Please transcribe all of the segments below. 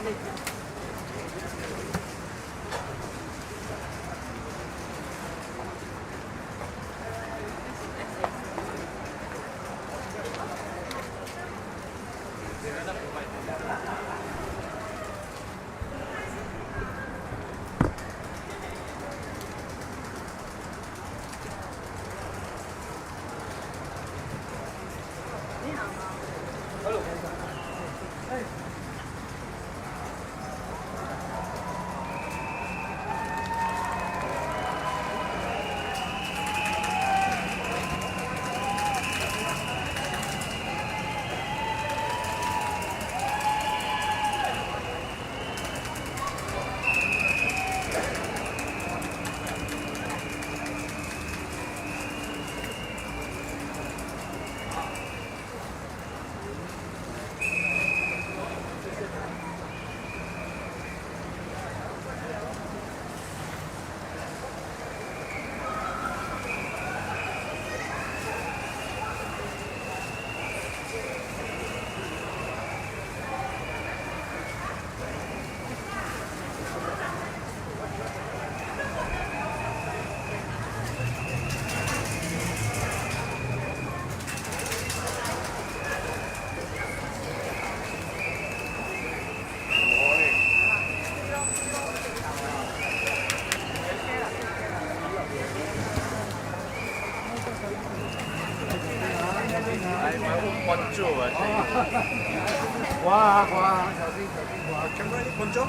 你关注啊！哇，小心哇！全部人关注。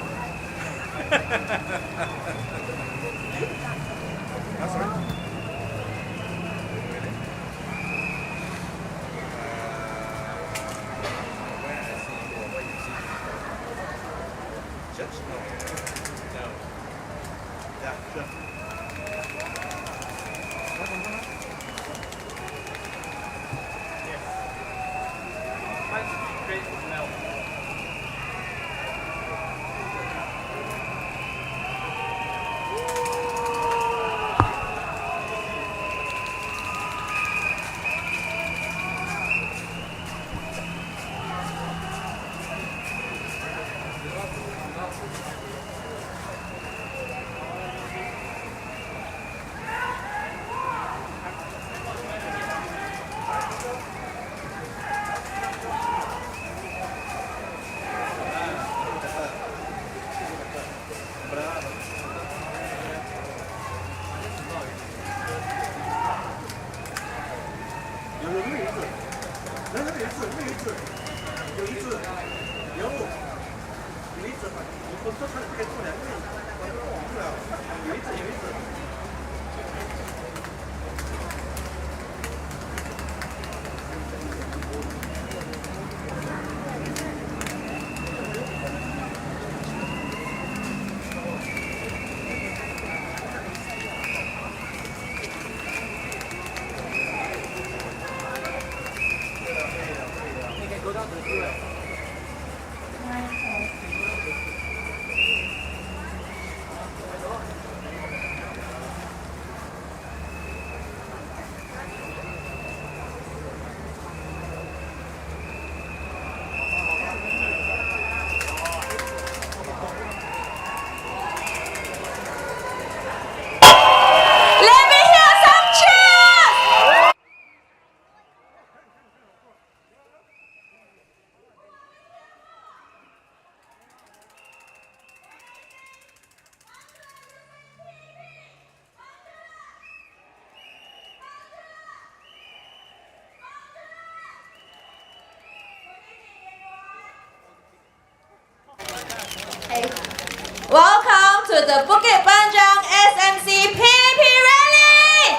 Welcome to the Bukit Panjang SMC PAP Rally！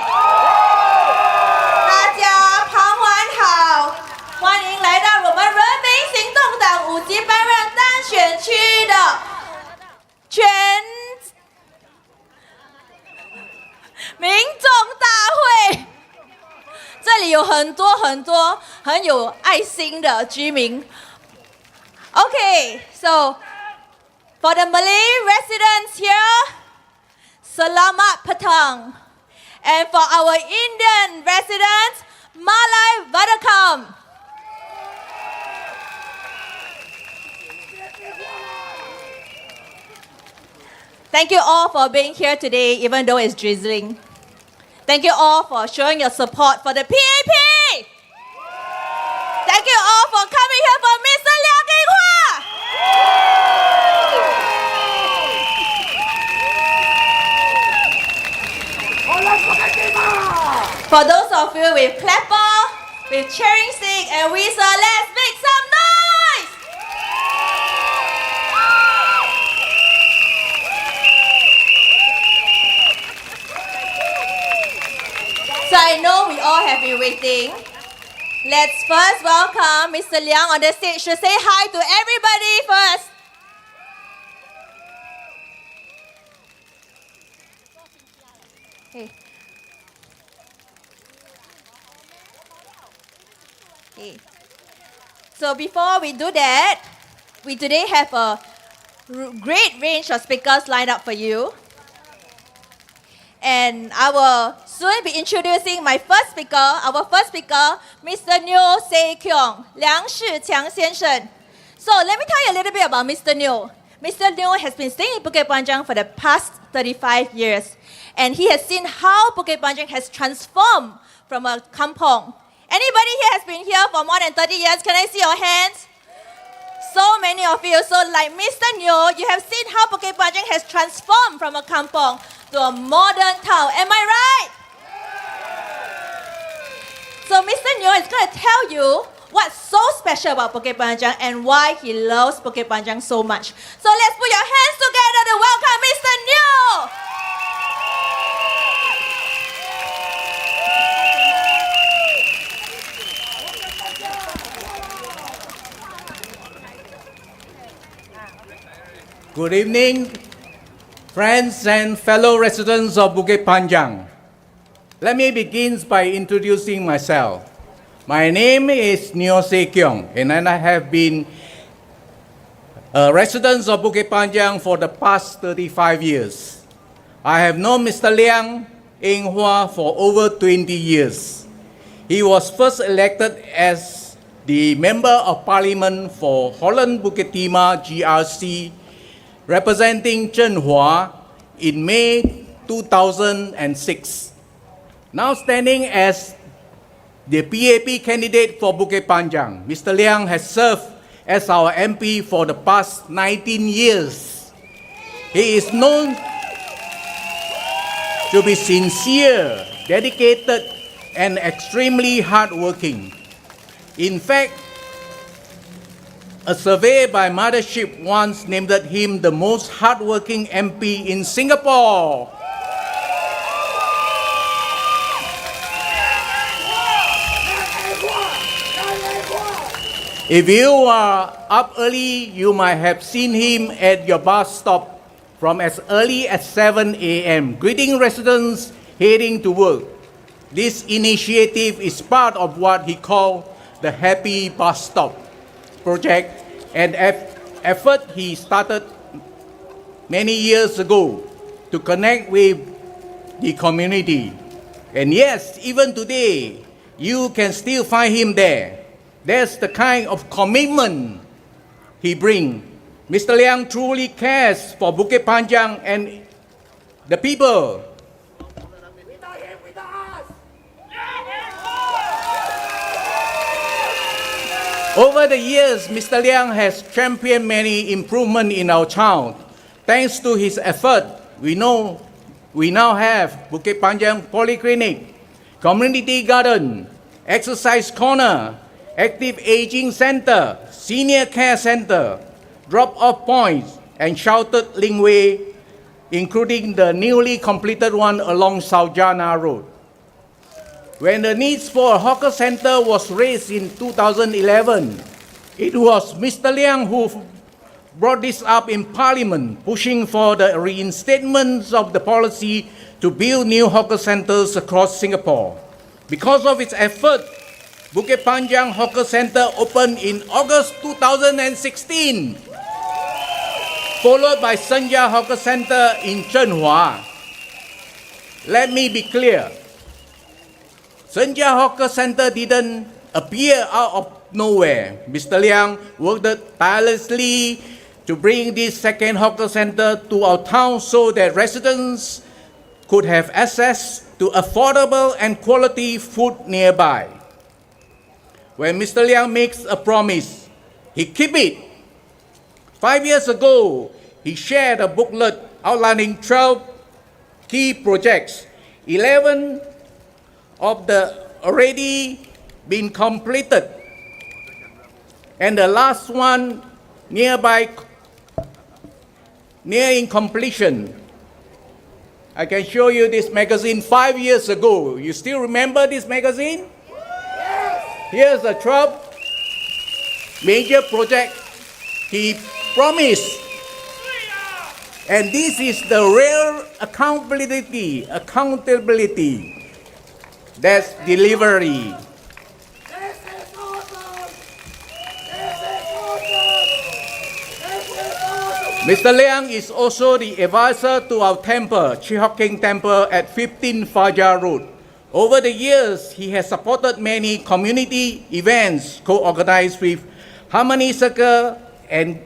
大家傍晚好，欢迎来到我们人民行动党武吉班让单选区的民众大会。这里有很多很有爱心的居民。Okay, so for the Malay residents here, Selamat Petang. And for our Indian residents, Malay Vadakam. Thank you all for being here today, even though it's drizzling. Thank you all for showing your support for the PAP. Thank you all for coming here for Mr. Liang Ginghua. For those of you with clapper, with cheering stick and whistle, let's make some noise! So I know we all have been waiting. Let's first welcome Mr. Liang on the stage to say hi to everybody first. Hey. Okay. So before we do that, we today have a great range of speakers lined up for you. And I will soon be introducing my first speaker, our first speaker, Mr. Neo Se Kyong, Liang Shiqiang 先生. So let me tell you a little bit about Mr. Neo. Mr. Neo has been staying in Bukit Panjang for the past 35 years. And he has seen how Bukit Panjang has transformed from a kampong. Anybody here has been here for more than 30 years? Can I see your hands? So many of you. So like Mr. Neo, you have seen how Bukit Panjang has transformed from a kampong to a modern town. Am I right? So Mr. Neo is going to tell you what's so special about Bukit Panjang and why he loves Bukit Panjang so much. So let's put your hands together to welcome Mr. New. Good evening, friends and fellow residents of Bukit Panjang. Let me begin by introducing myself. My name is Neo Se Kyong, and I have been a resident of Bukit Panjang for the past 35 years. I have known Mr. Liang Eng Hua for over 20 years. He was first elected as the Member of Parliament for Holland Bukit Timah GRC, representing Zhenhua in May 2006. Now standing as the PAP candidate for Bukit Panjang, Mr. Liang has served as our MP for the past 19 years. He is known to be sincere, dedicated, and extremely hardworking. In fact, a survey by Mothership once named him the most hardworking MP in Singapore. If you are up early, you might have seen him at your bus stop from as early as 7 a.m., greeting residents heading to work. This initiative is part of what he called the Happy Bus Stop project, an effort he started many years ago to connect with the community. And yes, even today, you can still find him there. That's the kind of commitment he brings. Mr. Liang truly cares for Bukit Panjang and the people. Without him, without us. Over the years, Mr. Liang has championed many improvements in our town. Thanks to his effort, we now have Bukit Panjang Polyclinic, Community Garden, Exercise Corner, Active Aging Center, Senior Care Center, drop-off points, and sheltered linkway, including the newly completed one along Saujana Road. When the needs for a hawker center was raised in 2011, it was Mr. Liang who brought this up in Parliament, pushing for the reinstatement of the policy to build new hawker centers across Singapore. Because of its effort, Bukit Panjang Hawker Center opened in August 2016, followed by Senja Hawker Center in Zhenhua. Let me be clear. Senja Hawker Center didn't appear out of nowhere. Mr. Liang worked tirelessly to bring this second hawker center to our town so that residents could have access to affordable and quality food nearby. When Mr. Liang makes a promise, he keeps it. 5 years ago, he shared a booklet outlining 12 key projects. 11 of the already been completed, and the last one nearing completion. I can show you this magazine 5 years ago. You still remember this magazine? Here's the 12 major project he promised. And this is the real accountability. That's delivery. This is awesome. This is awesome. This is awesome. Mr. Liang is also the advisor to our temple, Chi Hock Keng Temple at 15 Fajar Road. Over the years, he has supported many community events co-organized with Harmony Circle and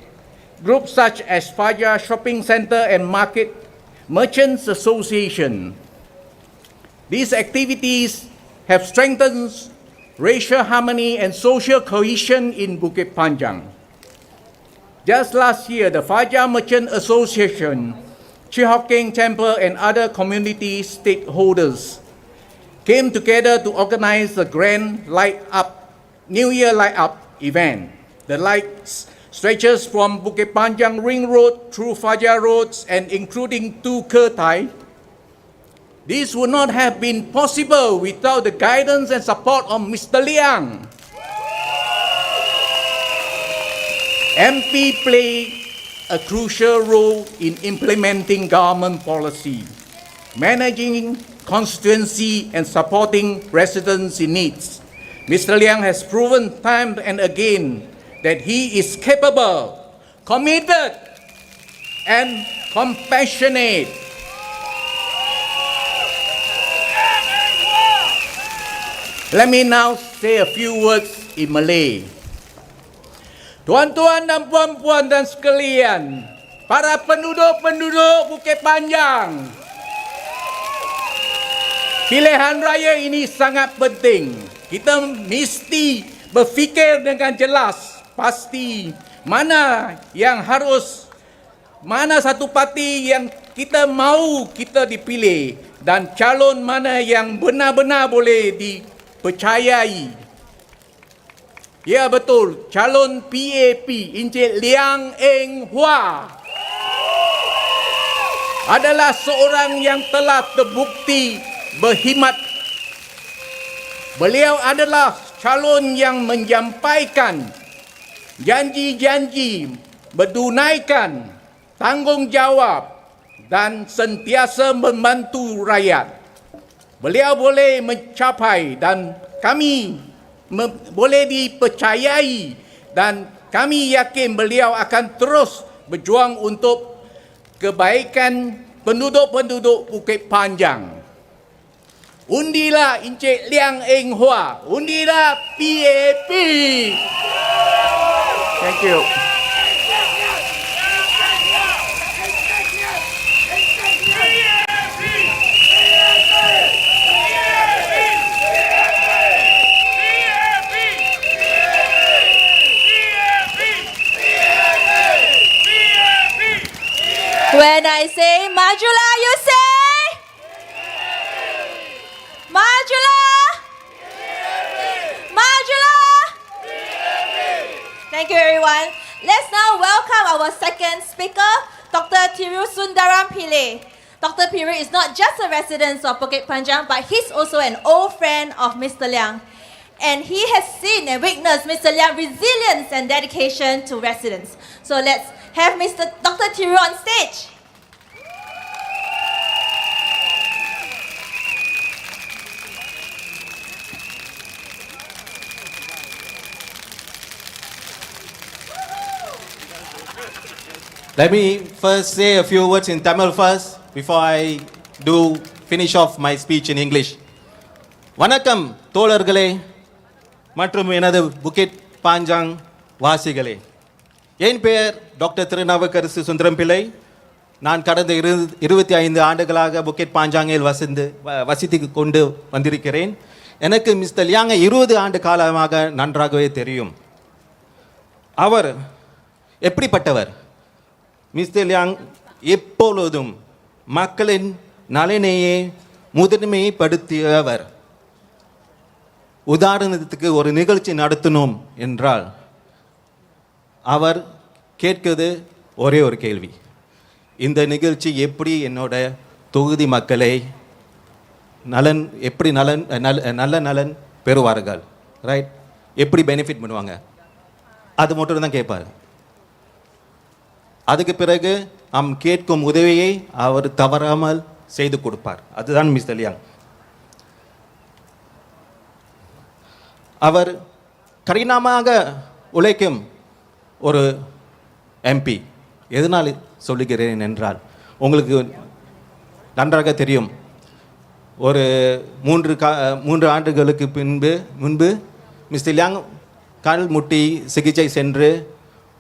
groups such as Fajar Shopping Center and Market Merchants Association. These activities have strengthened racial harmony and social cohesion in Bukit Panjang. Just last year, the Fajar Merchant Association, Chi Hock Keng Temple, and other community stakeholders came together to organize a grand light up New Year light-up event. The lights stretches from Bukit Panjang Ring Road through Fajar Roads and including to Kertai. This would not have been possible without the guidance and support of Mr. Liang. MP play a crucial role in implementing government policy, managing constituency and supporting residents in needs. Mr. Liang has proven time and again that he is capable, committed, and compassionate. Let me now say a few words in Malay. Tuan-tuan dan puan-puan dan sekalian, para penduduk-penduduk Bukit Panjang, pilihan raya ini sangat penting. Kita mesti berfikir dengan jelas, pasti mana satu parti yang kita mahu kita dipilih dan calon mana yang benar-benar boleh dipercayai. Ya betul, calon PAP Encik Liang Eng Hua adalah seorang yang telah terbukti berkhidmat. Beliau adalah calon yang menyampaikan janji-janji, berdunaikan tanggungjawab dan sentiasa membantu rakyat. Beliau boleh mencapai dan kami boleh dipercayai dan kami yakin beliau akan terus berjuang untuk kebaikan penduduk-penduduk Bukit Panjang. Undilah Encik Liang Eng Hua, undilah PAP. Thank you. When I say Majulah, you say? Majulah! Majulah! Thank you everyone. Let's now welcome our second speaker, Dr. Thiru Sundaram Pillai. Dr. Thiru is not just a resident of Bukit Panjang, but he's also an old friend of Mr. Liang. And he has seen and witnessed Mr. Liang's resilience and dedication to residents. So let's have Dr. Thiru on stage. Let me first say a few words in Tamil first before I do finish off my speech in English. வணக்கம் தோழர்களே மற்றும் எனது புக்கிட் பாஞ்சாங் வாசிகளே. என் பெயர் doctor Thirunavukkarasu Sundaram Pillai. நான் கடந்த 25 ஆண்டுகளாக புக்கிட் பாஞ்சாங்கில் வசித்து கொண்டு வந்திருக்கிறேன். எனக்கு மிஸ்டர் லியாங்கை 20 ஆண்டு காலமாக நன்றாகவே தெரியும். அவர் எப்படிப்பட்டவர்? மிஸ்டர் லியாங் எப்பொழுதும் மக்களின் நலனையே முதன்மைப்படுத்தியவர். உதாரணத்துக்கு ஒரு நிகழ்ச்சி நடத்தணும் என்றால் அவர் கேட்கிறது ஒரே ஒரு கேள்வி, இந்த நிகழ்ச்சி எப்படி என்னோட தொகுதி மக்களை நல்ல நலன் பெறுவார்கள், ரைட், எப்படி பெனிஃபிட் பண்ணுவாங்க, அது மட்டும் தான் கேட்பார். அதுக்கு பிறகு நாம் கேட்கும் உதவியை அவர் தவறாமல் செய்து கொடுப்பார். அதுதான் மிஸ்டர் லியாங். அவர் கடினமாக உழைக்கும் ஒரு எம்பி. எதனால் சொல்லுகிறேன் என்றால் உங்களுக்கு நன்றாக தெரியும். ஒரு 3 ஆண்டுகளுக்கு முன்பு மிஸ்டர் லியாங் கால் முட்டி சிகிச்சை சென்று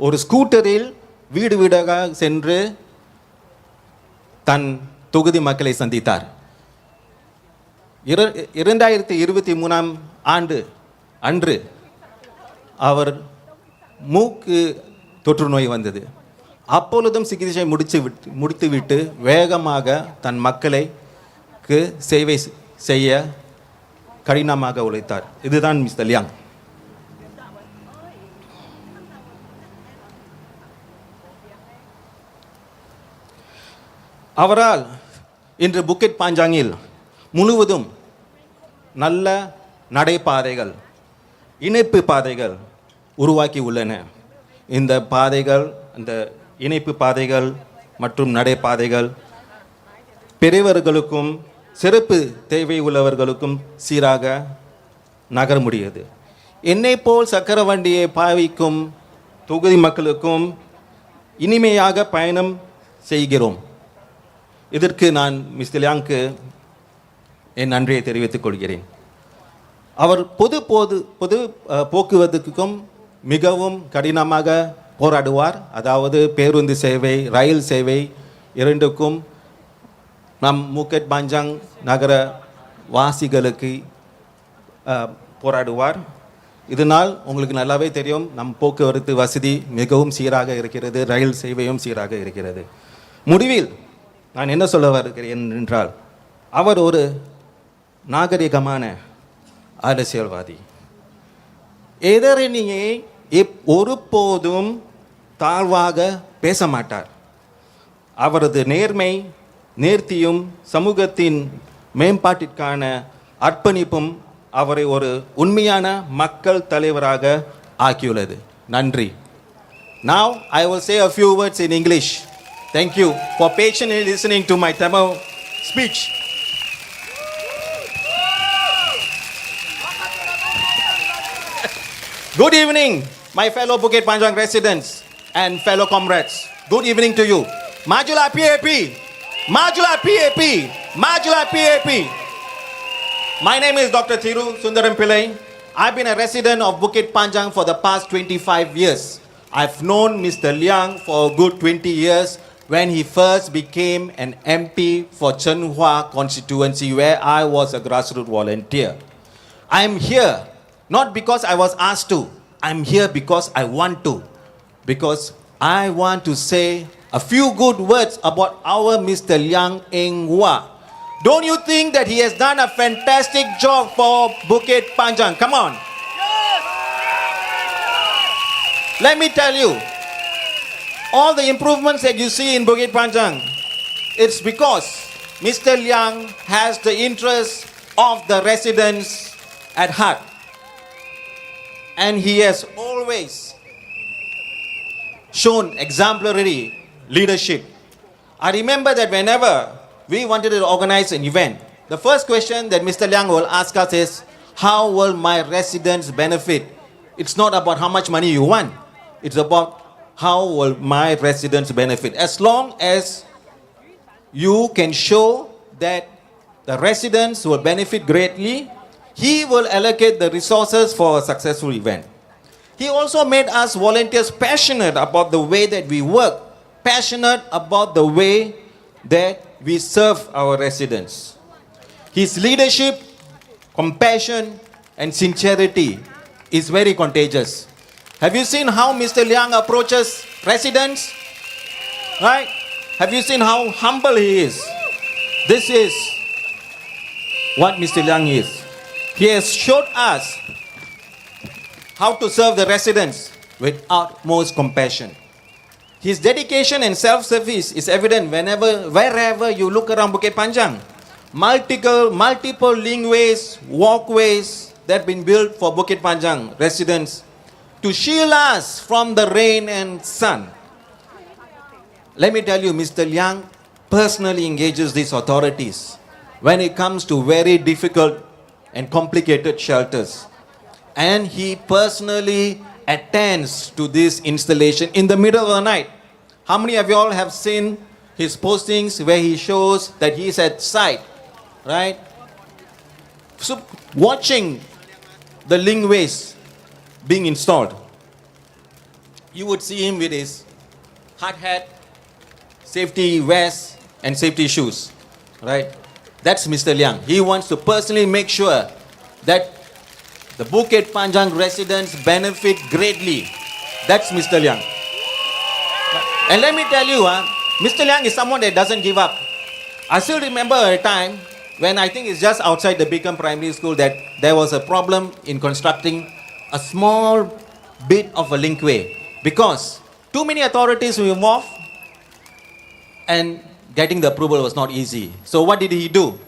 ஒரு ஸ்கூட்டரில் வீடு வீடாக சென்று தன் தொகுதி மக்களை சந்தித்தார். 2023 ஆண்டு அன்று அவர் மூக்கு தொற்று நோய் வந்தது. அப்பொழுதும் சிகிச்சை முடித்துவிட்டு வேகமாக தன் மக்களுக்கு சேவை செய்ய கடினமாக உழைத்தார். இதுதான் மிஸ்டர் லியாங். அவரால் இன்று புக்கிட் பாஞ்சாங்கில் முழுவதும் நல்ல நடைபாதைகள் இணைப்பு பாதைகள் உருவாக்கி உள்ளன. இந்த பாதைகள், இந்த இணைப்பு பாதைகள் மற்றும் நடைபாதைகள் பெரியவர்களுக்கும் சிறப்பு தேவை உள்ளவர்களுக்கும் சீராக நகர முடியாது. என்னை போல் சக்கர வண்டியை பாவிக்கும் தொகுதி மக்களுக்கும் இனிமையாக பயணம் செய்கிறோம். இதற்கு நான் மிஸ்டர் லியாங்க்கு என் நன்றியை தெரிவித்துக் கொள்கிறேன். அவர் பொது போக்குவரத்துக்கும் மிகவும் கடினமாக போராடுவார். அதாவது பேருந்து சேவை, ரயில் சேவை இரண்டுக்கும் நம் புக்கிட் பாஞ்சாங் நகர வாசிகளுக்கு போராடுவார். இதனால் உங்களுக்கு நல்லாவே தெரியும், நம் போக்குவரத்து வசதி மிகவும் சீராக இருக்கிறது, ரயில் சேவையும் சீராக இருக்கிறது. முடிவில் நான் என்ன சொல்ல வருகிறேன் என்றால், அவர் ஒரு நாகரிகமான அரசியல்வாதி. எதிரணியை ஒருபோதும் தாழ்வாக பேச மாட்டார். அவரது நேர்மை, நேர்த்தியும் சமூகத்தின் மேம்பாட்டிற்கான அர்ப்பணிப்பும் அவரை ஒரு உண்மையான மக்கள் தலைவராக ஆக்கியுள்ளது. நன்றி. Now I will say a few words in English. Thank you for patiently listening to my Tamil speech. Good evening, my fellow Bukit Panjang residents and fellow comrades. Good evening to you. Majulah PAP! Majulah PAP! Majulah PAP! My name is Dr. Thiru Sundaram Pillai. I've been a resident of Bukit Panjang for the past 25 years. I've known Mr. Liang for a good 20 years when he first became an MP for Chenhua constituency, where I was a grassroots volunteer. I am here not because I was asked to. I'm here because I want to. Because I want to say a few good words about our Mr. Liang Eng Hua. Don't you think that he has done a fantastic job for Bukit Panjang? Come on. Let me tell you, all the improvements that you see in Bukit Panjang, it's because Mr. Liang has the interests of the residents at heart. And he has always shown exemplary leadership. I remember that whenever we wanted to organize an event, the first question that Mr. Liang will ask us is, how will my residents benefit? It's not about how much money you want. It's about how will my residents benefit. As long as you can show that the residents will benefit greatly, he will allocate the resources for a successful event. He also made us volunteers passionate about the way that we work, passionate about the way that we serve our residents. His leadership, compassion, and sincerity is very contagious. Have you seen how Mr. Liang approaches residents? Right? Have you seen how humble he is? This is what Mr. Liang is. He has showed us how to serve the residents with utmost compassion. His dedication and self-service is evident wherever you look around Bukit Panjang. Multiple linkways, walkways that have been built for Bukit Panjang residents to shield us from the rain and sun. Let me tell you, Mr. Liang personally engages these authorities when it comes to very difficult and complicated shelters. And he personally attends to this installation in the middle of the night. How many of you all have seen his postings where he shows that he is at site, right? So watching the linkways being installed, you would see him with his hard hat, safety vest, and safety shoes, right? That's Mr. Liang. He wants to personally make sure that the Bukit Panjang residents benefit greatly. That's Mr. Liang. And let me tell you, Mr. Liang is someone that doesn't give up. I still remember a time when I think it's just outside the Bukit Primary School that there was a problem in constructing a small bit of a linkway because too many authorities were involved and getting the approval was not easy. So what did he do?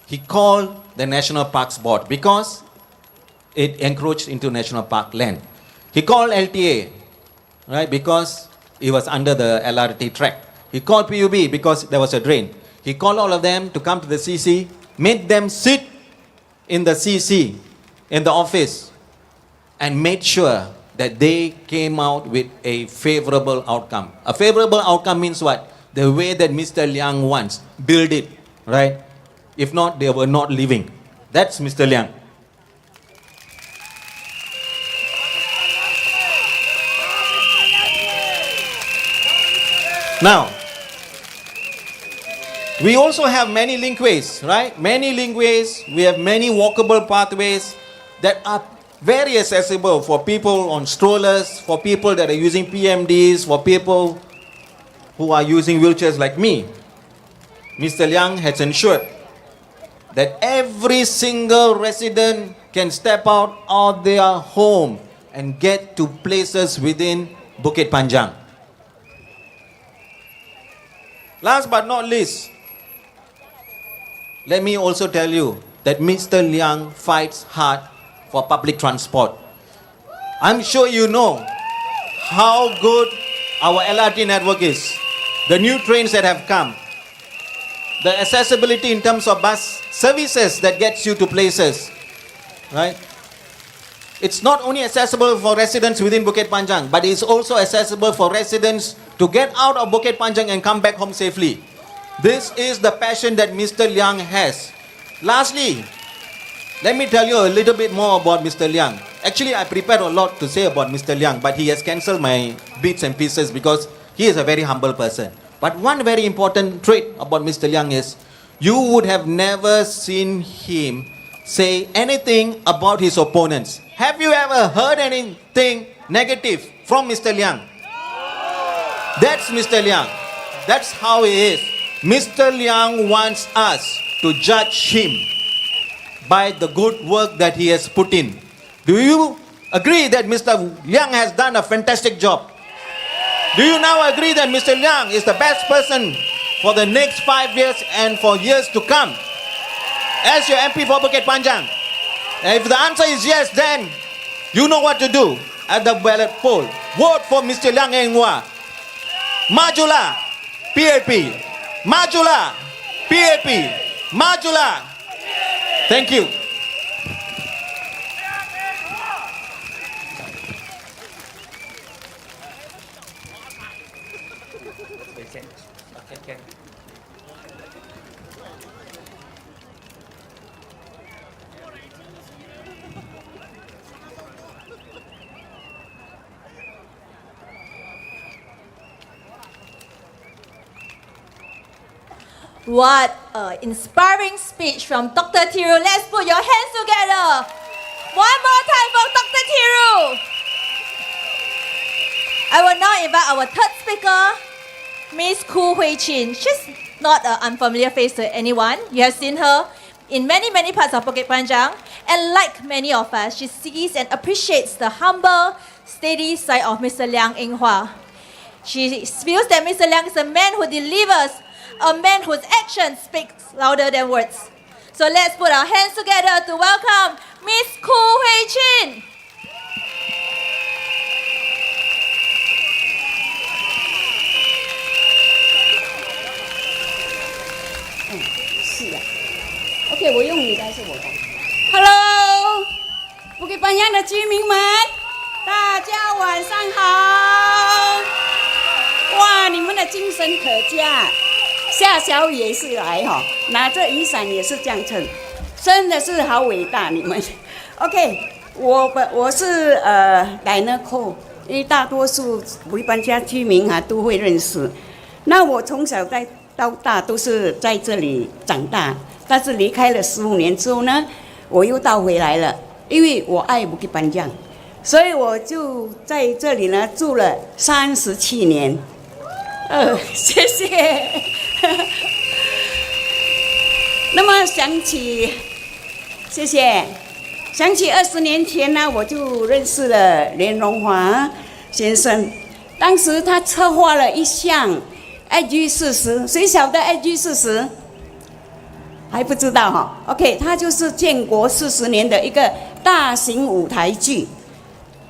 He called the National Parks Board because it encroached into national park land. He called LTA, right, because it was under the LRT track. He called PUB because there was a drain. He called all of them to come to the CC, made them sit in the CC, in the office, and made sure that they came out with a favorable outcome. A favorable outcome means what? The way that Mr. Liang wants. Build it, right? If not, they were not living. That's Mr. Liang. Now, we also have many linkways, right? Many linkways. We have many walkable pathways that are very accessible for people on strollers, for people that are using PMDs, for people who are using wheelchairs like me. Mr. Liang has ensured that every single resident can step out of their home and get to places within Bukit Panjang. Last but not least, let me also tell you that Mr. Liang fights hard for public transport. I'm sure you know how good our LRT network is. The new trains that have come. The accessibility in terms of bus services that gets you to places. Right? It's not only accessible for residents within Bukit Panjang, but it's also accessible for residents to get out of Bukit Panjang and come back home safely. This is the passion that Mr. Liang has. Lastly, let me tell you a little bit more about Mr. Liang. Actually, I prepared a lot to say about Mr. Liang, but he has cancelled my bits and pieces because he is a very humble person. But one very important trait about Mr. Liang is, you would have never seen him say anything about his opponents. Have you ever heard anything negative from Mr. Liang? That's Mr. Liang. That's how he is. Mr. Liang wants us to judge him by the good work that he has put in. Do you agree that Mr. Liang has done a fantastic job? Do you now agree that Mr. Liang is the best person for the next 5 years and for years to come as your MP for Bukit Panjang? And if the answer is yes, then you know what to do at the ballot poll. Vote for Mr. Liang Eng Hwa. Majulah, PAP. Majulah, PAP. Majulah. Thank you. What an inspiring speech from Dr. Thiru. Let's put your hands together. One more time for Dr. Thiru. I will now invite our third speaker, Miss Khoo Hui Chin. She's not an unfamiliar face to anyone. You have seen her in many parts of Bukit Panjang. And like many of us, she sees and appreciates the humble, steady side of Mr. Liang Eng Hwa. She feels that Mr. Liang is a man who delivers, a man whose action speaks louder than words. So let's put our hands together to welcome Miss Khoo Hui Chin. OK， 我用你的还是我的 ？Hello， Bukit Panjang 的居民们，大家晚上好。哇，你们的精神可嘉。下小雨也是来哈，拿着雨伞也是这样撑，真的是好伟大你们。OK， 我是Diner Co， 因为大多数Bukit Panjang居民都会认识。那我从小到大都是在这里长大，但是离开了15年之后呢，我又倒回来了，因为我爱Bukit Panjang，所以我就在这里呢住了37年。谢谢。那么想起20年前呢，我就认识了连荣华先生。当时他策划了一项 SG40，谁晓得 SG40？还不知道哈。OK， 它就是建国40年的一个大型舞台剧。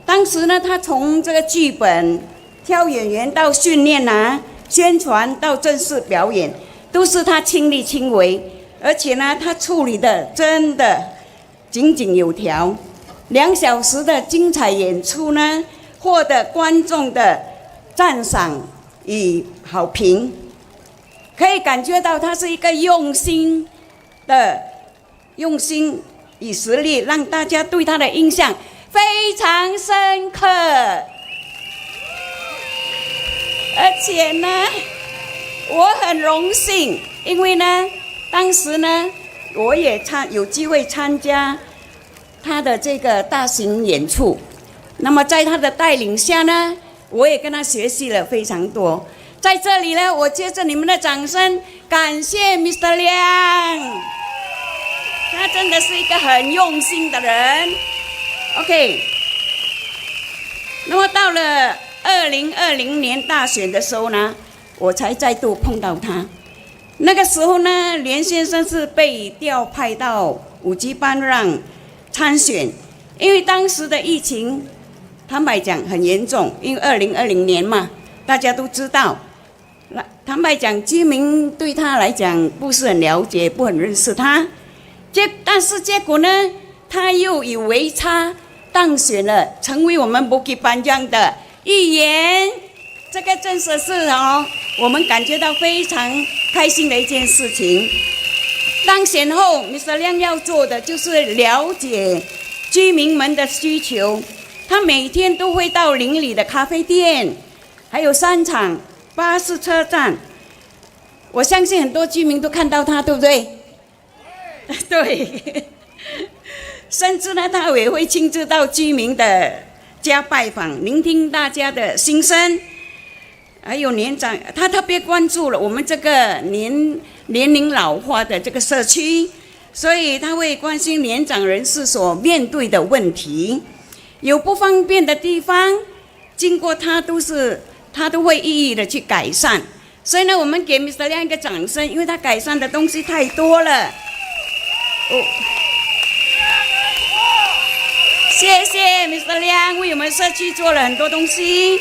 当时呢，他从这个剧本、挑演员到训练啊、宣传到正式表演，都是他亲力亲为，而且呢，他处理的真的井井有条。2小时的精彩演出呢，获得观众的赞赏与好评，可以感觉到他是一个用心与实力，让大家对他的印象非常深刻。而且呢，我很荣幸，因为呢，当时呢，我也有机会参加他的这个大型演出。那么在他的带领下呢，我也跟他学习了非常多。在这里呢，我借着你们的掌声，感谢 Mr. 亮，他真的是一个很用心的人。OK， 那么到了2020年大选的时候呢，我才再度碰到他。那个时候呢，连先生是被调派到武吉班让参选，因为当时的疫情，坦白讲很严重，因为2020年嘛，大家都知道。坦白讲，居民对他来讲不是很了解，不很认识他。但是结果呢，他又以微差当选了，成为我们 Bukit Panjang 的议员。这个真的是我们感觉到非常开心的一件事情。当选后 ，Mr. 亮要做的就是了解居民们的需求。他每天都会到邻里的咖啡店，还有商场、巴士车站。我相信很多居民都看到他，对不对？对。甚至呢，他也会亲自到居民的家拜访，聆听大家的心声。还有年长，他特别关注了我们这个年龄老化的这个社区，所以他会关心年长人士所面对的问题，有不方便的地方，经过他都会一一的去改善。所以呢，我们给 Mr. 亮一个掌声，因为他改善的东西太多了。谢谢 Mr. 亮为我们社区做了很多东西。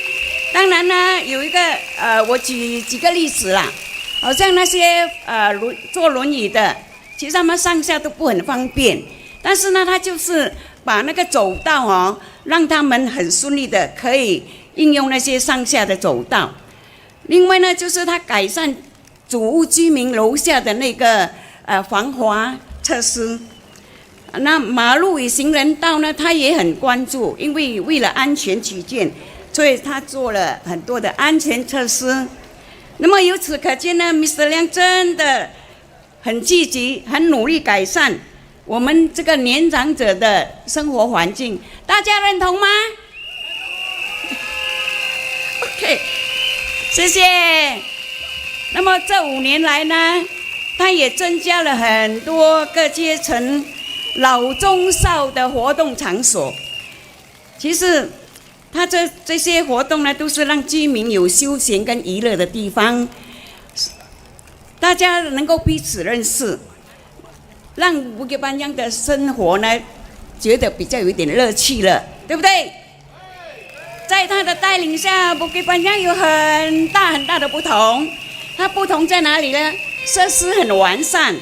当然呢，有一个我举几个例子啦，好像那些坐轮椅的，其实他们上下都不很方便，但是呢，他就是把那个走道让他们很顺利的可以应用那些上下的走道。另外呢，就是他改善主屋居民楼下的那个防滑设施。那马路与行人道呢，他也很关注，因为为了安全起见，所以他做了很多的安全措施。那么由此可见呢 ，Mr. 亮真的很积极、很努力改善我们这个年长者的生活环境，大家认同吗 ？OK， 谢谢。那么这5年来呢，他也增加了很多各阶层老中少的活动场所。其实他这些活动呢，都是让居民有休闲跟娱乐的地方，大家能够彼此认识，让Bukit Panjang的生活呢，觉得比较有一点乐趣了，对不对？在他的带领下，Bukit Panjang有很大的不同。它不同在哪里呢？设施很完善，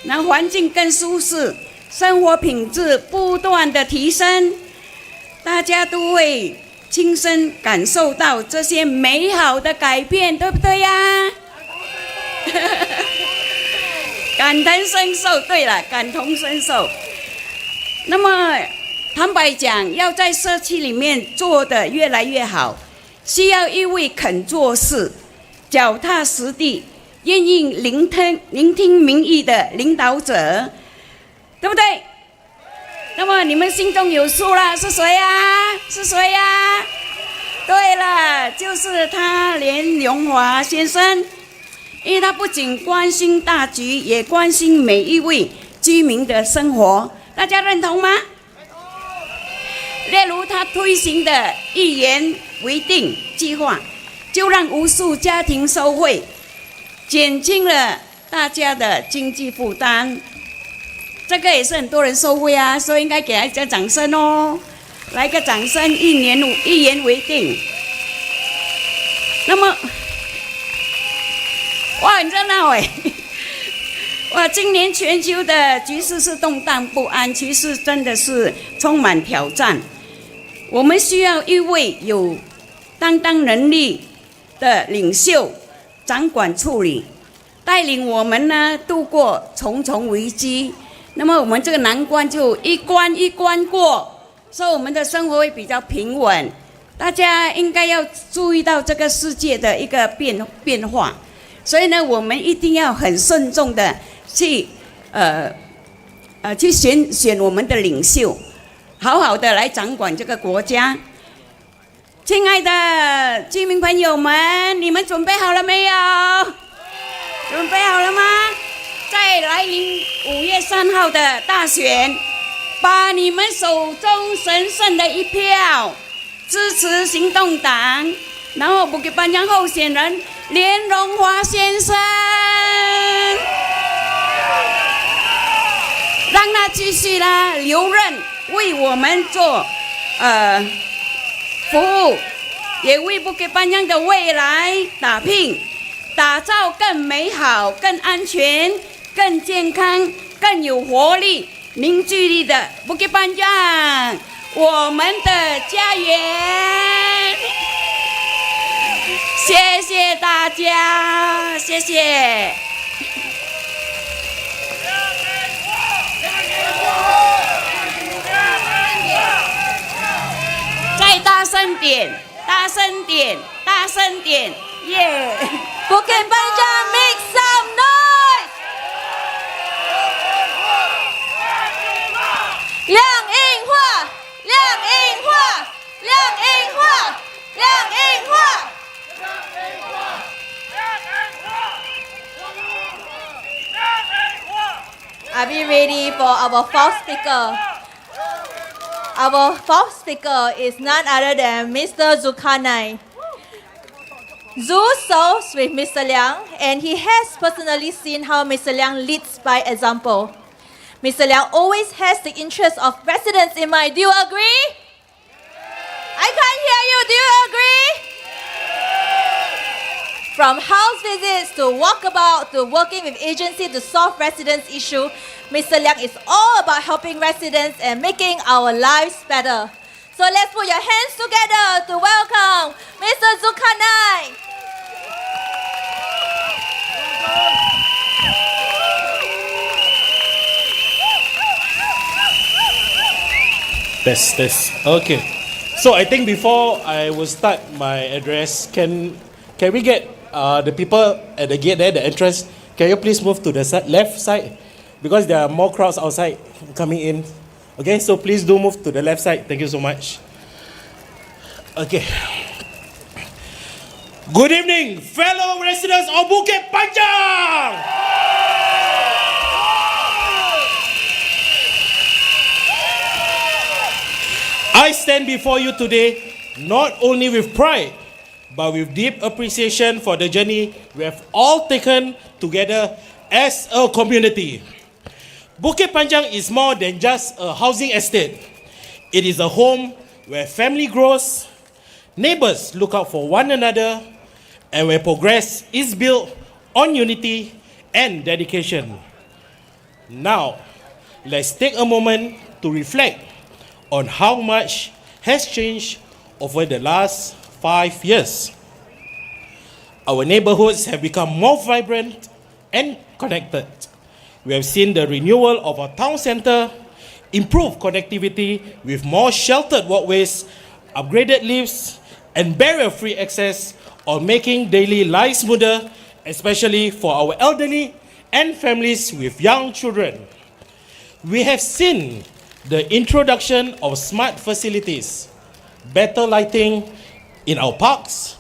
然后环境更舒适，生活品质不断的提升，大家都会亲身感受到这些美好的改变，对不对呀？感同身受。对了，感同身受。那么坦白讲，要在社区里面做得越来越好，需要一位肯做事、脚踏实地、愿意聆听民意的领导者，对不对？那么你们心中有数了，是谁呀？是谁呀？对了，就是他连荣华先生。因为他不仅关心大局，也关心每一位居民的生活，大家认同吗？例如他推行的一言为定计划，就让无数家庭受惠，减轻了大家的经济负担。这个也是很多人受惠啊，所以应该给他一个掌声哦，来个掌声，一言为定。那么，哇，很热闹哎！哇，今年全球的局势是动荡不安，其实真的是充满挑战。我们需要一位有担当能力的领袖，掌管处理，带领我们呢度过重重危机。那么我们这个难关就一关一关过，所以我们的生活会比较平稳。大家应该要注意到这个世界的一个变化，所以呢，我们一定要很慎重的去选我们的领袖，好好的来掌管这个国家。亲爱的居民朋友们，你们准备好了没有？准备好了吗？在来临5月3号的大选，把你们手中神圣的一票支持行动党，然后Bukit Panjang候选人连荣华先生，让他继续留任，为我们做服务，也为Bukit Panjang的未来打拼，打造更美好、更安全、更健康、更有活力、凝聚力的Bukit Panjang，我们的家园。谢谢大家，谢谢。再大声点，大声点，大声点，耶！Bukit Panjang make some noise！ 亮印化，亮印化，亮印化，亮印化。Are we ready for our fourth speaker? Our fourth speaker is none other than Mr. Zulkarnain. Zul serves with Mr. Liang, and he has personally seen how Mr. Liang leads by example. Mr. Liang always has the interests of residents in mind. Do you agree? I can't hear you. Do you agree? From house visits to walkabout to working with agency to solve residents' issue, Mr. Liang is all about helping residents and making our lives better. So let's put your hands together to welcome Mr. Zulkarnain. Test. Okay. So I think before I will start my address, can we get the people at the gate there, the entrance, can you please move to the left side? Because there are more crowds outside coming in. Okay, so please do move to the left side. Thank you so much. Okay. Good evening, fellow residents of Bukit Panjang! I stand before you today not only with pride, but with deep appreciation for the journey we have all taken together as a community. Bukit Panjang is more than just a housing estate. It is a home where family grows, neighbors look out for one another, and where progress is built on unity and dedication. Now, let's take a moment to reflect on how much has changed over the last 5 years. Our neighborhoods have become more vibrant and connected. We have seen the renewal of our town center, improved connectivity with more sheltered walkways, upgraded lifts, and barrier-free access, on making daily lives smoother, especially for our elderly and families with young children. We have seen the introduction of smart facilities, better lighting in our parks,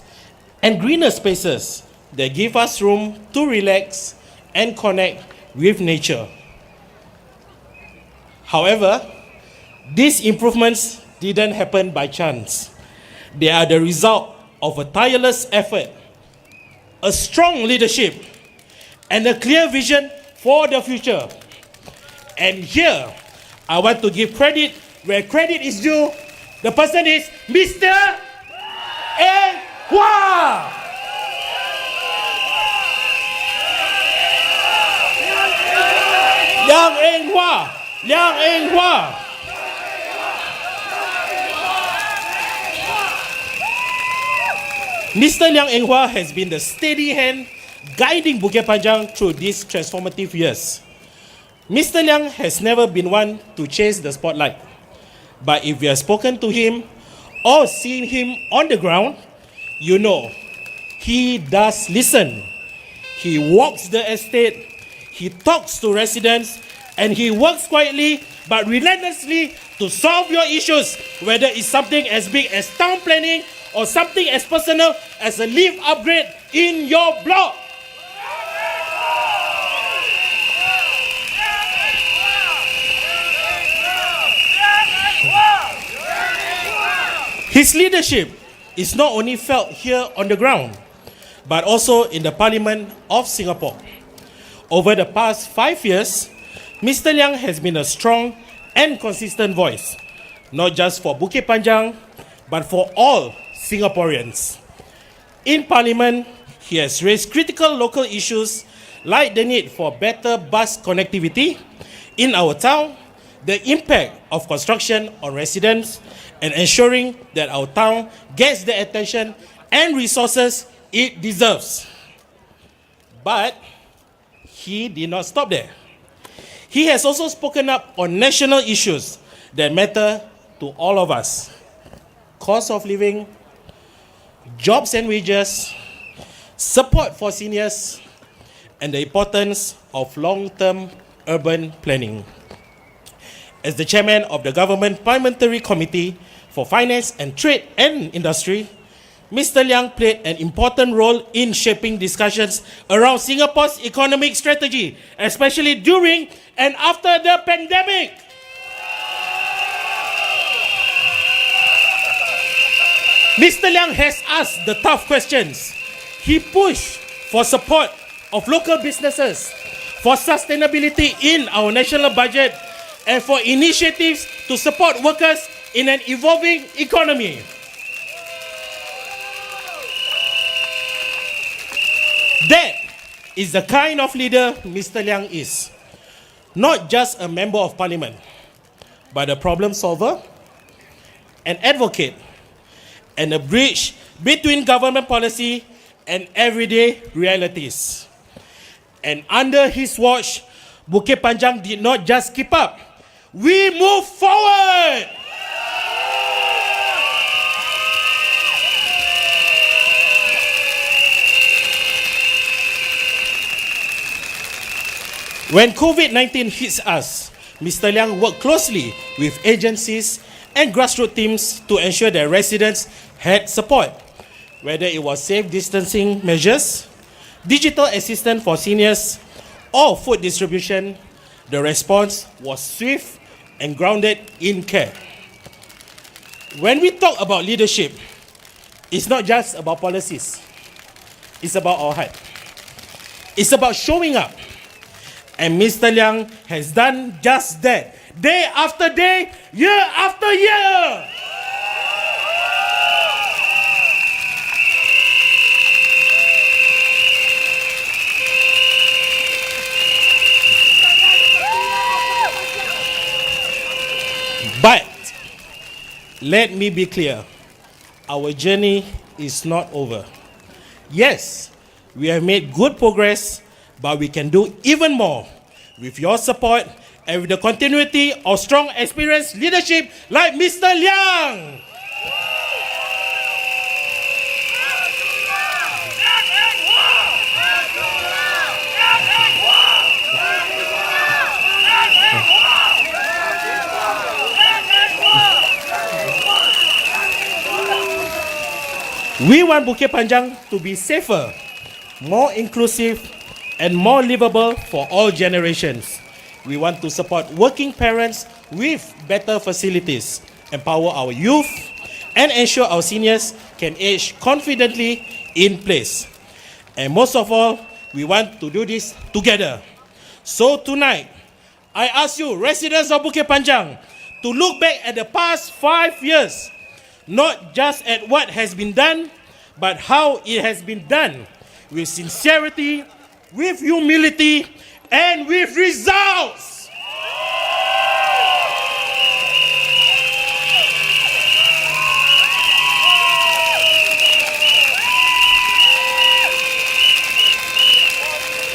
and greener spaces that give us room to relax and connect with nature. However, these improvements didn't happen by chance. They are the result of a tireless effort, a strong leadership, and a clear vision for the future. And here, I want to give credit where credit is due. The person is Mr. Eng Hua. Liang Eng Hua. Liang Eng Hua. Mr. Liang Eng Hua has been the steady hand guiding Bukit Panjang through these transformative years. Mr. Liang has never been one to chase the spotlight. But if you have spoken to him or seen him on the ground, you know he does listen. He walks the estate, he talks to residents, and he works quietly but relentlessly to solve your issues, whether it's something as big as town planning or something as personal as a lift upgrade in your block. His leadership is not only felt here on the ground, but also in the Parliament of Singapore. Over the past 5 years, Mr. Liang has been a strong and consistent voice, not just for Bukit Panjang, but for all Singaporeans. In Parliament, he has raised critical local issues like the need for better bus connectivity in our town, the impact of construction on residents, and ensuring that our town gets the attention and resources it deserves. But he did not stop there. He has also spoken up on national issues that matter to all of us: cost of living, jobs and wages, support for seniors, and the importance of long-term urban planning. As the chairman of the Government Parliamentary Committee for Finance and Trade and Industry, Mr. Liang played an important role in shaping discussions around Singapore's economic strategy, especially during and after the pandemic. Mr. Liang has asked the tough questions. He pushed for support of local businesses, for sustainability in our national budget, and for initiatives to support workers in an evolving economy. That is the kind of leader Mr. Liang is. Not just a member of parliament, but a problem solver, an advocate, and a bridge between government policy and everyday realities. And under his watch, Bukit Panjang did not just keep up. We move forward! When COVID-19 hits us, Mr. Liang worked closely with agencies and grassroots teams to ensure that residents had support. Whether it was safe distancing measures, digital assistance for seniors, or food distribution, the response was swift and grounded in care. When we talk about leadership, it's not just about policies. It's about our heart. It's about showing up. And Mr. Liang has done just that, day after day, year after year. But let me be clear, our journey is not over. Yes, we have made good progress, but we can do even more with your support and with the continuity of strong, experienced leadership like Mr. Liang. We want Bukit Panjang to be safer, more inclusive, and more livable for all generations. We want to support working parents with better facilities, empower our youth, and ensure our seniors can age confidently in place. And most of all, we want to do this together. So tonight, I ask you, residents of Bukit Panjang, to look back at the past 5 years, not just at what has been done, but how it has been done with sincerity, with humility, and with results.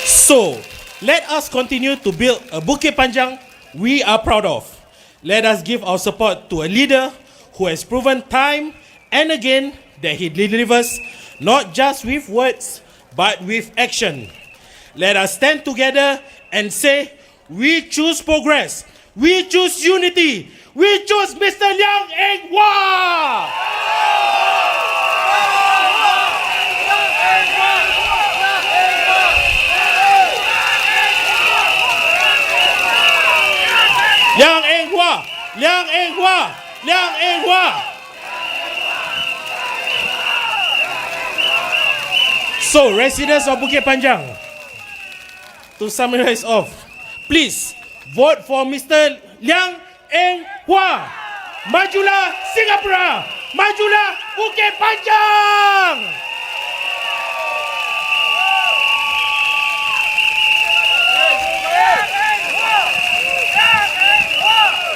So, let us continue to build a Bukit Panjang we are proud of. Let us give our support to a leader who has proven time and again that he delivers not just with words, but with action. Let us stand together and say, we choose progress, we choose unity, we choose Mr. Liang Eng Hwa! Liang Eng Hwa! Liang Eng Hwa! Liang Eng Hwa! So, residents of Bukit Panjang, to summarize off, please vote for Mr. Liang Eng Hwa. Majulah Singapura! Majulah Bukit Panjang!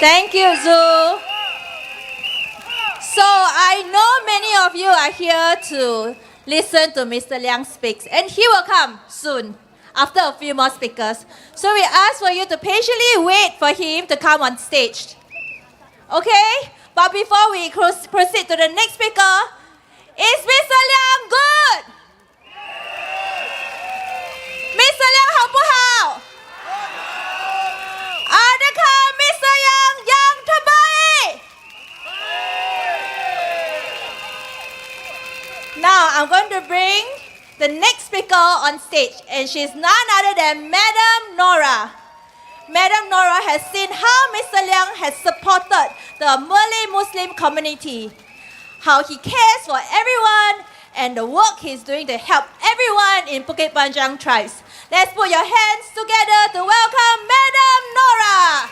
Thank you, Zu. So I know many of you are here to listen to Mr. Liang speaks, and he will come soon after a few more speakers. So we ask for you to patiently wait for him to come on stage. Okay? But before we proceed to the next speaker, is Mr. Liang good? Mr. Liang 好不好？ Adakah Mr. yang terbaik? Now I'm going to bring the next speaker on stage, and she's none other than Madam Nora. Madam Nora has seen how Mr. Liang has supported the Malay Muslim community, how he cares for everyone, and the work he's doing to help everyone in Bukit Panjang tribes. Let's put your hands together to welcome Madam Nora.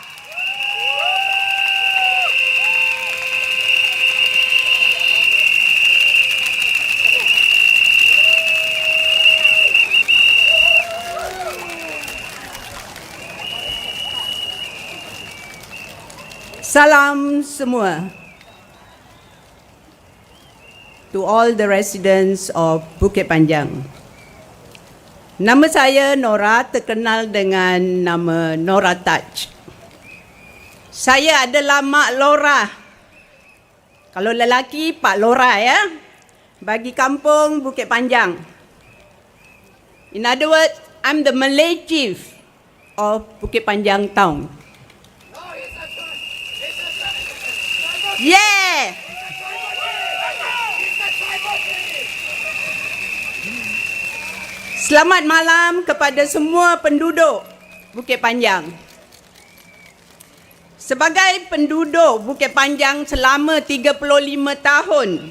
Salam semua. To all the residents of Bukit Panjang. Nama saya Nora, terkenal dengan nama Nora Taj. Saya adalah Mak Lora. Kalau lelaki, Pak Lora ya. Bagi kampung Bukit Panjang. In other words, I'm the Malay chief of Bukit Panjang town. Yeah! Selamat malam kepada semua penduduk Bukit Panjang. Sebagai penduduk Bukit Panjang selama 35 tahun,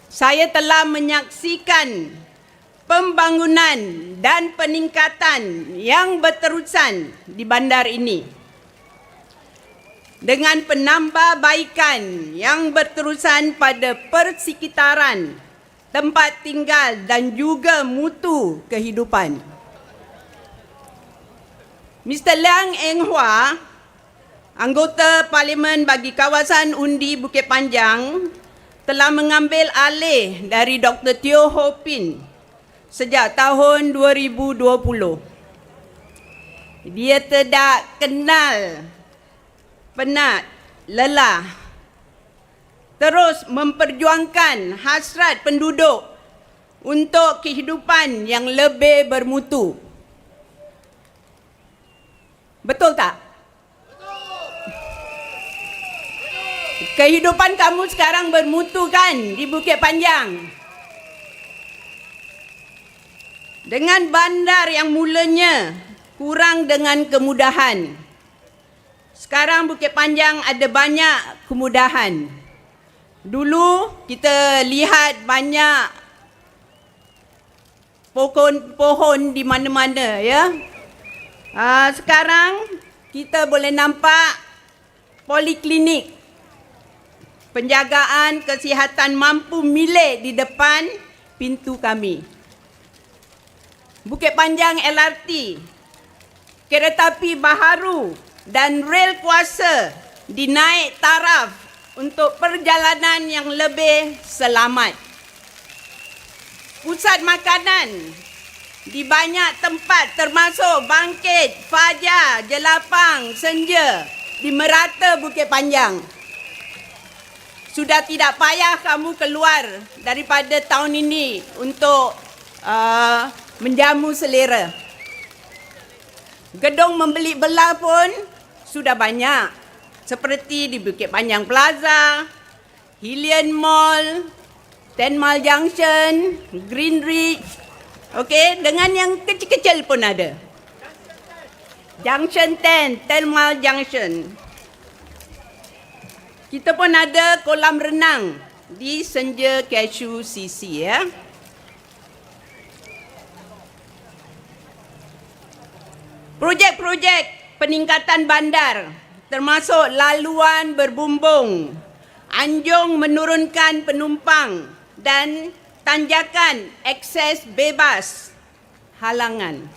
saya telah menyaksikan pembangunan dan peningkatan yang berterusan di bandar ini. Dengan penambahbaikan yang berterusan pada persekitaran, tempat tinggal dan juga mutu kehidupan. Mr. Liang Eng Hwa, anggota Parlimen bagi kawasan undi Bukit Panjang, telah mengambil alih dari Dr. Teo Ho Pin sejak tahun 2020. Dia tidak kenal penat, lelah, terus memperjuangkan hasrat penduduk untuk kehidupan yang lebih bermutu. Betul tak? Kehidupan kamu sekarang bermutu kan di Bukit Panjang? Dengan bandar yang mulanya kurang dengan kemudahan, sekarang Bukit Panjang ada banyak kemudahan. Dulu kita lihat banyak pohon-pohon di mana-mana ya. Sekarang kita boleh nampak poliklinik, penjagaan kesihatan mampu milik di depan pintu kami. Bukit Panjang LRT, kereta api baharu dan rel kuasa dinaik taraf untuk perjalanan yang lebih selamat. Pusat makanan di banyak tempat termasuk Bangkit, Fajar, Jelapang, Senja di merata Bukit Panjang. Sudah tidak payah kamu keluar daripada tahun ini untuk menjamu selera. Gedung membeli belah pun sudah banyak, seperti di Bukit Panjang Plaza, Hillian Mall, 10 Mile Junction, Green Ridge, okey, dengan yang kecil-kecil pun ada. Junction 10 Mile Junction. Kita pun ada kolam renang di Senja Cashew CC ya. Projek-projek peningkatan bandar termasuk laluan berbumbung, anjung menurunkan penumpang dan tanjakan akses bebas halangan.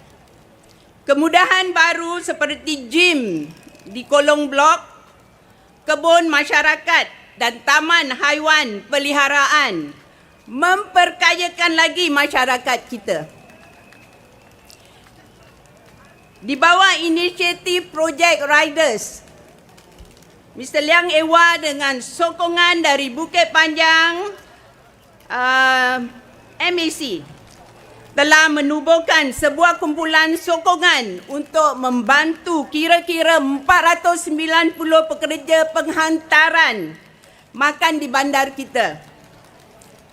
Kemudahan baru seperti gym di kolong blok, kebun masyarakat dan taman haiwan peliharaan memperkayakan lagi masyarakat kita. Di bawah inisiatif Project Riders, Mr. Liang Ewa dengan sokongan dari Bukit Panjang MAC telah menubuhkan sebuah kumpulan sokongan untuk membantu kira-kira 490 pekerja penghantaran makan di bandar kita.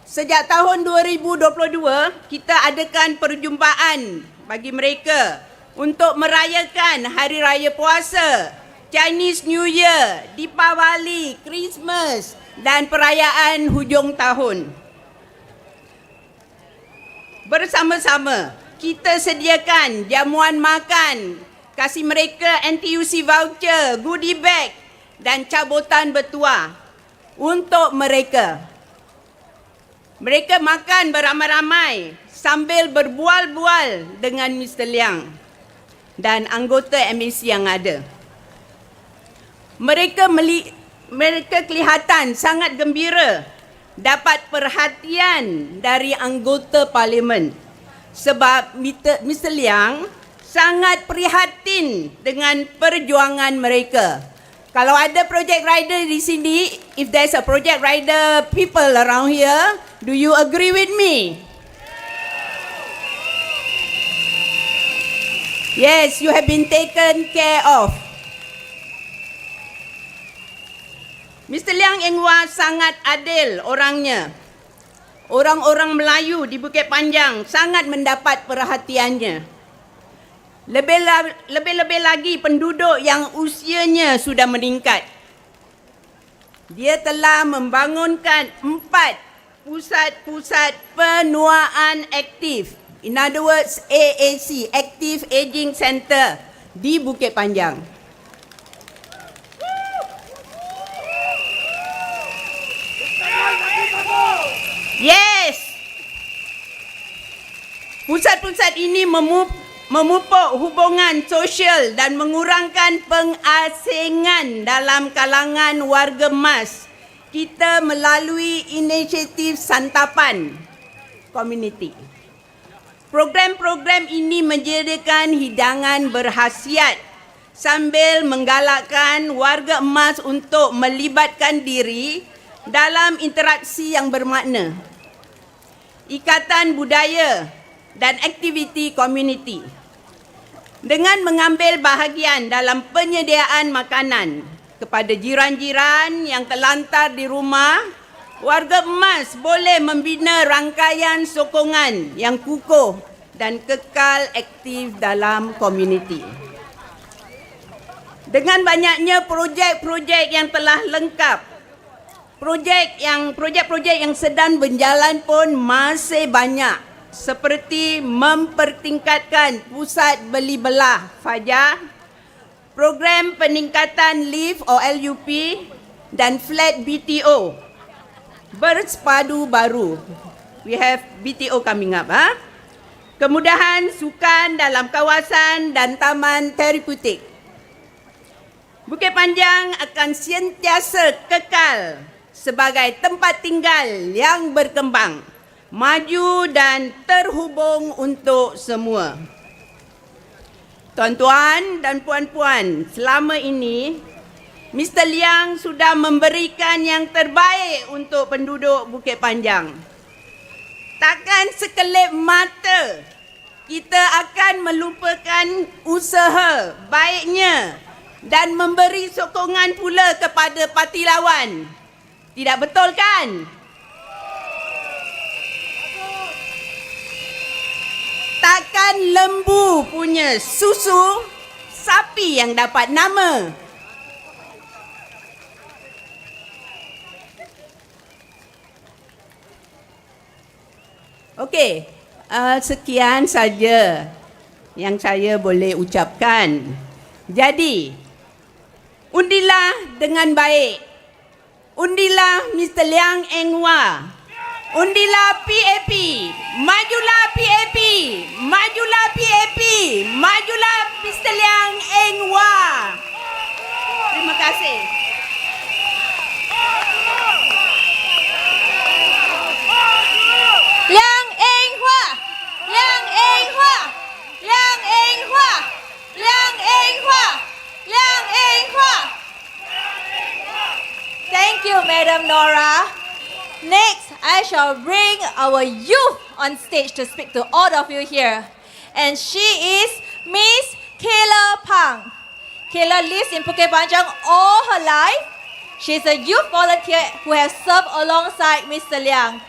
Sejak tahun 2022, kita adakan perjumpaan bagi mereka untuk merayakan Hari Raya Puasa, Chinese New Year, Deepavali, Christmas dan perayaan hujung tahun. Bersama-sama, kita sediakan jamuan makan, kasih mereka NTUC voucher, goodie bag dan cabutan bertuah untuk mereka. Mereka makan beramai-ramai sambil berbual-bual dengan Mr. Liang dan anggota MAC yang ada. Mereka kelihatan sangat gembira dapat perhatian dari anggota parlimen sebab Mr. Liang sangat prihatin dengan perjuangan mereka. Kalau ada project rider di sini, if there's a project rider people around here, do you agree with me? Yes, you have been taken care of. Mr. Liang Engwa sangat adil orangnya. Orang-orang Melayu di Bukit Panjang sangat mendapat perhatiannya. Lebih-lebih lagi penduduk yang usianya sudah meningkat. Dia telah membangunkan 4 pusat-pusat penuaan aktif. In other words, AAC, Active Aging Center di Bukit Panjang. Yes! Pusat-pusat ini memupuk hubungan sosial dan mengurangkan pengasingan dalam kalangan warga emas kita melalui inisiatif santapan komuniti. Program-program ini menyediakan hidangan berkhasiat sambil menggalakkan warga emas untuk melibatkan diri dalam interaksi yang bermakna, ikatan budaya dan aktiviti komuniti. Dengan mengambil bahagian dalam penyediaan makanan kepada jiran-jiran yang terlantar di rumah, warga emas boleh membina rangkaian sokongan yang kukuh dan kekal aktif dalam komuniti. Dengan banyaknya projek-projek yang telah lengkap, projek-projek yang sedang berjalan pun masih banyak, seperti mempertingkatkan pusat beli belah fajar, program peningkatan lift or LUP dan flat BTO bersepadu baru. We have BTO coming up. Kemudahan sukan dalam kawasan dan taman terapeutik. Bukit Panjang akan sentiasa kekal sebagai tempat tinggal yang berkembang, maju dan terhubung untuk semua. Tuan-tuan dan puan-puan, selama ini Mr. Liang sudah memberikan yang terbaik untuk penduduk Bukit Panjang. Takkan sekelip mata kita akan melupakan usaha baiknya dan memberi sokongan pula kepada parti lawan. Tidak betul kan? Takkan lembu punya susu, sapi yang dapat nama. Okey, sekian saja yang saya boleh ucapkan. Jadi, undilah dengan baik. Undilah Mr. Liang Eng Hwa. Undilah PAP. Majulah PAP. Majulah PAP. Majulah Mr. Liang Eng Hwa. Terima kasih. Liang Eng Hwa, Liang Eng Hwa, Liang Eng Hwa, Liang Eng Hwa, Liang Eng Hwa. Thank you, Madam Nora. Next, I shall bring our youth on stage to speak to all of you here. And she is Miss Kayla Pang. Kayla lives in Bukit Panjang all her life. She is a youth volunteer who has served alongside Mr. Liang.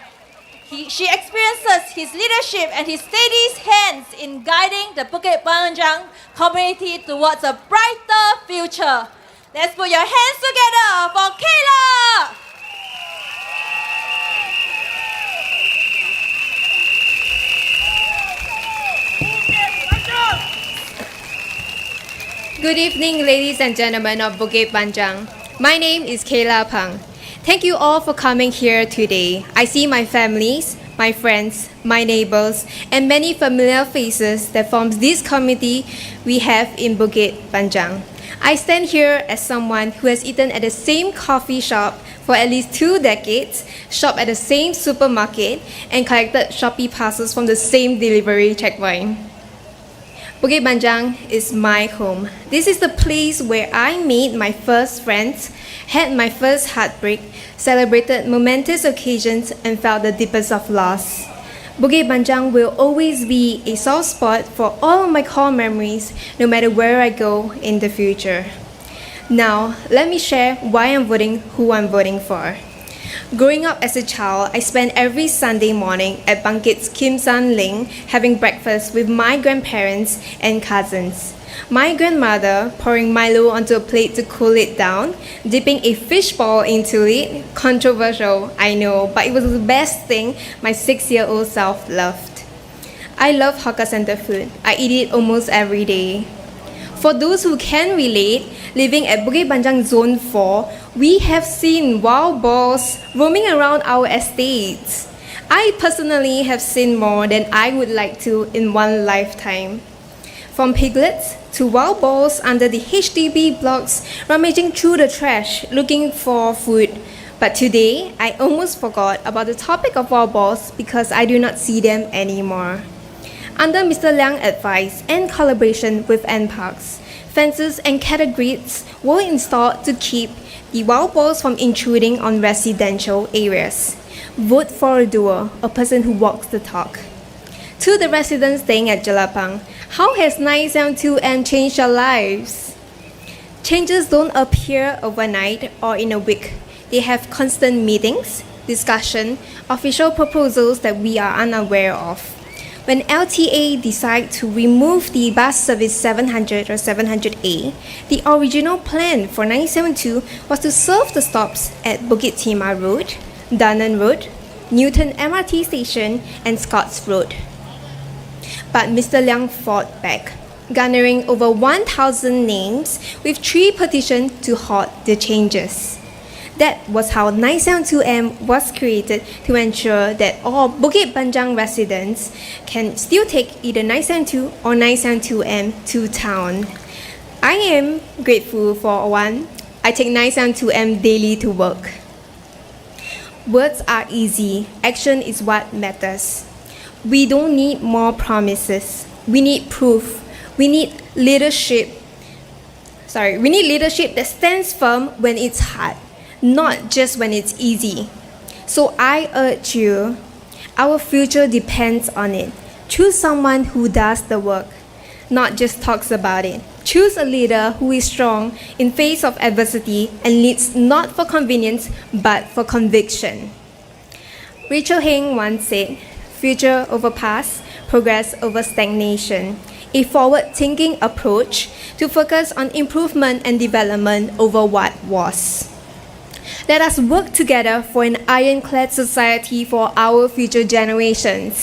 She experiences his leadership and his steady hands in guiding the Bukit Panjang community towards a brighter future. Let's put your hands together for Kayla! Good evening, ladies and gentlemen of Bukit Panjang. My name is Kayla Pang. Thank you all for coming here today. I see my families, my friends, my neighbors, and many familiar faces that forms this community we have in Bukit Panjang. I stand here as someone who has eaten at the same coffee shop for at least 2 decades, shopped at the same supermarket, and collected Shopee parcels from the same delivery checkpoint. Bukit Panjang is my home. This is the place where I made my first friends, had my first heartbreak, celebrated momentous occasions, and felt the deepest of loss. Bukit Panjang will always be a soft spot for all of my core memories, no matter where I go in the future. Now, let me share why I'm voting who I'm voting for. Growing up as a child, I spent every Sunday morning at Bukit's Kim San Ling having breakfast with my grandparents and cousins. My grandmother pouring Milo onto a plate to cool it down, dipping a fishball into it. Controversial, I know, but it was the best thing my 6-year-old self loved. I love hawker center food. I eat it almost every day. For those who can relate, living at Bukit Panjang Zone 4, we have seen wild boars roaming around our estates. I personally have seen more than I would like to in one lifetime. From piglets to wild boars under the HDB blocks, rummaging through the trash looking for food. But today, I almost forgot about the topic of wild boars because I do not see them anymore. Under Mr. Liang's advice and collaboration with NParks, fences and cattle grids were installed to keep the wild boars from intruding on residential areas. Vote for a doer, a person who walks the talk. To the residents staying at Jelapang, how has 972N changed your lives? Changes don't appear overnight or in a week. They have constant meetings, discussion, official proposals that we are unaware of. when LTA decided to remove the bus service 700 or 700A, the original plan for 972 was to serve the stops at Bukit Timah Road, Danan Road, Newton MRT Station, and Scotts Road. But Mr. Liang fought back, garnering over 1,000 names with 3 petitions to halt the changes. That was how 972M was created, to ensure that all Bukit Panjang residents can still take either 972 or 972M to town. I am grateful for one. I take 972M daily to work. Words are easy, action is what matters. We don't need more promises. We need proof. We need leadership. We need leadership that stands firm when it's hard, not just when it's easy. So I urge you, our future depends on it. Choose someone who does the work, not just talks about it. Choose a leader who is strong in face of adversity and leads not for convenience, but for conviction. Rachel Heng once said, future over past, progress over stagnation. A forward-thinking approach to focus on improvement and development over what was. Let us work together for an ironclad society for our future generations.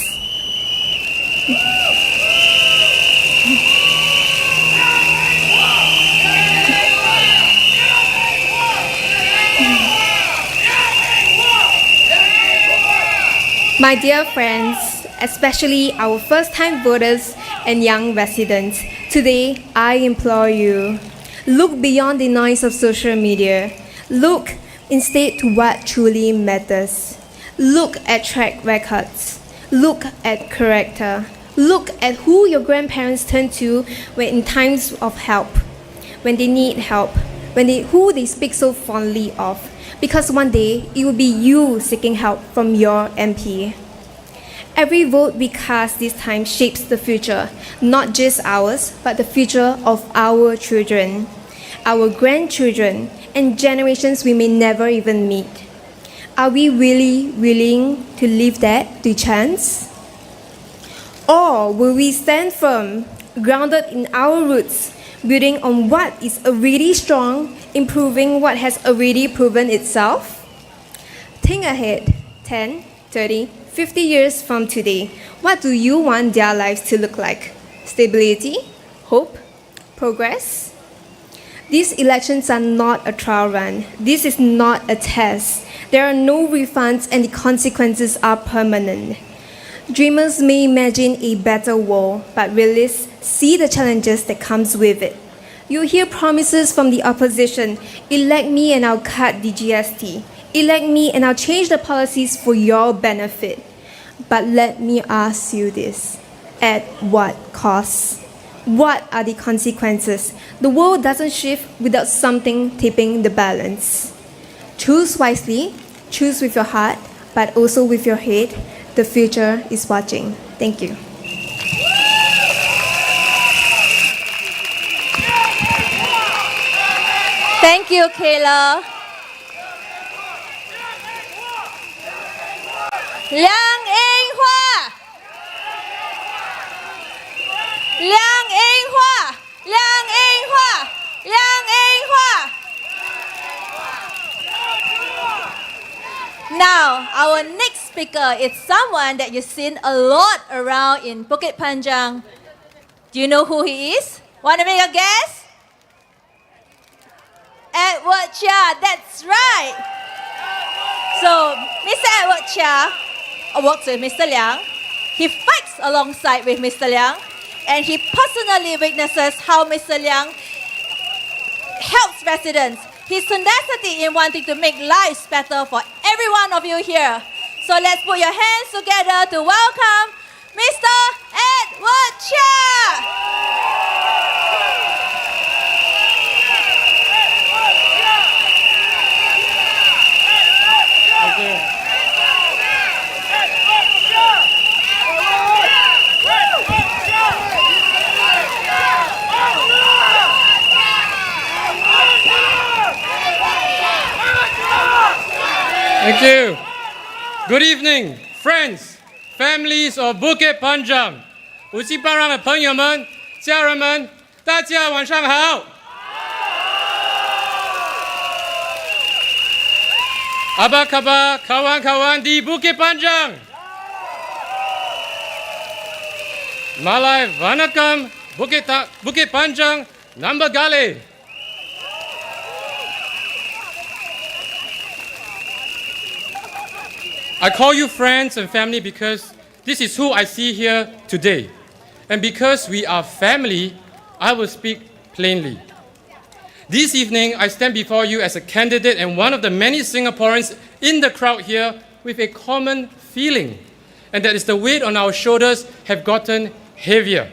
My dear friends, especially our first-time voters and young residents, today I implore you, look beyond the noise of social media. Look instead to what truly matters. Look at track records. Look at character. Look at who your grandparents turn to when in times of help, when they need help, who they speak so fondly of. Because one day, it will be you seeking help from your MP. Every vote we cast this time shapes the future, not just ours, but the future of our children, our grandchildren, and generations we may never even meet. Are we really willing to leave that to chance? Or will we stand firm, grounded in our roots, building on what is already strong, improving what has already proven itself? Think ahead, 10, 30, 50 years from today. What do you want their lives to look like? Stability? Hope? Progress? These elections are not a trial run. This is not a test. There are no refunds and the consequences are permanent. Dreamers may imagine a better world, but realists see the challenges that comes with it. You hear promises from the opposition, elect me and I'll cut the GST. Elect me and I'll change the policies for your benefit. But let me ask you this, at what cost? What are the consequences? The world doesn't shift without something tipping the balance. Choose wisely, choose with your heart, but also with your head. The future is watching. Thank you. Thank you, Kayla. Liang Eng-hua. Liang Eng-hua. Liang Eng-hua. Liang Eng-hua. Now, our next speaker is someone that you've seen a lot around in Bukit Panjang. Do you know who he is? Want to make a guess? Edward Chia, that's right. So, Mr. Edward Chia works with Mr. Liang. He fights alongside with Mr. Liang, and he personally witnesses how Mr. Liang helps residents. His tenacity in wanting to make lives better for every one of you here. So let's put your hands together to welcome Mr. Edward Chia. Thank you. Good evening, friends, families of Bukit Panjang， 武吉班让的朋友们、家人们，大家晚上好。Apa khabar kawan-kawan di Bukit Panjang? Malay Vanakam Bukit Panjang Nambagale. I call you friends and family because this is who I see here today. And because we are family, I will speak plainly. This evening, I stand before you as a candidate and one of the many Singaporeans in the crowd here with a common feeling, and that is the weight on our shoulders have gotten heavier.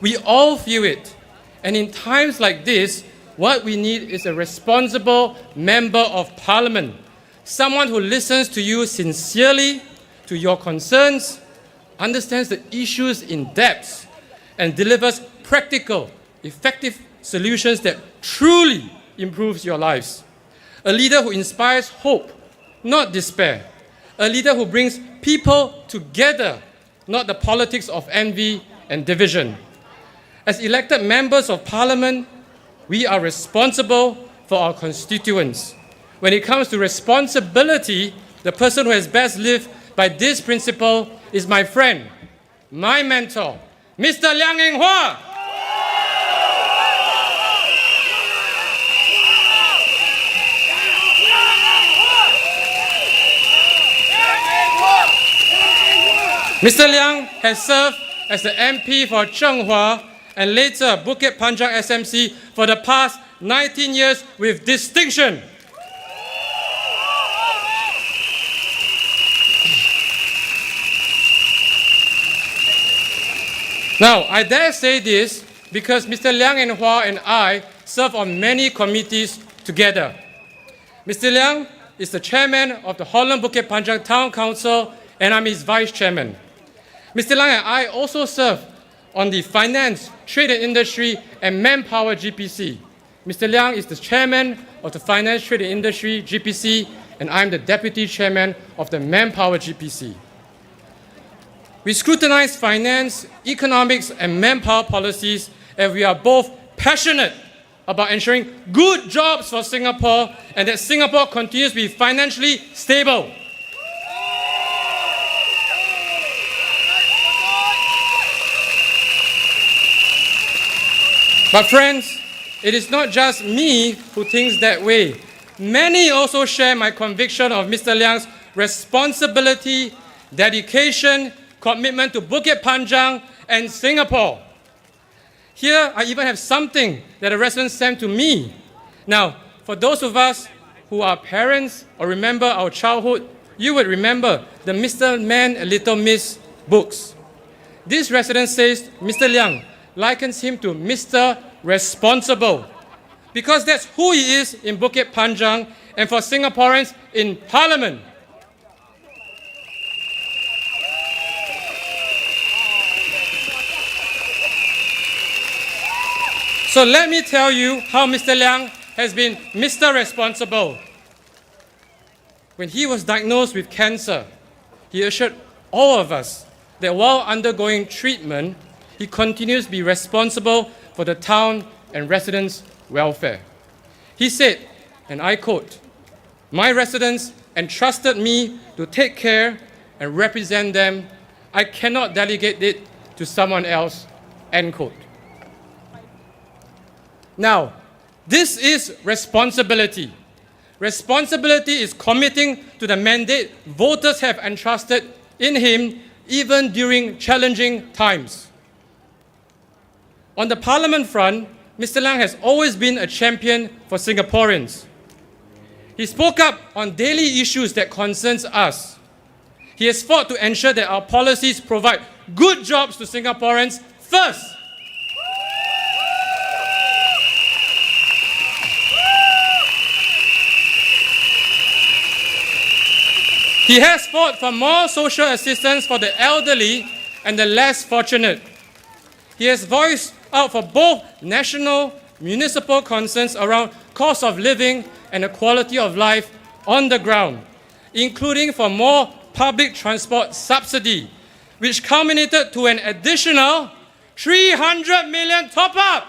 We all feel it, and in times like this, what we need is a responsible member of parliament, someone who listens to you sincerely, to your concerns, understands the issues in depth, and delivers practical, effective solutions that truly improves your lives. A leader who inspires hope, not despair. A leader who brings people together, not the politics of envy and division. As elected members of parliament, we are responsible for our constituents. When it comes to responsibility, the person who has best lived by this principle is my friend, my mentor, Mr. Liang Eng Hua. Mr. Liang has served as the MP for Zhenghua and later Bukit Panjang SMC for the past 19 years with distinction. Now, I dare say this because Mr. Liang and Hua and I serve on many committees together. Mr. Liang is the chairman of the Holland Bukit Panjang Town Council and I'm his vice chairman. Mr. Liang and I also serve on the Finance, Trade and Industry and Manpower GPC. Mr. Liang is the chairman of the Finance, Trade and Industry GPC and I'm the deputy chairman of the Manpower GPC. We scrutinize finance, economics and manpower policies and we are both passionate about ensuring good jobs for Singapore and that Singapore continues to be financially stable. But friends, it is not just me who thinks that way. Many also share my conviction of Mr. Liang's responsibility, dedication, commitment to Bukit Panjang and Singapore. Here, I even have something that a resident sent to me. Now, for those of us who are parents or remember our childhood, you would remember the Mr. Man and Little Miss books. This resident says Mr. Liang likens him to Mr. Responsible because that's who he is in Bukit Panjang and for Singaporeans in Parliament. So let me tell you how Mr. Liang has been Mr. Responsible. When he was diagnosed with cancer, he assured all of us that while undergoing treatment, he continues to be responsible for the town and residents' welfare. He said, and I quote, "My residents entrusted me to take care and represent them. I cannot delegate it to someone else," end quote. Now, this is responsibility. Responsibility is committing to the mandate voters have entrusted in him even during challenging times. On the parliament front, Mr. Liang has always been a champion for Singaporeans. He spoke up on daily issues that concerns us. He has fought to ensure that our policies provide good jobs to Singaporeans first. He has fought for more social assistance for the elderly and the less fortunate. He has voiced out for both national, municipal concerns around cost of living and the quality of life on the ground, including for more public transport subsidy which culminated to an additional 300 million top-up.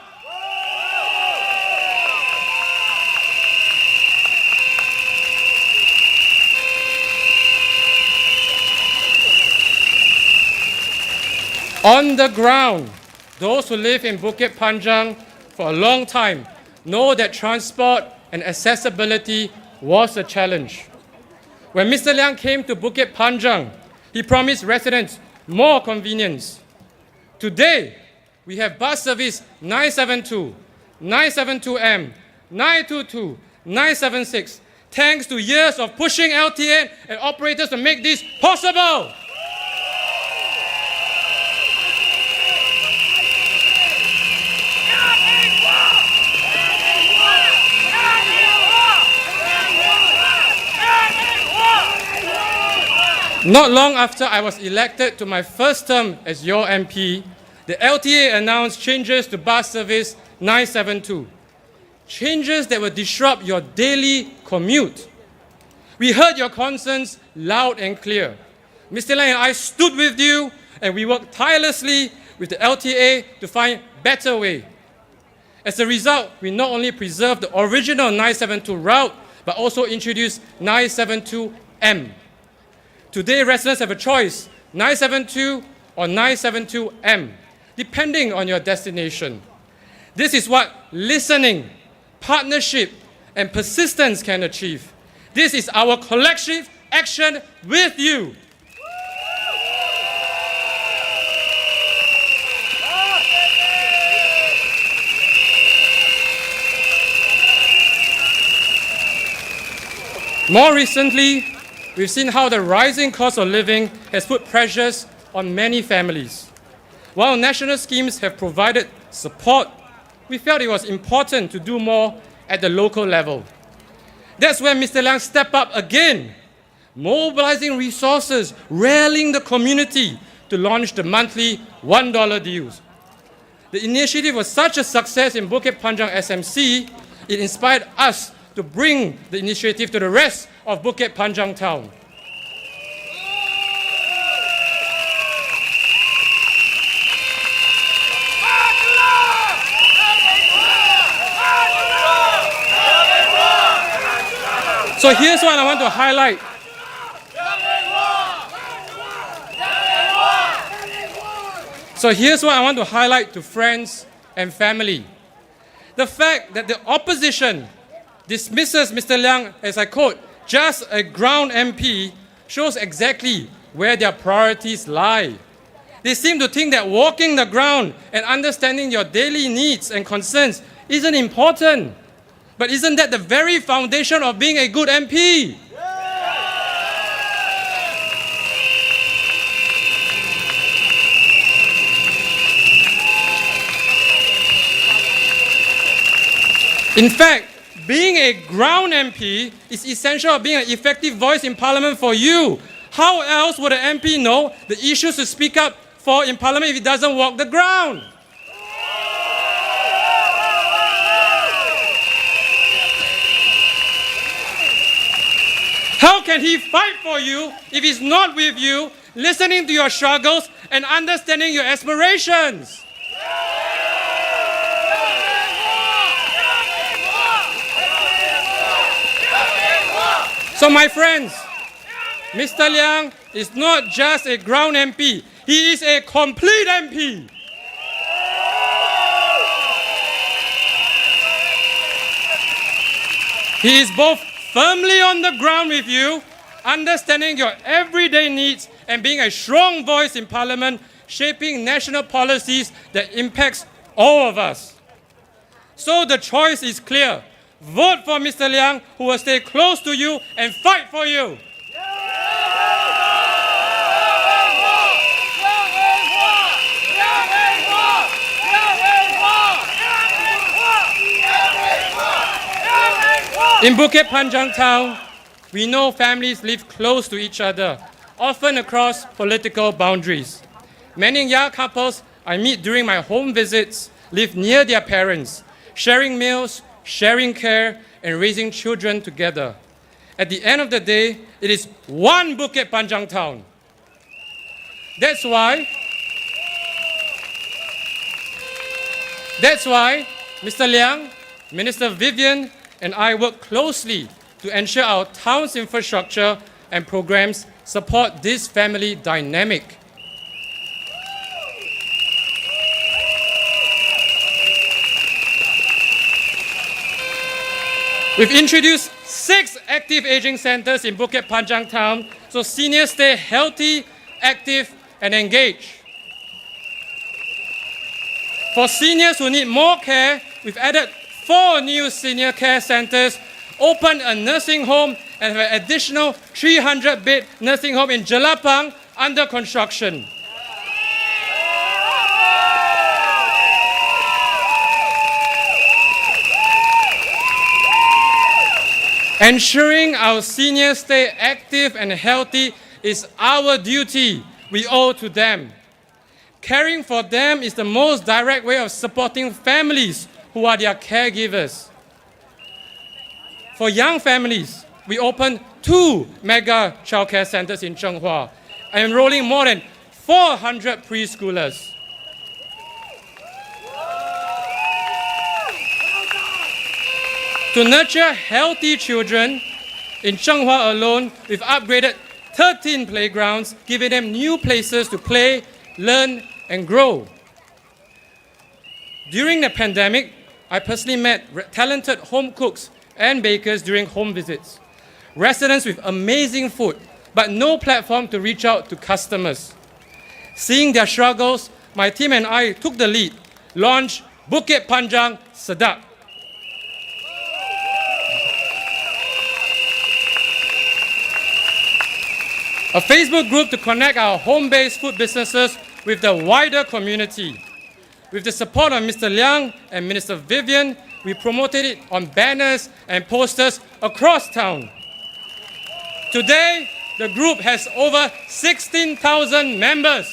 On the ground, those who live in Bukit Panjang for a long time know that transport and accessibility was a challenge. When Mr. Liang came to Bukit Panjang, he promised residents more convenience. Today, we have bus service 972, 972M, 922, 976, thanks to years of pushing LTA and operators to make this possible. Not long after I was elected to my first term as your MP, the LTA announced changes to bus service 972. Changes that will disrupt your daily commute. We heard your concerns loud and clear. Mr. Liang and I stood with you and we worked tirelessly with the LTA to find better way. As a result, we not only preserved the original 972 route, but also introduced 972M. Today, residents have a choice, 972 or 972M, depending on your destination. This is what listening, partnership, and persistence can achieve. This is our collective action with you. More recently, we've seen how the rising cost of living has put pressures on many families. While national schemes have provided support, we felt it was important to do more at the local level. That's when Mr. Liang stepped up again, mobilizing resources, rallying the community to launch the monthly $1 deals. The initiative was such a success in Bukit Panjang SMC, it inspired us to bring the initiative to the rest of Bukit Panjang town. So here's what I want to highlight. So here's what I want to highlight to friends and family. The fact that the opposition dismisses Mr. Liang, as I quote, just a ground MP, shows exactly where their priorities lie. They seem to think that walking the ground and understanding your daily needs and concerns isn't important. But isn't that the very foundation of being a good MP? In fact, being a ground MP is essential of being an effective voice in Parliament for you. How else would an MP know the issues to speak up for in Parliament if he doesn't walk the ground? How can he fight for you if he's not with you, listening to your struggles and understanding your aspirations? So my friends, Mr. Liang is not just a ground MP, he is a complete MP. He is both firmly on the ground with you, understanding your everyday needs and being a strong voice in Parliament, shaping national policies that impacts all of us. So the choice is clear. Vote for Mr. Liang, who will stay close to you and fight for you. In Bukit Panjang town, we know families live close to each other, often across political boundaries. Many young couples I meet during my home visits live near their parents, sharing meals, sharing care, and raising children together. At the end of the day, it is one Bukit Panjang town. That's why Mr. Liang, Minister Vivian, and I work closely to ensure our town's infrastructure and programs support this family dynamic. We've introduced 6 active aging centers in Bukit Panjang town, so seniors stay healthy, active, and engaged. For seniors who need more care, we've added 4 new senior care centers, opened a nursing home, and have an additional 300-bed nursing home in Jelapang under construction. Ensuring our seniors stay active and healthy is our duty we owe to them. Caring for them is the most direct way of supporting families who are their caregivers. For young families, we opened 2 mega childcare centers in Zhenghua, enrolling more than 400 preschoolers. To nurture healthy children, in Zhenghua alone, we've upgraded 13 playgrounds, giving them new places to play, learn, and grow. During the pandemic, I personally met talented home cooks and bakers during home visits. Residents with amazing food, but no platform to reach out to customers. Seeing their struggles, my team and I took the lead, launched Bukit Panjang Sedap. A Facebook group to connect our home-based food businesses with the wider community. With the support of Mr. Liang and Minister Vivian, we promoted it on banners and posters across town. Today, the group has over 16,000 members.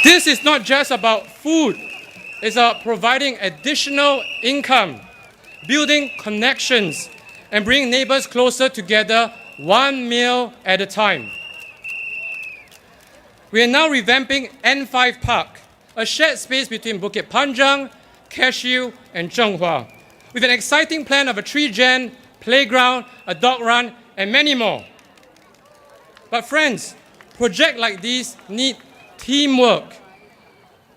This is not just about food. It's about providing additional income, building connections, and bringing neighbors closer together, one meal at a time. We are now revamping N5 Park, a shared space between Bukit Panjang, Cashew, and Zhenghua, with an exciting plan of a 3-gen playground, a dog run, and many more. But friends, projects like these need teamwork.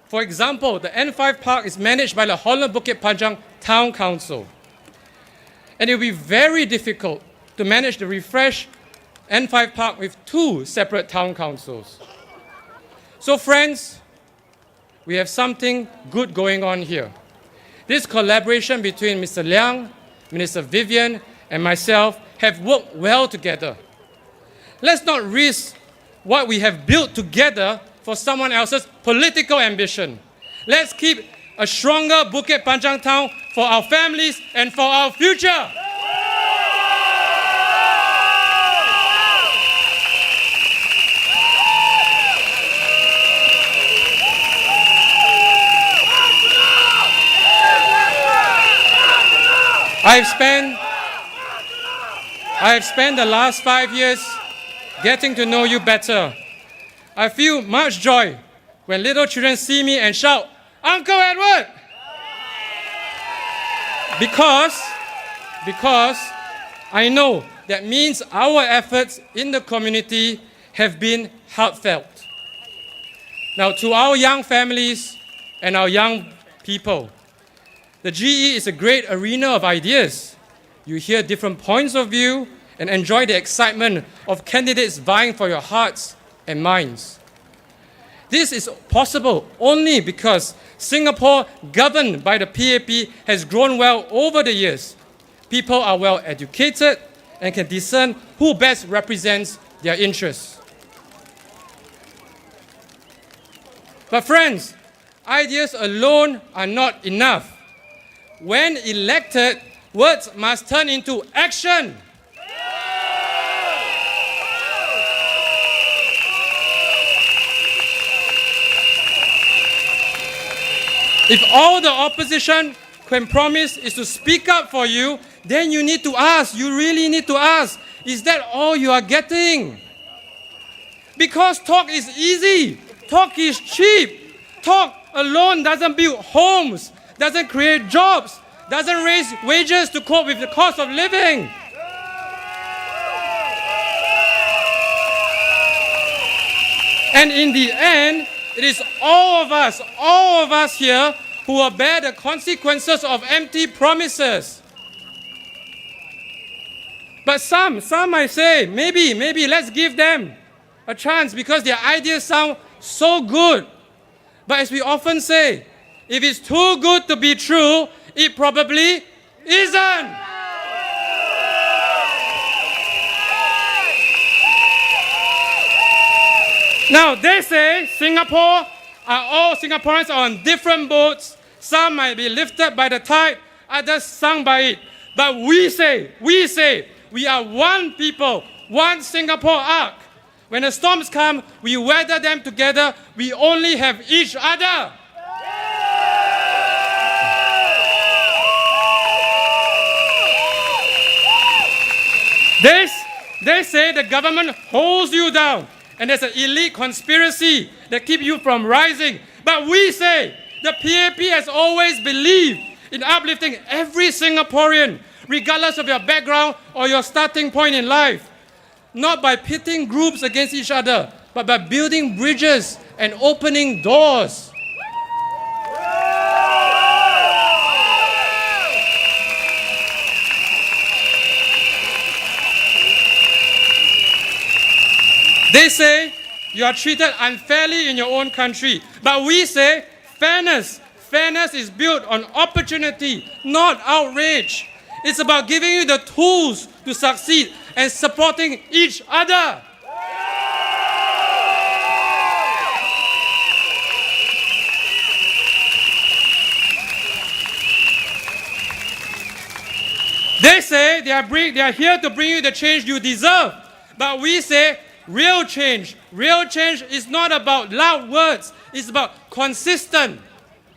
For example, the N5 Park is managed by the Holland Bukit Panjang Town Council. And it will be very difficult to manage the refreshed N5 Park with 2 separate town councils. So friends, we have something good going on here. This collaboration between Mr. Liang, Minister Vivian, and myself have worked well together. Let's not risk what we have built together for someone else's political ambition. Let's keep a stronger Bukit Panjang town for our families and for our future. I have spent the last 5 years getting to know you better. I feel much joy when little children see me and shout, "Uncle Edward!" Because I know that means our efforts in the community have been heartfelt. Now, to our young families and our young people, the GE is a great arena of ideas. You hear different points of view and enjoy the excitement of candidates vying for your hearts and minds. This is possible only because Singapore, governed by the PAP, has grown well over the years. People are well educated and can discern who best represents their interests. But friends, ideas alone are not enough. When elected, words must turn into action. If all the opposition when promise is to speak up for you, then you need to ask, you really need to ask, is that all you are getting? Because talk is easy, talk is cheap, talk alone doesn't build homes, doesn't create jobs, doesn't raise wages to cope with the cost of living. And in the end, it is all of us here who will bear the consequences of empty promises. But some might say, maybe let's give them a chance because their ideas sound so good. But as we often say, if it's too good to be true, it probably isn't. Now, they say all Singaporeans are on different boats. Some might be lifted by the tide, others sunk by it. But we say, we are one people, one Singapore ark. When the storms come, we weather them together. We only have each other. They say the government holds you down, and there's an elite conspiracy that keeps you from rising. But we say the PAP has always believed in uplifting every Singaporean, regardless of your background or your starting point in life. Not by pitting groups against each other, but by building bridges and opening doors. They say you are treated unfairly in your own country. But we say fairness is built on opportunity, not outrage. It's about giving you the tools to succeed and supporting each other. They say they are here to bring you the change you deserve. But we say real change is not about loud words. It's about consistent,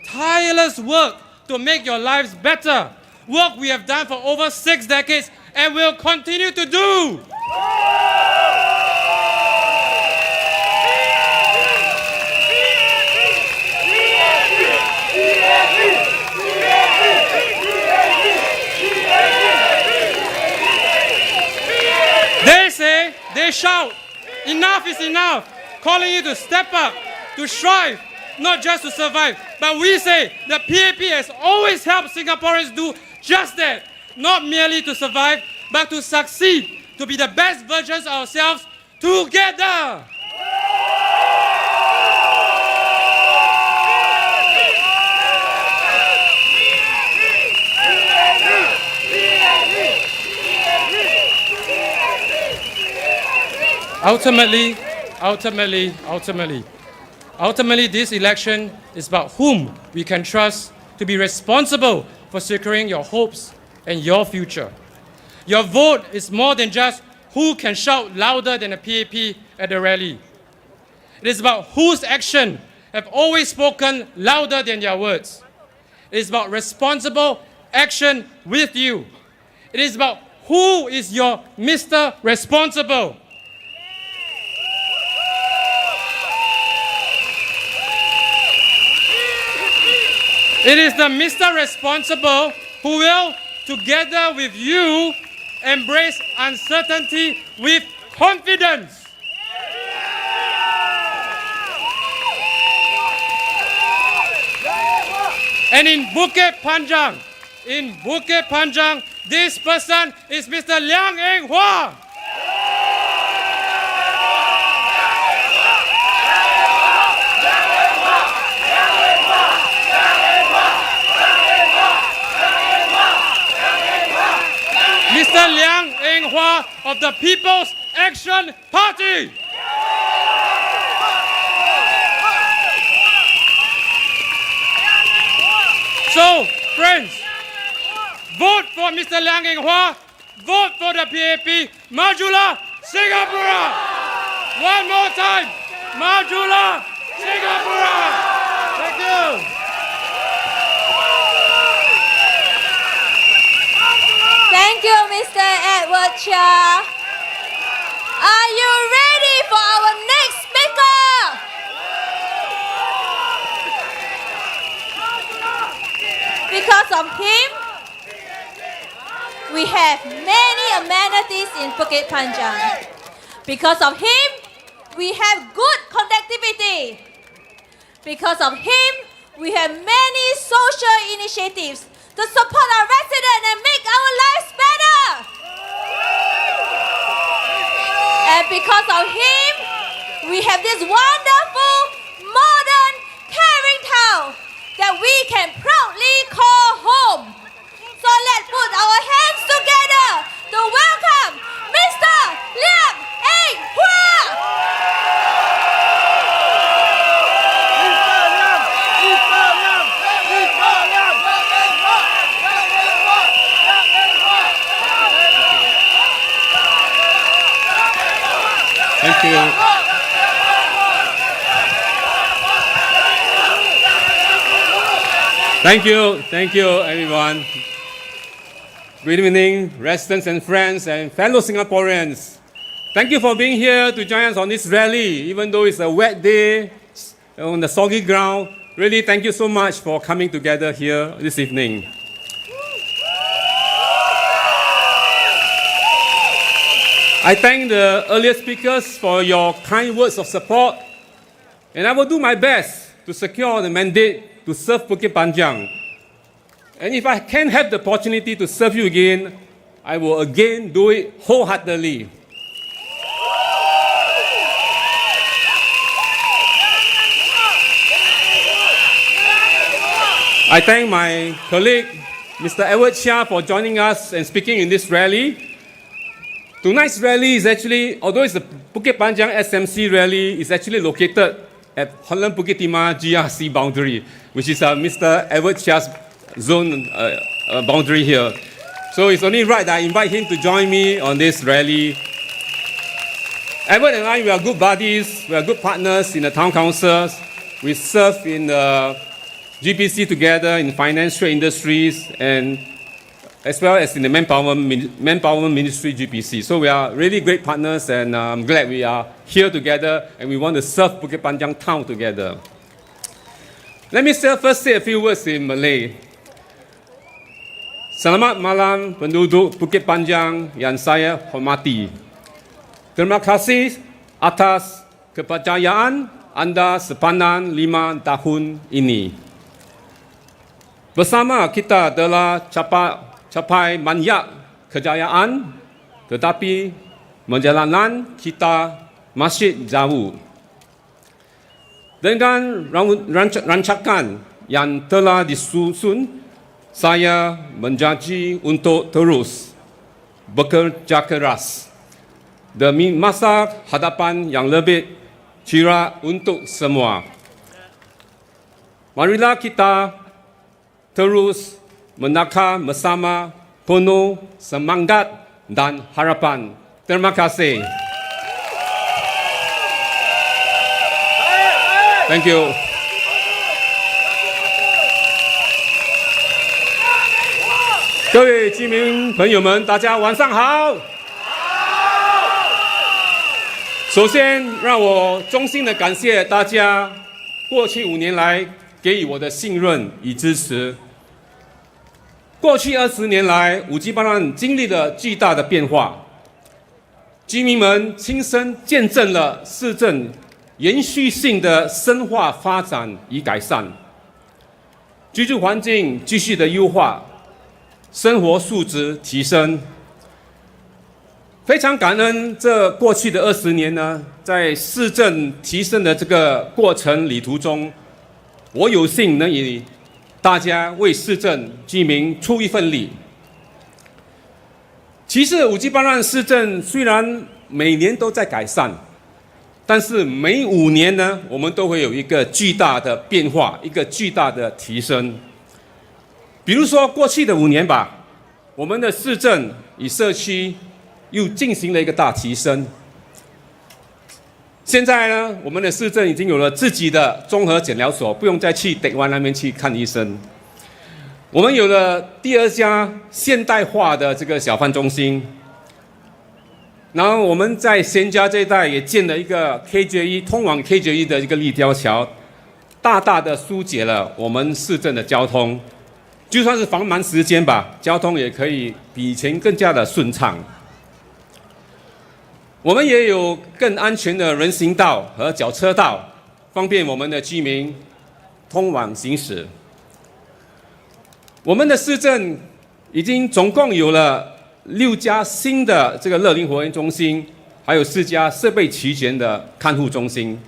tireless work to make your lives better. Work we have done for over 6 decades and will continue to do. They say, they shout, enough is enough, calling you to step up, to strive, not just to survive. But we say the PAP has always helped Singaporeans do just that, not merely to survive, but to succeed, to be the best versions of ourselves together. Ultimately, this election is about whom we can trust to be responsible for securing your hopes and your future. Your vote is more than just who can shout louder than a PAP at a rally. It is about whose actions have always spoken louder than their words. It is about responsible action with you. It is about who is your Mr. Responsible. It is the Mr. Responsible who will, together with you, embrace uncertainty with confidence. And in Bukit Panjang, this person is Mr. Liang Eng Hua. Mr. Liang Eng Hua of the People's Action Party. So, friends, vote for Mr. Liang Eng Hua, vote for the PAP, Majulah Singapura. One more time, Majulah Singapura. Thank you. Thank you, Mr. Edward Chia. Are you ready for our next speaker? Because of him, we have many amenities in Bukit Panjang. Because of him, we have good connectivity. Because of him, we have many social initiatives to support our residents and make our lives better. And because of him, we have this wonderful, modern, caring town that we can proudly call home. So let's put our hands together to welcome Mr. Liang Eng Hua. Thank you. Thank you, everyone. Good evening, residents and friends and fellow Singaporeans. Thank you for being here to join us on this rally, even though it's a wet day on the soggy ground. Really, thank you so much for coming together here this evening. I thank the earlier speakers for your kind words of support, and I will do my best to secure the mandate to serve Bukit Panjang. And if I can have the opportunity to serve you again, I will again do it wholeheartedly. I thank my colleague, Mr. Edward Chia, for joining us and speaking in this rally. Tonight's rally is actually, although it's the Bukit Panjang SMC rally, is actually located at Holland Bukit Timah GRC boundary, which is Mr. Edward Chia's zone boundary here. So it's only right that I invite him to join me on this rally. Edward and I, we are good buddies, we are good partners in the town councils. We serve in the GPC together in finance, trade industries, and as well as in the manpower ministry GPC. So we are really great partners, and I'm glad we are here together and we want to serve Bukit Panjang town together. Let me first say a few words in Malay. Selamat malam penduduk Bukit Panjang yang saya hormati. Terima kasih atas kepercayaan anda sepanjang 5 tahun ini. Bersama kita telah capai banyak kejayaan, tetapi perjalanan kita masih jauh. Dengan rancangan yang telah disusun, saya berjanji untuk terus bekerja keras demi masa hadapan yang lebih cerah untuk semua. Marilah kita terus menakar bersama penuh semangat dan harapan. Terima kasih. Thank you. "各位居民朋友们，大家晚上好。首先，让我衷心的感谢大家过去5年来给予我的信任与支持。过去20年来，武吉班让经历了巨大的变化，居民们亲身见证了市政延续性的深化发展与改善，居住环境继续的优化，生活素质提升。非常感恩这过去的20年呢，在市政提升的这个过程旅途中，我有幸能与大家为市政居民出一份力。其实武吉班让市政虽然每年都在改善，但是每5年呢，我们都会有一个巨大的变化，一个巨大的提升。比如说过去的5年吧，我们的市政与社区又进行了一个大提升。现在呢，我们的市政已经有了自己的综合诊疗所，不用再去德湾那边去看医生。我们有了第2家现代化的这个小贩中心，然后我们在仙家这一带也建了一个 KJ1 通往 KJ1 的一个立交桥，大大的疏解了我们市政的交通，就算是繁忙时间吧，交通也可以比以前更加的顺畅。我们也有更安全的人行道和脚车道，方便我们的居民通往行驶。我们的市政已经总共有了6家新的这个乐龄活动中心，还有4家设备齐全的看护中心。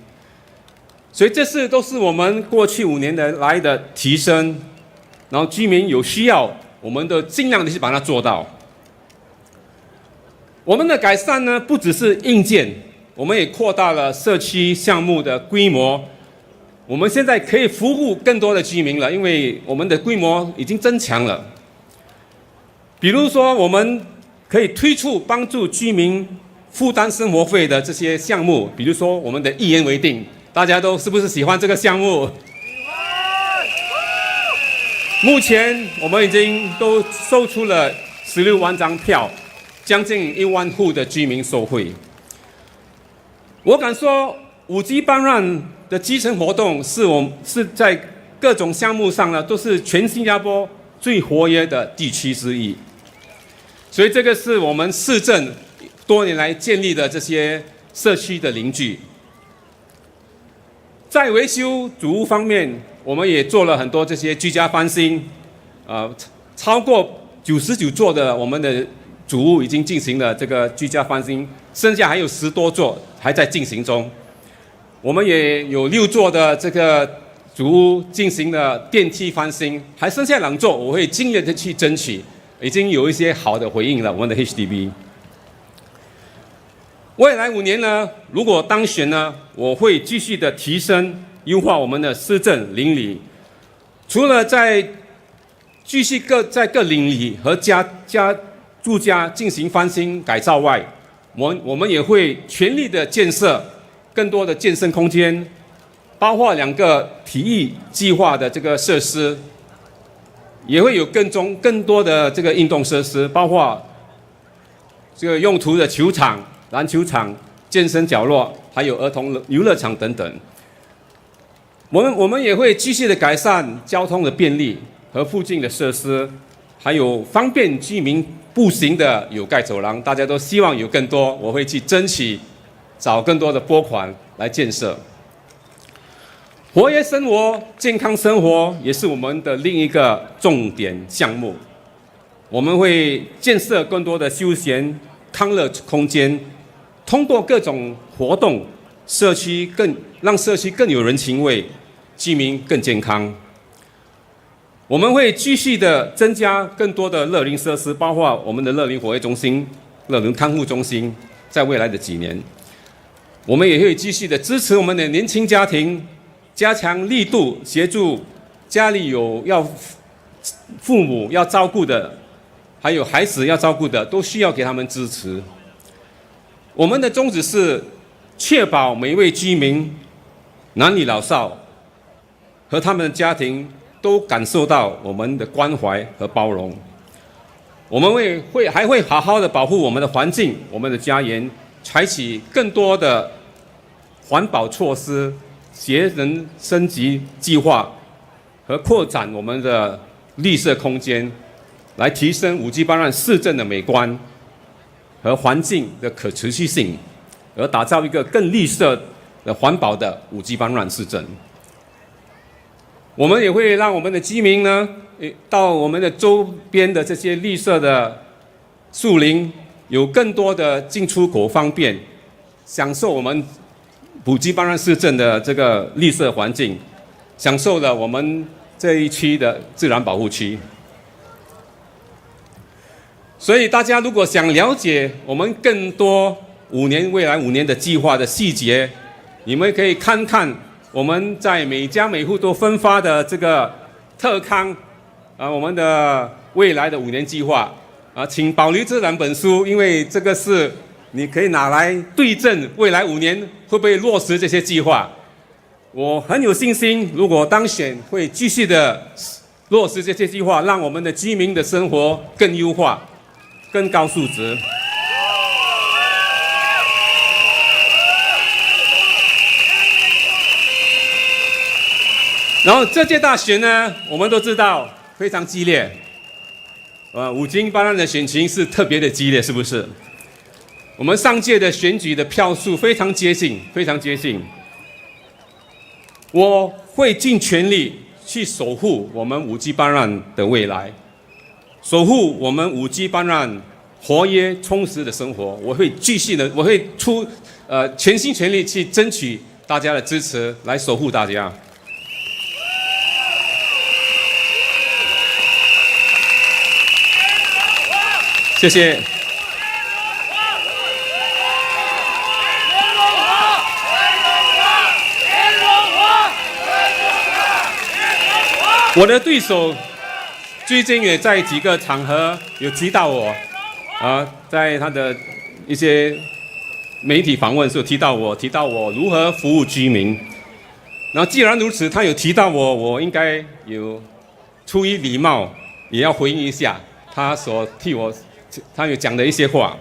所以这是都是我们过去5年来的提升，然后居民有需要，我们都尽量的去把它做到。我们的改善呢，不只是硬件，我们也扩大了社区项目的规模。我们现在可以服务更多的居民了，因为我们的规模已经增强了。比如说，我们可以推出帮助居民负担生活费的这些项目，比如说我们的一言为定，大家都是不是喜欢这个项目？目前我们已经都售出了16万张票，将近1万户的居民受惠。我敢说，武吉班让的基层活动是在各种项目上呢，都是全新加坡最活跃的地区之一。所以这个是我们市政多年来建立的这些社区的邻居。在维修主屋方面，我们也做了很多这些居家翻新，超过99座的我们的主屋已经进行了这个居家翻新，剩下还有10多座还在进行中。我们也有6座的这个主屋进行了电梯翻新，还剩下2座，我会尽力的去争取，已经有一些好的回应了我们的 HDB。未来5年呢，如果当选呢，我会继续的提升优化我们的市政邻里，除了继续在各邻里和住家进行翻新改造外，我们也会全力的建设更多的健身空间，包括2个体育计划的这个设施，也会有更多的这个运动设施，包括这个用途的球场、篮球场、健身角落，还有儿童游乐场等等。我们也会继续的改善交通的便利和附近的设施，还有方便居民步行的有盖走廊，大家都希望有更多，我会去争取找更多的拨款来建设。活跃生活、健康生活也是我们的另一个重点项目。我们会建设更多的休闲康乐空间，通过各种活动，让社区更有人情味，居民更健康。我们会继续的增加更多的乐龄设施，包括我们的乐龄活跃中心、乐龄看护中心，在未来的几年。我们也会继续的支持我们的年轻家庭，加强力度，协助家里有父母要照顾的，还有孩子要照顾的，都需要给他们支持。我们的宗旨是确保每一位居民，男女老少和他们的家庭都感受到我们的关怀和包容。我们还会好好的保护我们的环境、我们的家园，采取更多的环保措施、节能升级计划和扩展我们的绿色空间，来提升武吉班让市政的美观和环境的可持续性，而打造一个更绿色的环保的武吉班让市政。我们也会让我们的居民呢，到我们的周边的这些绿色的树林，有更多的进出口方便，享受我们武吉班让市政的这个绿色环境，享受了我们这一区的自然保护区。所以大家如果想了解我们更多未来5年的计划的细节，你们可以看看我们在每家每户都分发的这个特刊，我们的未来的5年计划，请保留这2本书，因为这个是你可以拿来对证未来5年会不会落实这些计划。我很有信心，如果当选，会继续的落实这些计划，让我们的居民的生活更优化、更高素质。然后这届大选呢，我们都知道非常激烈，五金班让的选情是特别的激烈，是不是？我们上届的选举的票数非常接近，非常接近。我会尽全力去守护我们武吉班让的未来，守护我们武吉班让活跃充实的生活。我会继续的，我会全心全力去争取大家的支持，来守护大家。谢谢。我的对手最近也在几个场合有提到我，在他的一些媒体访问时候提到我如何服务居民。然后既然如此，他有提到我应该有出于礼貌，也要回应一下他他有讲的一些话。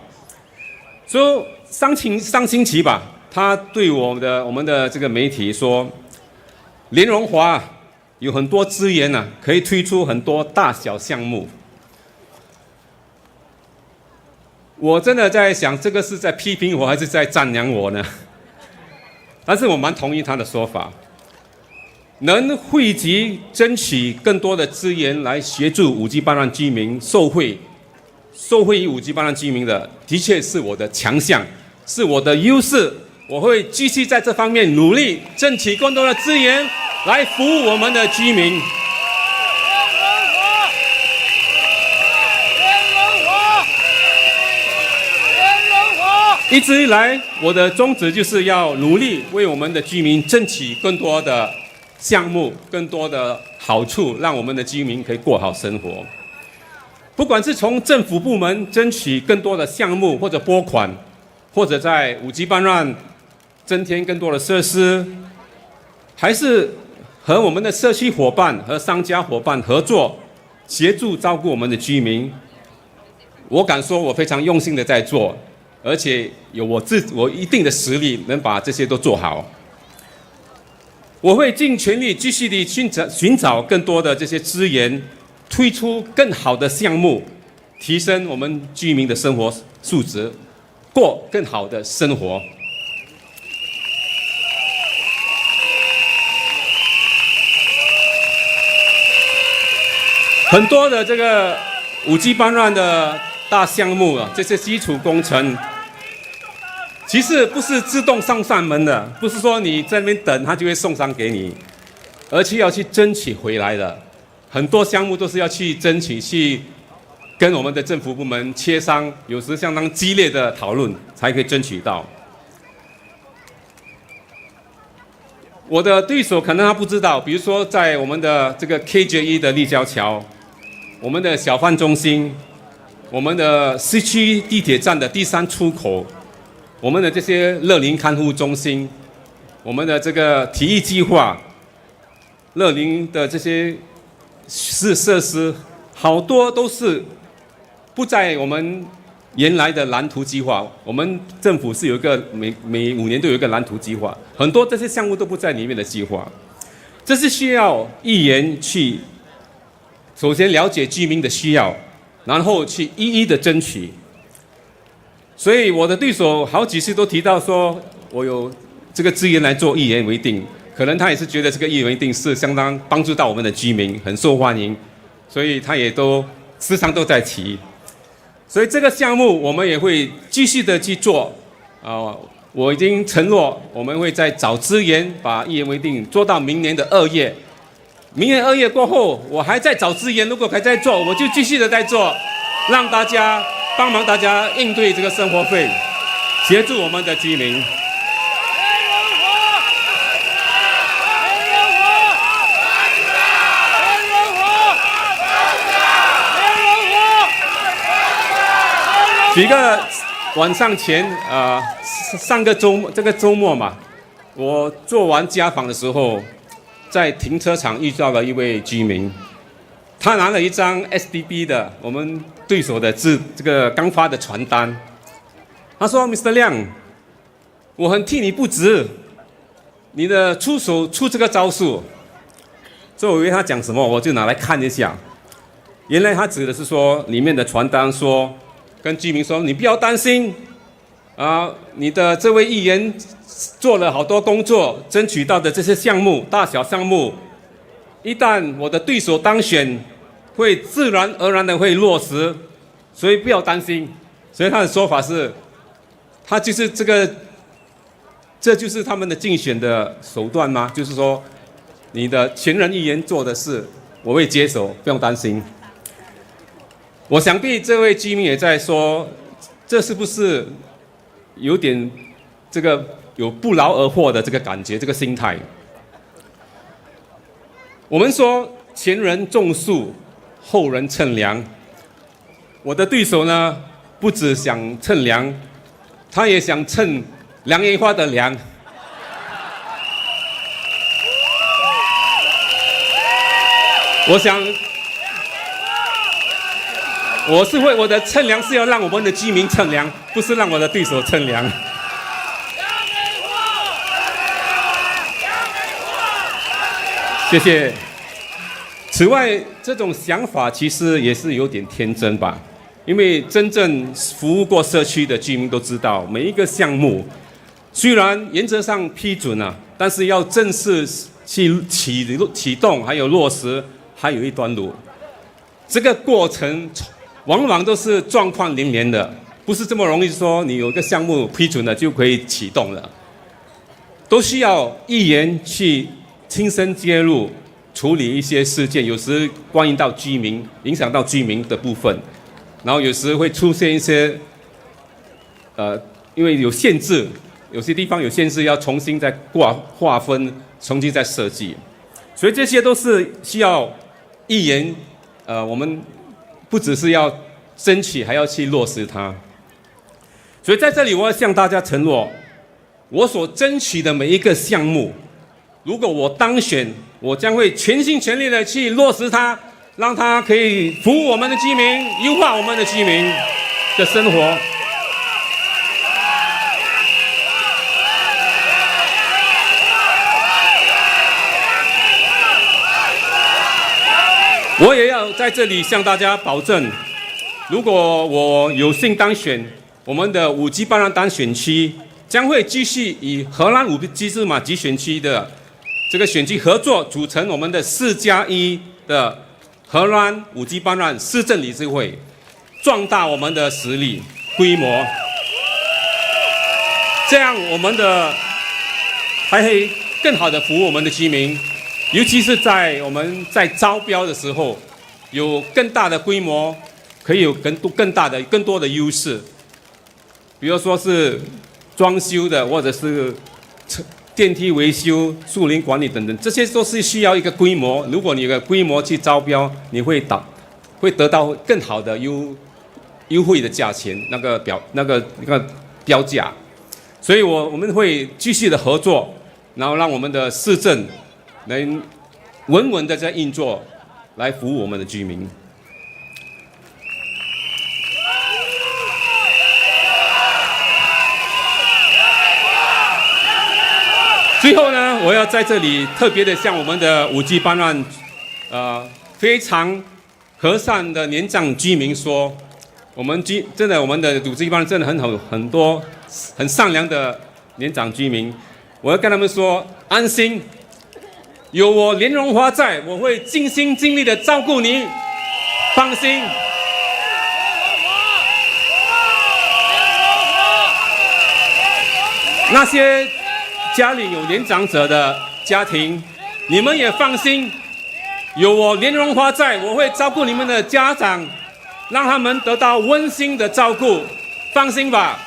所以上星期吧，他对我们的这个媒体说，连荣华有很多资源啊，可以推出很多大小项目。我真的在想，这个是在批评我还是在赞扬我呢？但是我蛮同意他的说法，能汇集争取更多的资源来协助武吉班让居民受惠于武吉班让居民的确是我的强项，是我的优势。我会继续在这方面努力，争取更多的资源来服务我们的居民。一直以来，我的宗旨就是要努力为我们的居民争取更多的项目、更多的好处，让我们的居民可以过好生活。不管是从政府部门争取更多的项目或者拨款，或者在武吉班让增添更多的设施，还是和我们的社区伙伴和商家伙伴合作，协助照顾我们的居民。我敢说，我非常用心的在做，而且有我一定的实力，能把这些都做好。我会尽全力继续地寻找更多的这些资源，推出更好的项目，提升我们居民的生活素质，过更好的生活。很多的这个武吉班让的大项目啊，这些基础工程，其实不是自动上门的，不是说你在那边等，他就会送上给你，而且要去争取回来的。很多项目都是要去争取，去跟我们的政府部门协商，有时相当激烈的讨论才可以争取到。我的对手可能他不知道，比如说在我们的这个 KJ1 的立交桥，我们的小贩中心，我们的市区地铁站的第3出口，我们的这些乐龄看护中心，我们的这个体育计划，乐龄的这些设施，好多都是不在我们原来的蓝图计划。我们政府是有一个每5年都有一个蓝图计划，很多这些项目都不在里面的计划。这是需要议员去首先了解居民的需要，然后去一一的争取。所以我的对手好几次都提到说，我有这个资源来做一言为定，可能他也是觉得这个一言为定是相当帮助到我们的居民，很受欢迎，所以他也都时常都在提。所以这个项目我们也会继续的去做，我已经承诺我们会再找资源把一言为定做到明年的2月。明年2月过后，我还在找资源，如果还在做，我就继续的在做，让大家帮忙大家应对这个生活费，协助我们的居民。几个晚上前，这个周末嘛，我做完家访的时候，在停车场遇到了一位居民，他拿了一张 SDB 的我们对手的这个刚发的传单，他说 ：“Mr. 亮，我很替你不值，你的出手出这个招数。”所以我以为他讲什么，我就拿来看一下。原来他指的是说里面的传单说，跟居民说：“你不要担心，你的这位议员做了好多工作，争取到的这些项目，大小项目，一旦我的对手当选，会自然而然的会落实，所以不要担心。”所以他的说法是，他就是这就是他们的竞选的手段吗？就是说，你的前任议员做的事，我会接手，不用担心。我想必这位居民也在说，这是不是有点这个有不劳而获的这个感觉，这个心态？我们说前人种树，后人乘凉。我的对手呢，不只想乘凉，他也想乘凉烟花的凉。我想，我的乘凉是要让我们的居民乘凉，不是让我的对手乘凉。谢谢。此外，这种想法其实也是有点天真吧，因为真正服务过社区的居民都知道，每一个项目虽然原则上批准了，但是要正式去启动还有落实，还有一段路。这个过程往往都是状况连连的，不是这么容易说你有一个项目批准了就可以启动了，都需要议员去亲身介入处理一些事件，有时关系到居民，影响到居民的部分，然后有时会出现一些因为有限制，有些地方有限制，要重新再划分，重新再设计，所以这些都是需要议员我们不只是要争取，还要去落实它。所以在这里，我要向大家承诺，我所争取的每一个项目，如果我当选，我将会全心全力的去落实它，让它可以服务我们的居民，优化我们的居民的生活。我也要在这里向大家保证，如果我有幸当选，我们的武吉班让单选区将会继续与荷兰武吉芝麻集选区的这个选区合作，组成我们的4+1的荷兰武吉班让市政理事会，壮大我们的实力规模，这样我们的还会更好的服务我们的居民。尤其是在我们在招标的时候，有更大的规模，可以有更多的优势。比如说是装修的，或者是电梯维修、树林管理等等，这些都是需要一个规模。如果你有个规模去招标，你会得到更好的优惠的价钱，那个标价。所以我们会继续的合作，然后让我们的市政能稳稳的在运作，来服务我们的居民。最后呢，我要在这里特别的向我们的武吉班让非常和善的年长居民说，我们的武吉班让真的很多很善良的年长居民，我要跟他们说，安心。有我莲蓉花在，我会尽心尽力的照顾你，放心。那些家里有年长者的家庭，你们也放心，有我莲蓉花在，我会照顾你们的家长，让他们得到温馨的照顾，放心吧。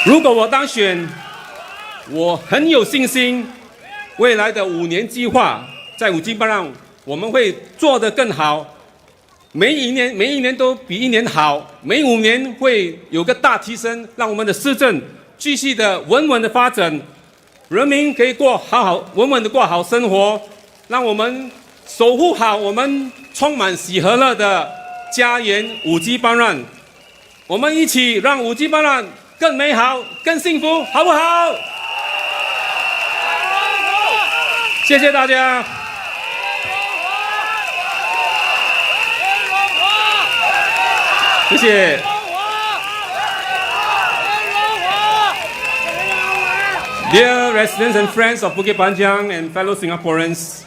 如果我当选，我很有信心，未来的5年计划在武吉班让我们会做得更好，每一年都比一年好，每5年会有个大提升，让我们的市政继续的稳稳的发展，人民可以稳稳的过好生活，让我们守护好我们充满喜和乐的家园武吉班让，我们一起让武吉班让更美好、更幸福，好不好？谢谢大家。谢谢。Dear residents and friends of Bukit Panjang and fellow Singaporeans,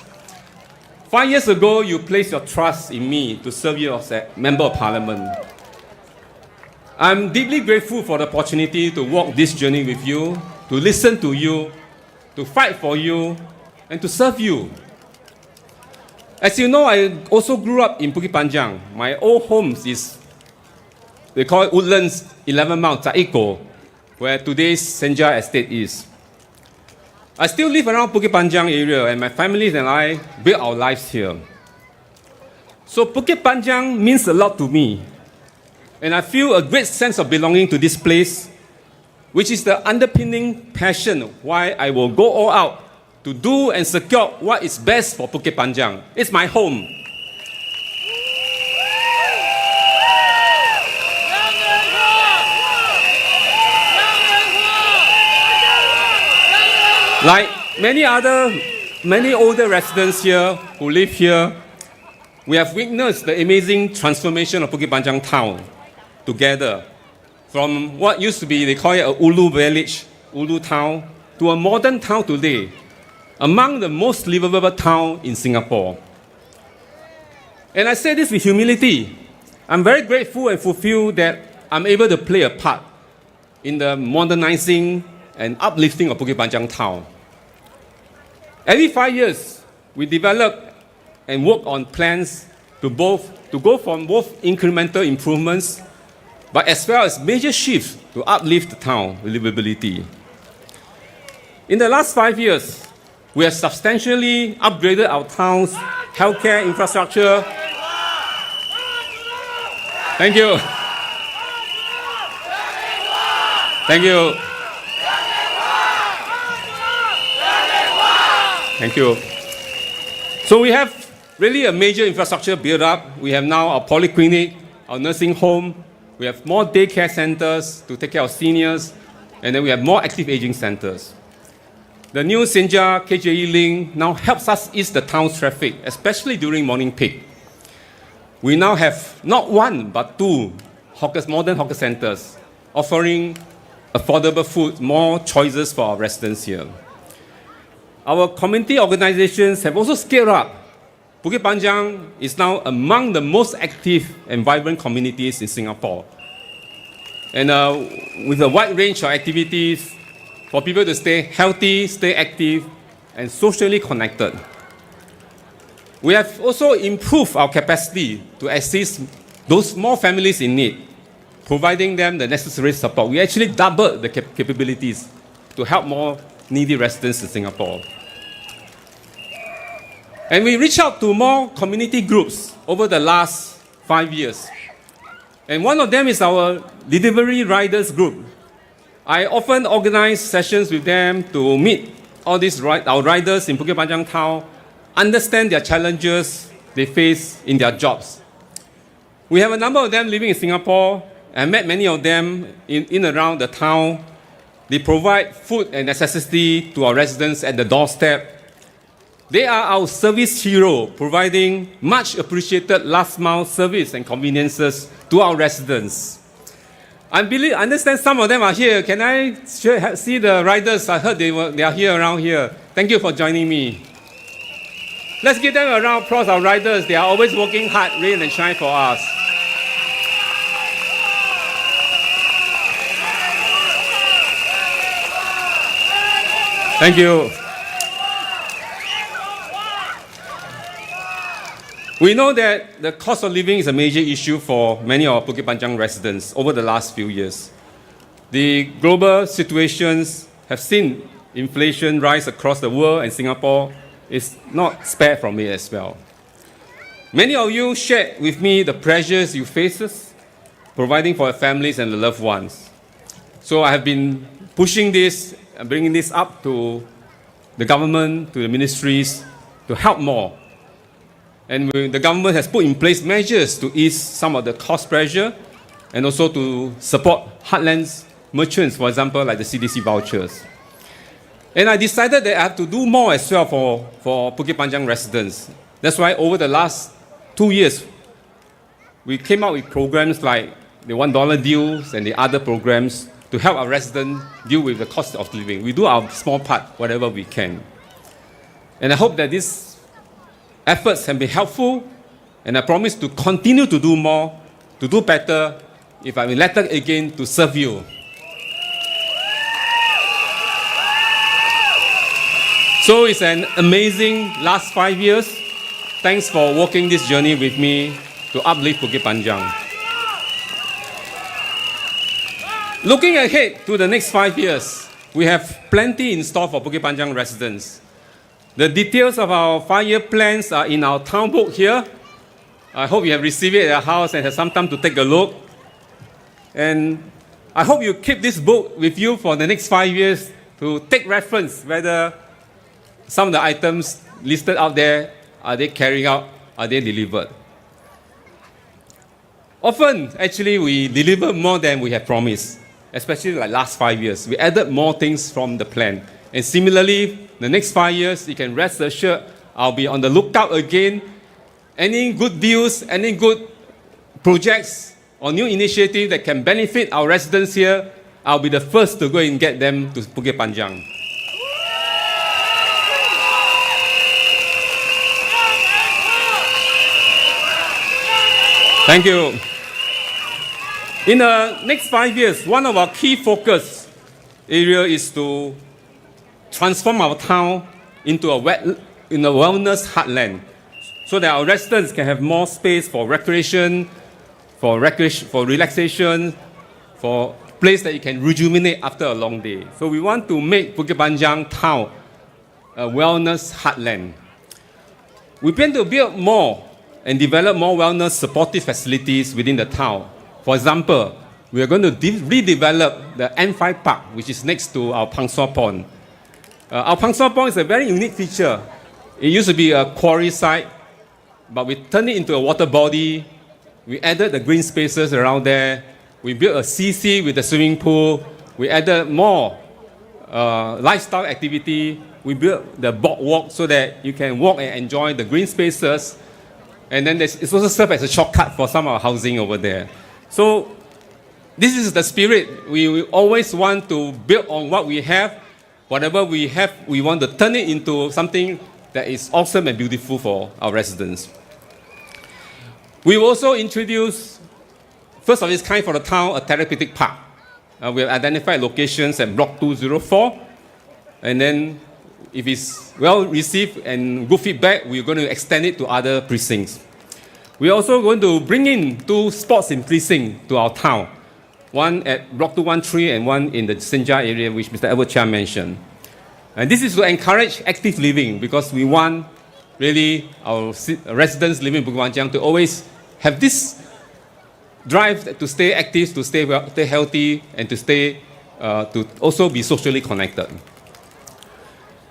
5 years ago, you placed your trust in me to serve you as a Member of Parliament. I'm deeply grateful for the opportunity to walk this journey with you, to listen to you, to fight for you, and to serve you. As you know, I also grew up in Bukit Panjang. My old home is, they call it Woodlands 11 Mile, Taiko, where today's Senja estate is. I still live around Bukit Panjang area, and my family and I built our lives here. So Bukit Panjang means a lot to me, and I feel a great sense of belonging to this place, which is the underpinning passion why I will go all out to do and secure what is best for Bukit Panjang. It's my home. Like many older residents here who live here, we have witnessed the amazing transformation of Bukit Panjang town together. From what used to be, they call it a Ulu village, Ulu town, to a modern town today, among the most livable town in Singapore. And I say this with humility. I'm very grateful and fulfilled that I'm able to play a part in the modernizing and uplifting of Bukit Panjang town. Every 5 years, we develop and work on plans to go from both incremental improvements, but as well as major shifts to uplift the town livability. In the last 5 years, we have substantially upgraded our town's healthcare infrastructure. Thank you. Thank you. Thank you. So we have really a major infrastructure built up. We have now our polyclinic, our nursing home. We have more daycare centers to take care of seniors. And then we have more active aging centers. The new Senja KJE link now helps us ease the town's traffic, especially during morning peak. We now have not one, but two modern hawker centers, offering affordable food, more choices for our residents here. Our community organizations have also scaled up. Bukit Panjang is now among the most active and vibrant communities in Singapore. And with a wide range of activities for people to stay healthy, stay active, and socially connected. We have also improved our capacity to assist those small families in need, providing them the necessary support. We actually doubled the capabilities to help more needy residents in Singapore. And we reached out to more community groups over the last 5 years. And one of them is our delivery riders group. I often organize sessions with them to meet all these our riders in Bukit Panjang town, understand their challenges they face in their jobs. We have a number of them living in Singapore. I met many of them in around the town. They provide food and necessity to our residents at the doorstep. They are our service hero, providing much appreciated last mile service and conveniences to our residents. I understand some of them are here. Can I see the riders? I heard they are here around here. Thank you for joining me. Let's give them a round of applause, our riders. They are always working hard, rain and shine for us. Thank you. We know that the cost of living is a major issue for many of our Bukit Panjang residents over the last few years. The global situations have seen inflation rise across the world, and Singapore is not spared from it as well. Many of you shared with me the pressures you face providing for your families and the loved ones. So I have been pushing this, bringing this up to the government, to the ministries, to help more. And the government has put in place measures to ease some of the cost pressure and also to support heartlands merchants, for example, like the CDC vouchers. And I decided that I have to do more as well for Bukit Panjang residents. That's why over the last 2 years, we came out with programs like the $1 deals and the other programs to help our residents deal with the cost of living. We do our small part, whatever we can. And I hope that these efforts can be helpful, and I promise to continue to do more, to do better, if I'm elected again, to serve you. So it's an amazing last 5 years. Thanks for walking this journey with me to uplift Bukit Panjang. Looking ahead to the next 5 years, we have plenty in store for Bukit Panjang residents. The details of our 5-year plans are in our town book here. I hope you have received it at your house and have some time to take a look. And I hope you keep this book with you for the next 5 years to take reference whether some of the items listed out there, are they carrying out, are they delivered? Often, actually, we deliver more than we have promised, especially like last 5 years. We added more things from the plan. And similarly, the next 5 years, you can rest assured, I'll be on the lookout again. Any good deals, any good projects or new initiative that can benefit our residents here, I'll be the first to go and get them to Bukit Panjang. Thank you. In the next 5 years, one of our key focus area is to transform our town into a wellness heartland, so that our residents can have more space for recreation, for relaxation, for a place that you can rejuvenate after a long day. So we want to make Bukit Panjang town a wellness heartland. We plan to build more and develop more wellness supportive facilities within the town. For example, we are going to redevelop the M5 Park, which is next to our Pangsua Pond. Our Pangsua Pond is a very unique feature. It used to be a quarry site, but we turned it into a water body. We added the green spaces around there. We built a CC with a swimming pool. We added more lifestyle activity. We built the boardwalk so that you can walk and enjoy the green spaces. And then it's also served as a shortcut for some of our housing over there. So this is the spirit. We always want to build on what we have. Whatever we have, we want to turn it into something that is awesome and beautiful for our residents. We will also introduce, first of its kind for the town, a therapeutic park. We have identified locations at Block 204. And then if it's well received and good feedback, we're going to extend it to other precincts. We're also going to bring in 2 sports in precinct to our town. One at Block 213 and one in the Senja area, which Mr. Edward Chia mentioned. And this is to encourage active living, because we want really our residents living in Bukit Panjang to always have this drive to stay active, to stay healthy, and to also be socially connected.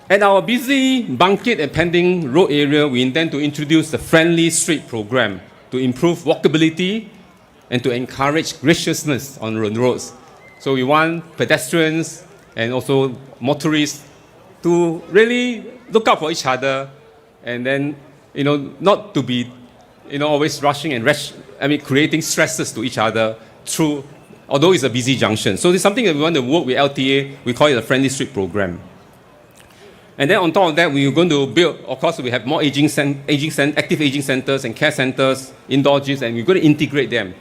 At our busy Bukit and Panjang road area, we intend to introduce the Friendly Street program to improve walkability and to encourage graciousness on roads. So we want pedestrians and also motorists to really look out for each other, and then, not to be, always rushing and creating stresses to each other through, although it's a busy junction. So it's something that we want to work with LTA. We call it a Friendly Street program. And then on top of that, we're going to build, of course, we have more active aging centers and care centers, indoor gyms, and we're going to integrate them.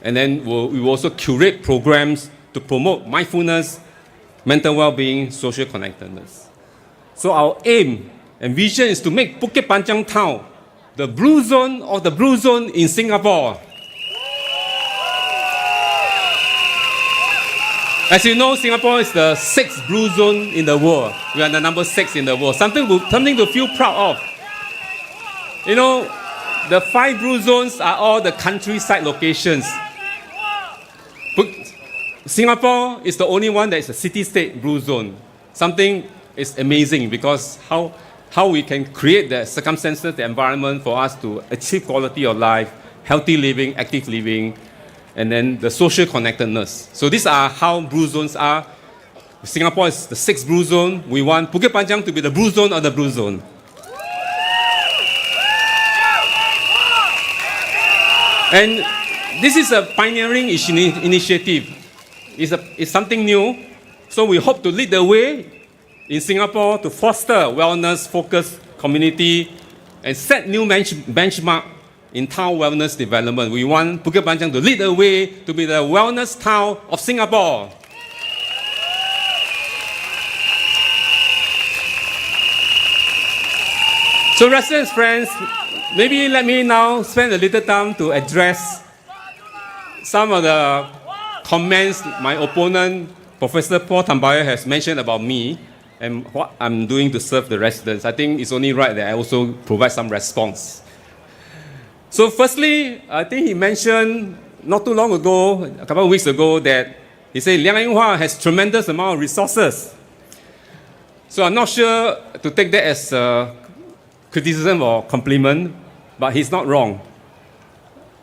And then we will also curate programs to promote mindfulness, mental well-being, social connectedness. So our aim and vision is to make Bukit Panjang town the blue zone of the blue zone in Singapore. As you know, Singapore is the 6th blue zone in the world. We are the number 6 in the world. Something to feel proud of. The 5 blue zones are all the countryside locations. Singapore is the only one that is a city-state blue zone. Something is amazing because how we can create the circumstances, the environment for us to achieve quality of life, healthy living, active living, and then the social connectedness. So these are how blue zones are. Singapore is the 6th blue zone. We want Bukit Panjang to be the blue zone of the blue zone. And this is a pioneering initiative. It's something new. So we hope to lead the way in Singapore to foster wellness-focused community and set new benchmark in town wellness development. We want Bukit Panjang to lead the way to be the wellness town of Singapore. So residents, friends, maybe let me now spend a little time to address some of the comments my opponent, Professor Paul Tambaya, has mentioned about me and what I'm doing to serve the residents. I think it's only right that I also provide some response. So firstly, I think he mentioned not too long ago, a couple of weeks ago, that he said Liang Yinghua has tremendous amount of resources. So I'm not sure to take that as a criticism or compliment, but he's not wrong.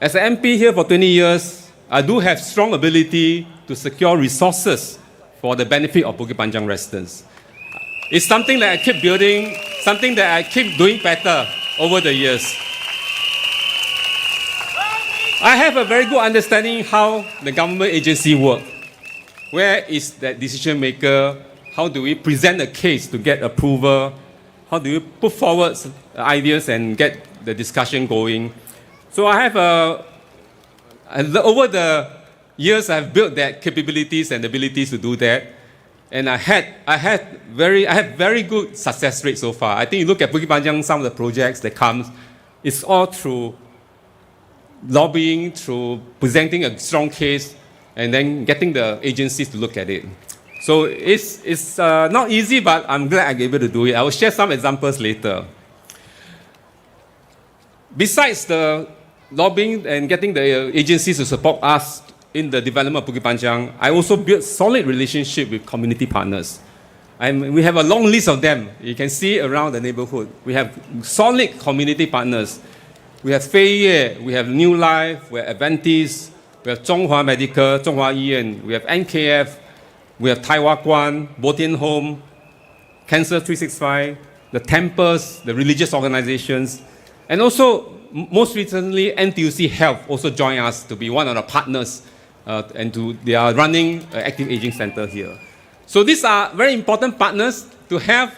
As an MP here for 20 years, I do have strong ability to secure resources for the benefit of Bukit Panjang residents. It's something that I keep building, something that I keep doing better over the years. I have a very good understanding how the government agency work. Where is that decision maker? How do we present a case to get approval? How do you put forward ideas and get the discussion going? So I have over the years, I've built that capabilities and abilities to do that. And I have very good success rate so far. I think you look at Bukit Panjang, some of the projects that comes, it's all through lobbying, through presenting a strong case, and then getting the agencies to look at it. So it's not easy, but I'm glad I'm able to do it. I will share some examples later. Besides the lobbying and getting the agencies to support us in the development of Bukit Panjang, I also built solid relationship with community partners. We have a long list of them. You can see around the neighborhood. We have solid community partners. We have Fei Ye, we have New Life, we have Adventist, we have Zhonghua Medical, Zhonghua Yiyan, we have NKF, we have Tai Wah Kwan, Bo Tian Home, Cancer 365, the temples, the religious organizations, and also, most recently, NTUC Health also joined us to be one of the partners, they are running an active aging center here. So these are very important partners to have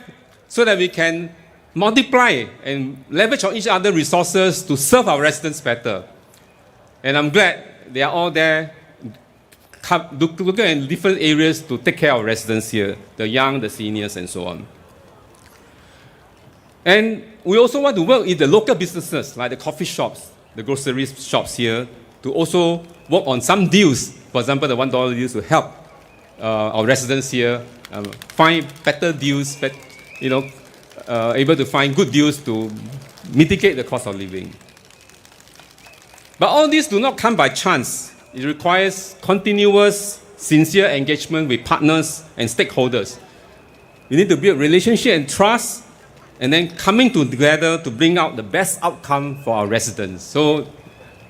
so that we can multiply and leverage on each other's resources to serve our residents better. And I'm glad they are all there, looking at different areas to take care of residents here, the young, the seniors, and so on. And we also want to work with the local businesses, like the coffee shops, the grocery shops here, to also work on some deals, for example, the $1 deals to help our residents here find better deals, able to find good deals to mitigate the cost of living. But all these do not come by chance. It requires continuous, sincere engagement with partners and stakeholders. We need to build relationship and trust, and then coming together to bring out the best outcome for our residents. So,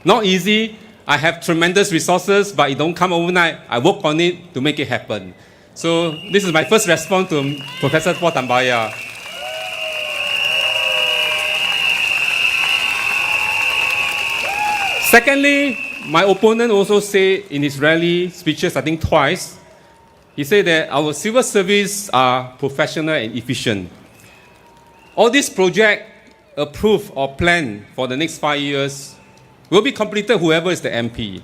not easy. I have tremendous resources, but it don't come overnight. I work on it to make it happen. So, this is my first response to Professor Paul Tambaya. Secondly, my opponent also said in his rally speeches, I think twice, he said that our civil service are professional and efficient. All these projects approved or planned for the next 5 years will be completed whoever is the MP.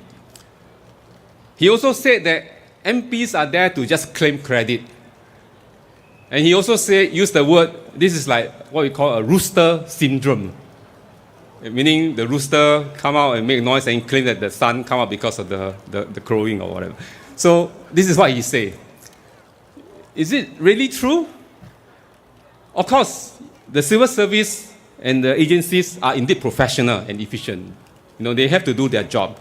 He also said that MPs are there to just claim credit. And he also used the word, this is like what we call a rooster syndrome. Meaning the rooster come out and make noise and claim that the sun come out because of the crowing or whatever. So this is what he said. Is it really true? Of course, the civil service and the agencies are indeed professional and efficient. They have to do their job.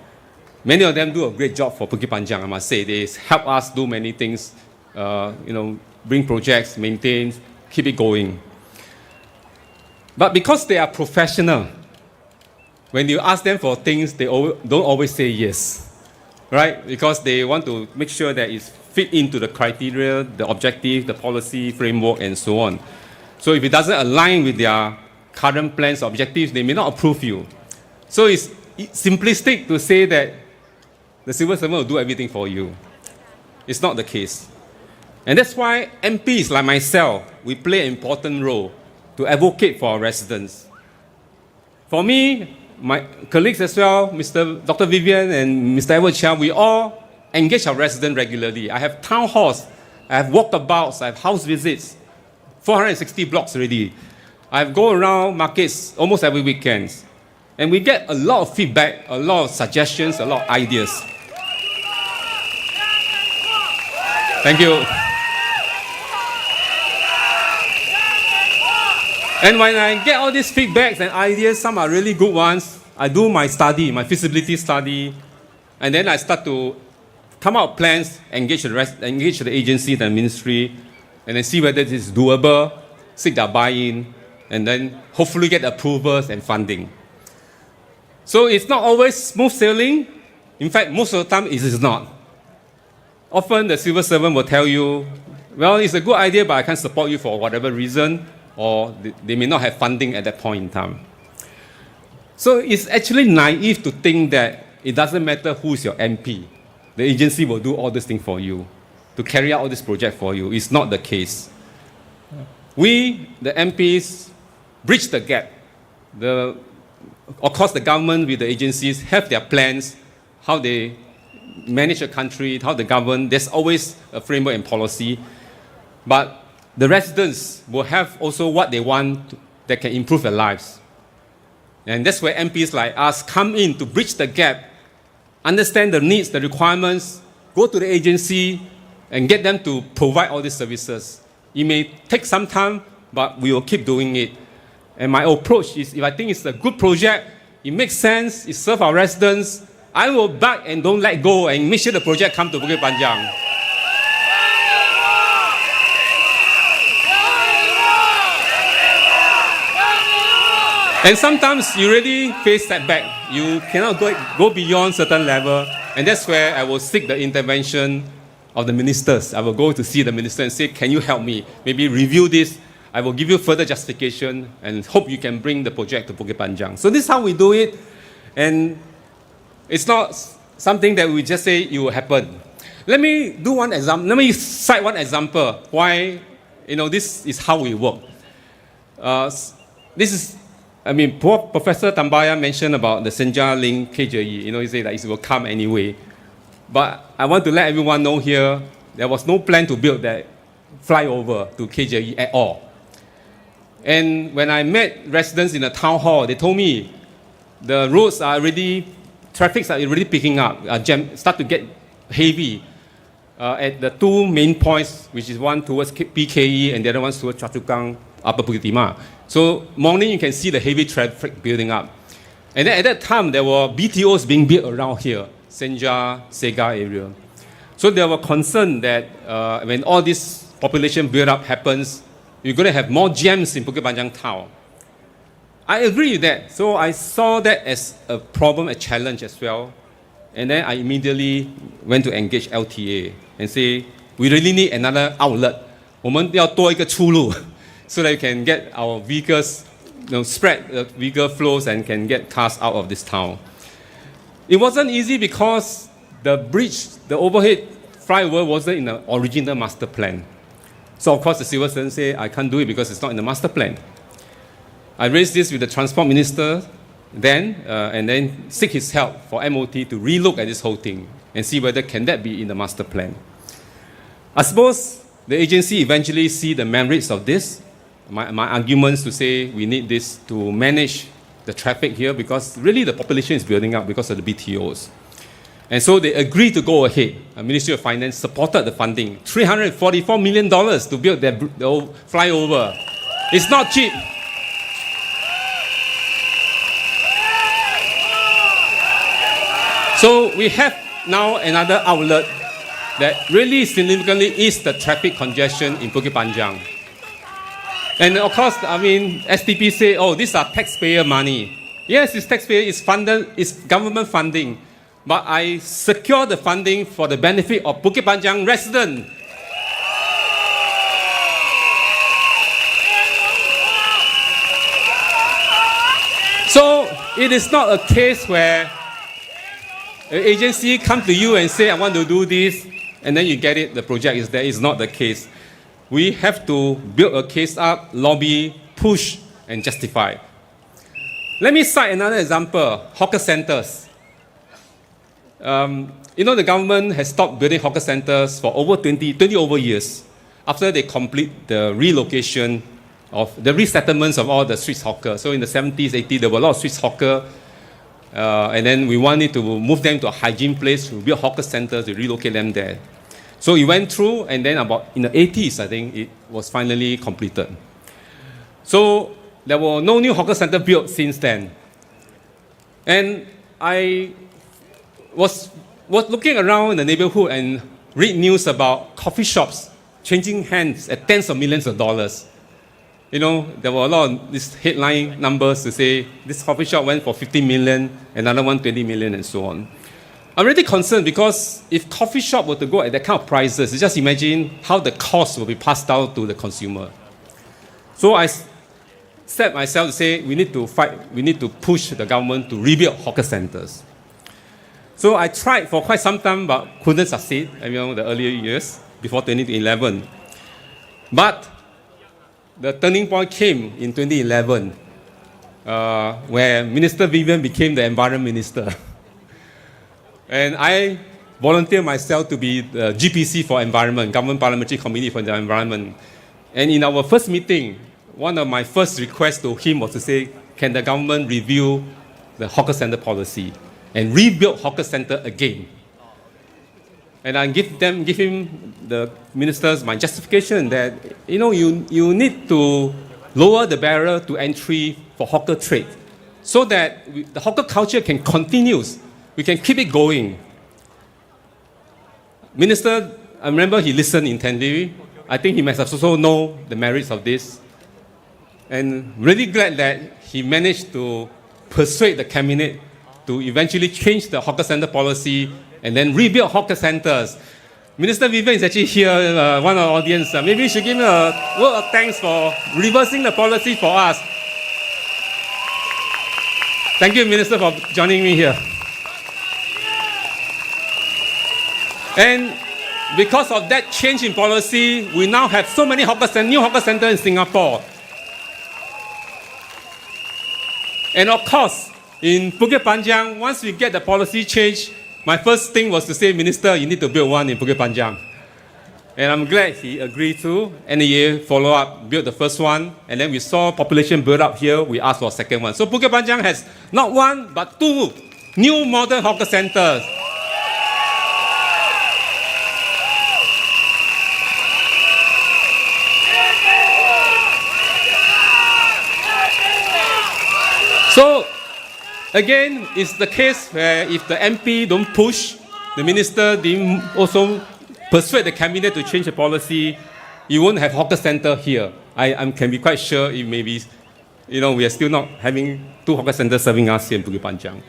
Many of them do a great job for Bukit Panjang, I must say. They help us do many things, bring projects, maintain, keep it going. But because they are professional, when you ask them for things, they don't always say yes, right? Because they want to make sure that it's fit into the criteria, the objective, the policy, framework, and so on. So if it doesn't align with their current plans, objectives, they may not approve you. So it's simplistic to say that the civil servant will do everything for you. It's not the case. And that's why MPs like myself, we play an important role to advocate for our residents. For me, my colleagues as well, Dr. Vivian and Mr. Edward Chia, we all engage our residents regularly. I have town halls, I have walkabouts, I have house visits, 460 blocks already. I go around markets almost every weekend. And we get a lot of feedback, a lot of suggestions, a lot of ideas. Thank you. And when I get all these feedbacks and ideas, some are really good ones, I do my study, my feasibility study, and then I start to come out with plans, engage the agency, the ministry, and then see whether this is doable, seek their buy-in, and then hopefully get approvals and funding. So it's not always smooth sailing. In fact, most of the time it is not. Often the civil servant will tell you, well, it's a good idea, but I can't support you for whatever reason, or they may not have funding at that point in time. So it's actually naive to think that it doesn't matter who's your MP. The agency will do all this thing for you, to carry out all this project for you. It's not the case. We, the MPs, bridge the gap. Of course, the government with the agencies have their plans, how they manage a country, how they govern. There's always a framework and policy. But the residents will have also what they want that can improve their lives. And that's where MPs like us come in to bridge the gap, understand the needs, the requirements, go to the agency, and get them to provide all these services. It may take some time, but we will keep doing it. And my approach is, if I think it's a good project, it makes sense, it serves our residents, I will back and don't let go and make sure the project comes to Bukit Panjang. And sometimes you really face setback. You cannot go beyond certain level, and that's where I will seek the intervention of the ministers. I will go to see the minister and say, can you help me? Maybe review this. I will give you further justification and hope you can bring the project to Bukit Panjang. So this is how we do it, and it's not something that we just say it will happen. Let me do one example. Let me cite one example why this is how we work. Professor Tambaya mentioned about the Senja link KJE. He said that it will come anyway. But I want to let everyone know here, there was no plan to build that flyover to KJE at all. And when I met residents in the town hall, they told me the roads are already, traffic are already picking up, start to get heavy at the two main points, which is one towards PKE and the other one towards Choa Chu Kang, Upper Bukit Timah. So morning you can see the heavy traffic building up. And then at that time, there were BTOs being built around here, Senja, Sega area. So there were concerned that when all this population build-up happens, you're going to have more jams in Bukit Panjang town. I agree with that. So I saw that as a problem, a challenge as well. And then I immediately went to engage LTA and say, we really need another outlet. 我们要多一个出路 so that we can get our vehicles, spread the vehicle flows and can get cars out of this town. It wasn't easy because the bridge, the overhead flyover wasn't in the original master plan. So of course the civil servant said, I can't do it because it's not in the master plan. I raised this with the transport minister then, and then seek his help for MOT to relook at this whole thing and see whether can that be in the master plan. I suppose the agency eventually see the merits of this. My arguments to say we need this to manage the traffic here because really the population is building up because of the BTOs. And so they agreed to go ahead. The Ministry of Finance supported the funding, $344 million to build the flyover. It's not cheap. So we have now another outlet that really significantly ease the traffic congestion in Bukit Panjang. And of course, I mean, SDP say, oh, these are taxpayer money. Yes, it's taxpayer, it's funded, it's government funding. But I secure the funding for the benefit of Bukit Panjang residents. So it is not a case where an agency comes to you and say, I want to do this, and then you get it, the project is there. It's not the case. We have to build a case up, lobby, push, and justify. Let me cite another example, hawker centers. The government has stopped building hawker centers for over 20 over years after they complete the relocation of the resettlements of all the street hawkers. So in the 70s, 80s, there were a lot of street hawkers. And then we wanted to move them to a hygiene place, to build hawker centers, to relocate them there. So it went through, and then about in the 80s, I think, it was finally completed. So there were no new hawker center built since then. And I was looking around in the neighborhood and read news about coffee shops changing hands at tens of millions of dollars. There were a lot of these headline numbers to say this coffee shop went for 50 million, another one 20 million, and so on. I'm really concerned because if coffee shop were to go at that kind of prices, you just imagine how the cost will be passed down to the consumer. So I set myself to say we need to fight, we need to push the government to rebuild hawker centers. So I tried for quite some time, but couldn't succeed. The earlier years before 2011. But the turning point came in 2011, where Minister Vivian became the Environment Minister. And I volunteered myself to be the GPC for Environment, Government Parliamentary Committee for the Environment. And in our first meeting, one of my first requests to him was to say, can the government review the hawker center policy and rebuild hawker center again? And I give him, the ministers, my justification that, you need to lower the barrier to entry for hawker trade so that the hawker culture can continue. We can keep it going. Minister, I remember he listened intently. I think he must have also know the merits of this. And really glad that he managed to persuade the cabinet to eventually change the hawker center policy and then rebuild hawker centers. Minister Vivian is actually here, one of the audience. Maybe we should give him a word of thanks for reversing the policy for us. Thank you, Minister, for joining me here. And because of that change in policy, we now have so many new hawker centers in Singapore. And of course, in Bukit Panjang, once we get the policy change, my first thing was to say, Minister, you need to build one in Bukit Panjang. And I'm glad he agreed to. NEA follow up, built the first one, and then we saw population build up here, we asked for a second one. So Bukit Panjang has not one, but two new modern hawker centers. So, again, it's the case where if the MP don't push, the minister didn't also persuade the cabinet to change the policy, you won't have hawker center here. I can be quite sure it may be, we are still not having two hawker centers serving us here in Bukit Panjang.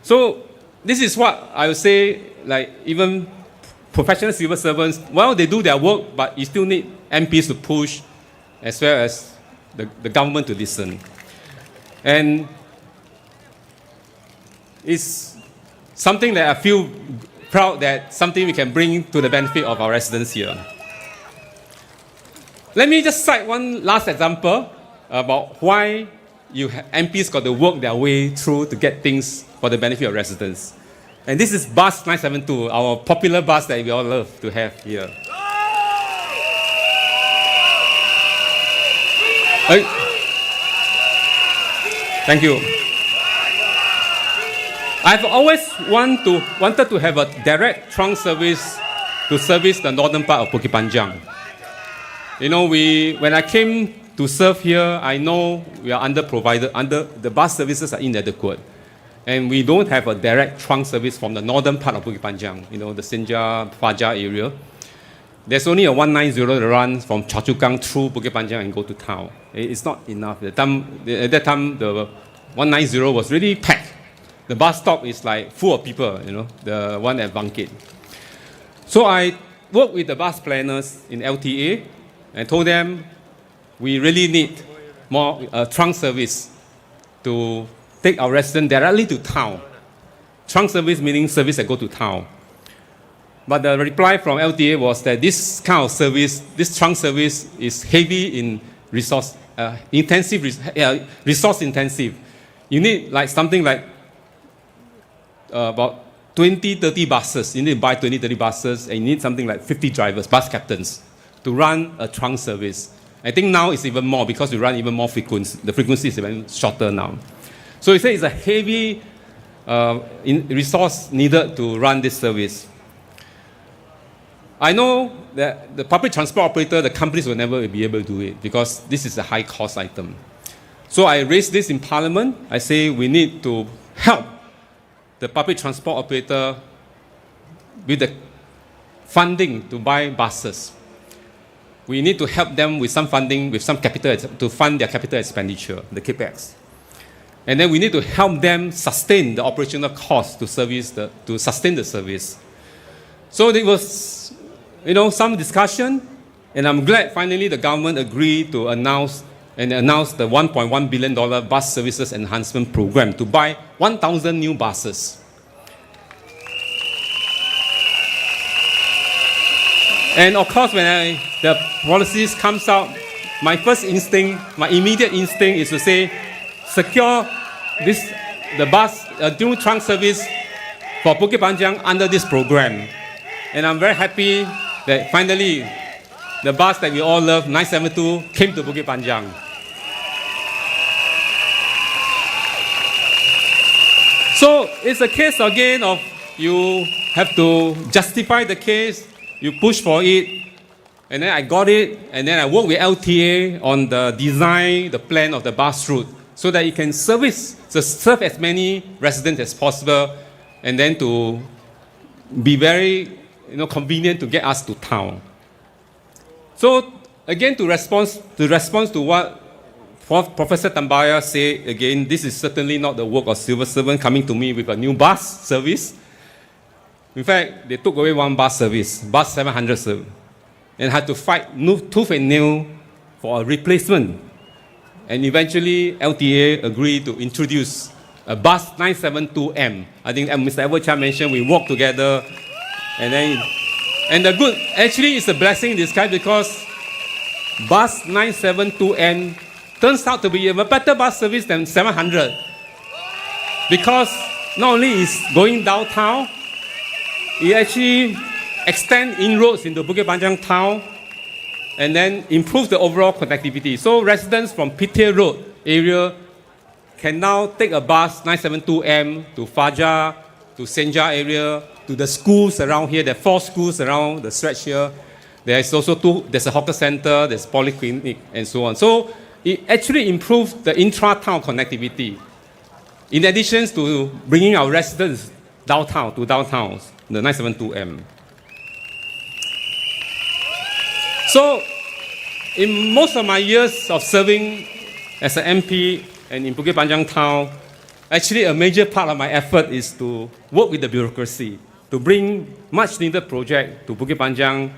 So, this is what I would say, like even professional civil servants, well, they do their work, but you still need MPs to push as well as the government to listen. And it's something that I feel proud that something we can bring to the benefit of our residents here. Let me just cite one last example about why MPs got to work their way through to get things for the benefit of residents. And this is bus 972, our popular bus that we all love to have here. Thank you. I've always wanted to have a direct trunk service to service the northern part of Bukit Panjang. When I came to serve here, I know we are the bus services are inadequate. And we don't have a direct trunk service from the northern part of Bukit Panjang, the Senja, Fajar area. There's only a 190 that runs from Choa Chu Kang through Bukit Panjang and go to town. It's not enough. At that time, the 190 was really packed. The bus stop is like full of people, the one at Bukit. So I worked with the bus planners in LTA and told them we really need more trunk service to take our residents directly to town. Trunk service meaning service that go to town. But the reply from LTA was that this kind of service, this trunk service, is heavy in resource intensive. You need like something like about 20-30 buses. You need to buy 20-30 buses, and you need something like 50 drivers, bus captains, to run a trunk service. I think now it's even more because we run even more frequency. The frequency is even shorter now. So he said it's a heavy resource needed to run this service. I know that the public transport operator, the companies will never be able to do it because this is a high cost item. So I raised this in Parliament. I say we need to help the public transport operator with the funding to buy buses. We need to help them with some funding, with some capital to fund their capital expenditure, the capex. And then we need to help them sustain the operational costs to sustain the service. So there was, some discussion, and I'm glad finally the government agreed to announce the $1.1 billion bus services enhancement program to buy 1,000 new buses. And of course, when the policies comes out, my immediate instinct is to say, secure the bus, new trunk service for Bukit Panjang under this program. And I'm very happy that finally the bus that we all love, 972, came to Bukit Panjang. So it's a case again of you have to justify the case, you push for it, and then I got it, and then I worked with LTA on the design, the plan of the bus route, so that it can serve as many residents as possible, and then to be very convenient to get us to town. So again, to respond to what Professor Tambaya said, again, this is certainly not the work of civil servant coming to me with a new bus service. In fact, they took away one bus service, bus 700 service, and had to fight tooth and nail for a replacement. And eventually, LTA agreed to introduce a bus 972M. I think Mr. Edward Chan mentioned we worked together. And actually it's a blessing in disguise because bus 972N turns out to be a better bus service than 700. Because not only is going downtown, it actually extends inroads into Bukit Panjang town and then improve the overall connectivity. So residents from Pithier Road area can now take a bus 972M to Fajar, to Senja area, to the schools around here. There are 4 schools around the stretch here. There's also there's a hawker center, there's polyclinic, and so on. So it actually improves the intra-town connectivity. In addition to bringing our residents downtown, the 972M. So in most of my years of serving as an MP and in Bukit Panjang town, actually a major part of my effort is to work with the bureaucracy, to bring much needed project to Bukit Panjang.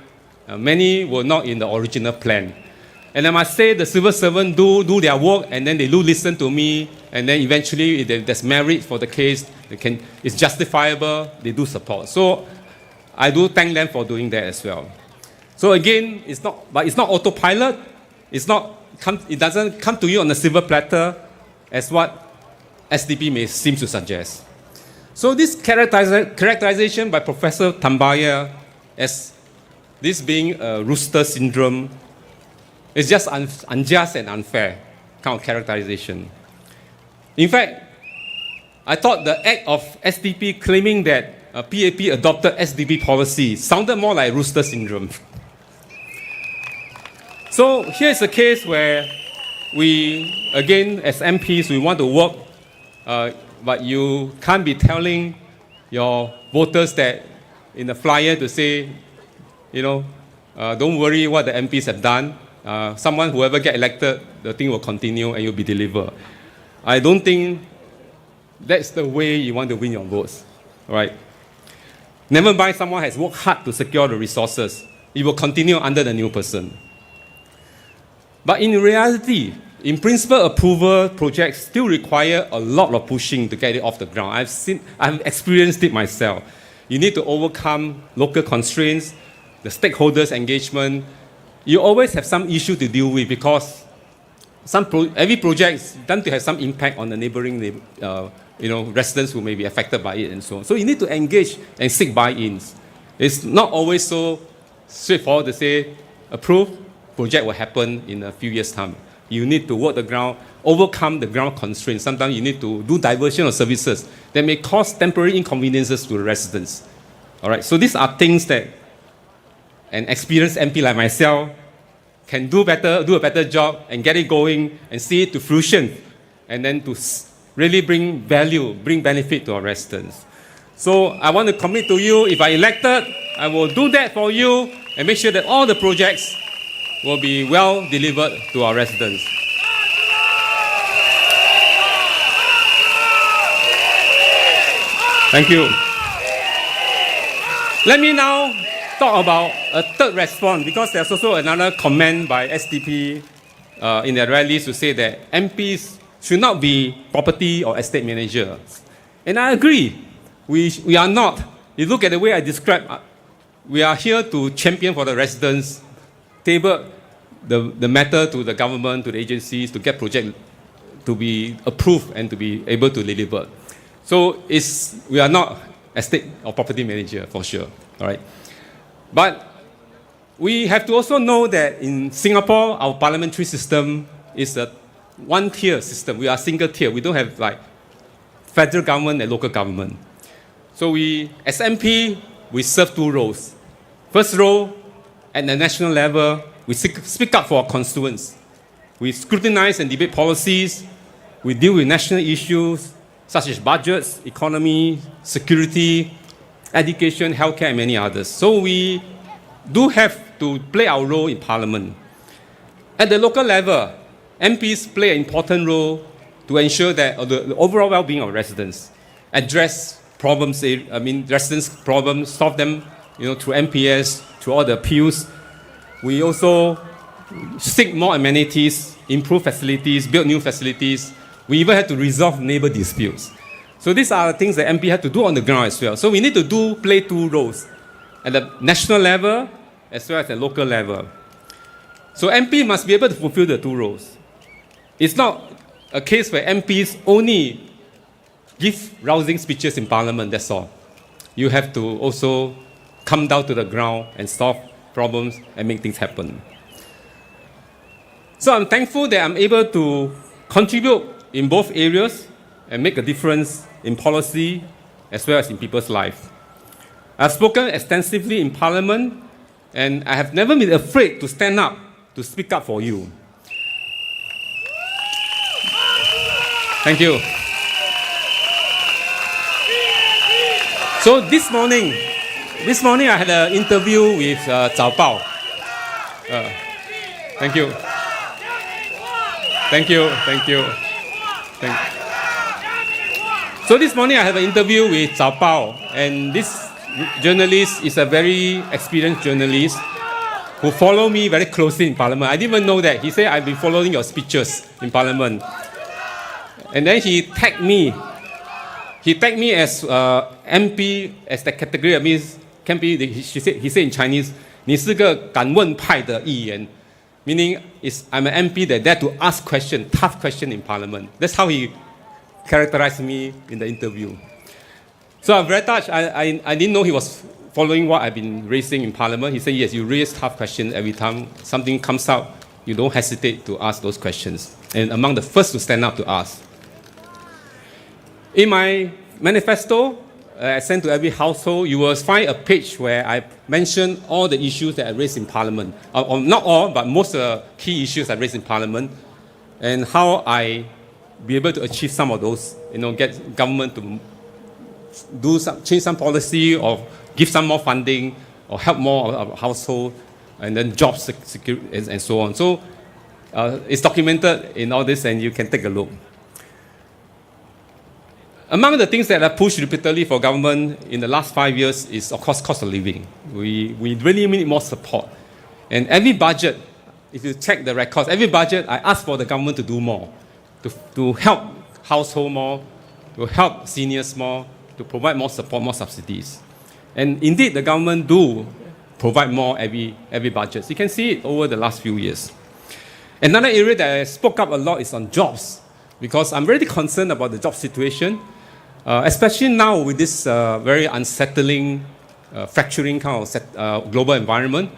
Many were not in the original plan. And I must say the civil servants do their work, and then they do listen to me, and then eventually if there's merit for the case, it's justifiable, they do support. So I do thank them for doing that as well. So again, it's not autopilot. It doesn't come to you on a silver platter as what SDP seems to suggest. So this characterization by Professor Tambaya as this being a rooster syndrome is just unjust and unfair kind of characterization. In fact, I thought the act of SDP claiming that PAP adopted SDP policy sounded more like rooster syndrome. So here's a case where we, again, as MPs, we want to work but you can't be telling your voters that in the flyer to say, don't worry what the MPs have done. Whoever get elected, the thing will continue and you'll be delivered. I don't think that's the way you want to win your votes, right? Never mind, someone has worked hard to secure the resources. It will continue under the new person. But in reality, in principle, approval projects still require a lot of pushing to get it off the ground. I've experienced it myself. You need to overcome local constraints, the stakeholders' engagement. You always have some issue to deal with because every project is done to have some impact on the neighboring residents who may be affected by it and so on. So you need to engage and seek buy-ins. It's not always so straightforward to say, approve, project will happen in a few years' time. You need to work the ground, overcome the ground constraints. Sometimes you need to do diversion of services that may cause temporary inconveniences to the residents. All right, so these are things that an experienced MP like myself can do a better job and get it going and see it to fruition and then to really bring value, bring benefit to our residents. So I want to commit to you, if I elected, I will do that for you and make sure that all the projects will be well delivered to our residents. Thank you. Let me now talk about a third response, because there's also another comment by SDP in their rallies to say that MPs should not be property or estate managers. And I agree. We are not. You look at the way I describe, we are here to champion for the residents, table the matter to the government, to the agencies, to get projects to be approved and to be able to deliver. So we are not estate or property manager for sure. All right. But we have to also know that in Singapore, our parliamentary system is a one-tier system. We are single tier. We don't have like federal government and local government. So as MP, we serve two roles. First role, at the national level, we speak up for our constituents. We scrutinize and debate policies. We deal with national issues such as budgets, economy, security, education, healthcare, and many others. So we do have to play our role in Parliament. At the local level, MPs play an important role to ensure that the overall well-being of residents, address problems, residents' problems, solve them, through MPS, through all the appeals. We also seek more amenities, improve facilities, build new facilities. We even have to resolve neighbor disputes. So these are the things that MP have to do on the ground as well. So we need to play two roles, at the national level as well as the local level. So MP must be able to fulfill the two roles. It's not a case where MPs only give rousing speeches in Parliament, that's all. You have to also come down to the ground and solve problems and make things happen. So I'm thankful that I'm able to contribute in both areas and make a difference in policy as well as in people's lives. I've spoken extensively in Parliament, and I have never been afraid to stand up, to speak up for you. Thank you. So this morning I had an interview with Zhao Bao. Thank you. So this morning I have an interview with Zhao Bao, and this journalist is a very experienced journalist who follow me very closely in Parliament. I didn't even know that. He said, I've been following your speeches in Parliament. And then he tagged me. He tagged me as MP, as the category. That means, he said in Chinese, 你是个敢问派的议员, meaning I'm an MP that dare to ask questions, tough questions in Parliament. That's how he characterized me in the interview. So I'm very touched. I didn't know he was following what I've been raising in Parliament. He said, yes, you raise tough questions every time something comes out. You don't hesitate to ask those questions. And among the first to stand up to ask. In my manifesto, I sent to every household, you will find a page where I mention all the issues that I raised in Parliament. Not all, but most of the key issues I raised in Parliament, and how I be able to achieve some of those, get government to change some policy or give some more funding or help more of household and then job security and so on. So it's documented in all this and you can take a look. Among the things that are pushed repeatedly for government in the last 5 years is, of course, cost of living. We really need more support. And every budget, if you check the records, every budget, I ask for the government to do more, to help household more, to help seniors more, to provide more support, more subsidies. And indeed, the government do provide more every budget. You can see it over the last few years. Another area that I spoke up a lot is on jobs, because I'm very concerned about the job situation, especially now with this very unsettling, fracturing kind of global environment.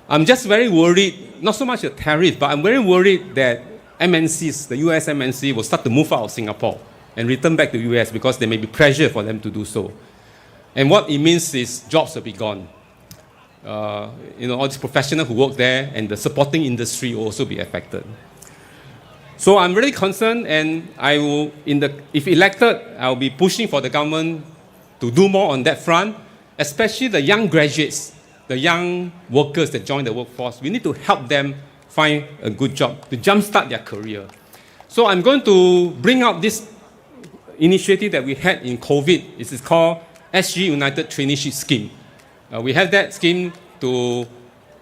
I'm just very worried, not so much the tariff, but I'm very worried that MNCs, the US MNC, will start to move out of Singapore and return back to the US because there may be pressure for them to do so. And what it means is jobs will be gone. All these professionals who work there and the supporting industry will also be affected. So I'm really concerned, and I will, if elected, I'll be pushing for the government to do more on that front, especially the young graduates, the young workers that join the workforce. We need to help them find a good job, to jumpstart their career. So I'm going to bring out this initiative that we had in COVID. This is called SG United Traineeship Scheme. We have that scheme to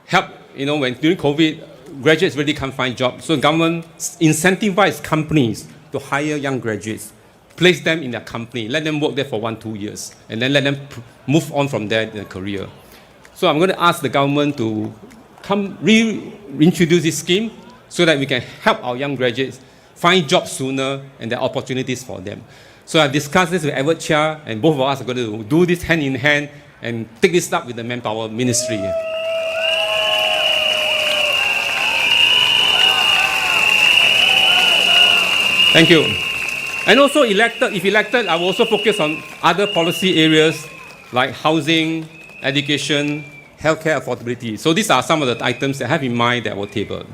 help, when during COVID, graduates really can't find jobs. So government incentivize companies to hire young graduates, place them in their company, let them work there for 1-2 years, and then let them move on from there in their career. So I'm going to ask the government to reintroduce this scheme so that we can help our young graduates find jobs sooner and there are opportunities for them. So I've discussed this with Edward Chia, and both of us are going to do this hand in hand and take this up with the Manpower Ministry. Thank you. And also if elected, I will also focus on other policy areas like housing, education, healthcare affordability. So these are some of the items that I have in mind that I will table.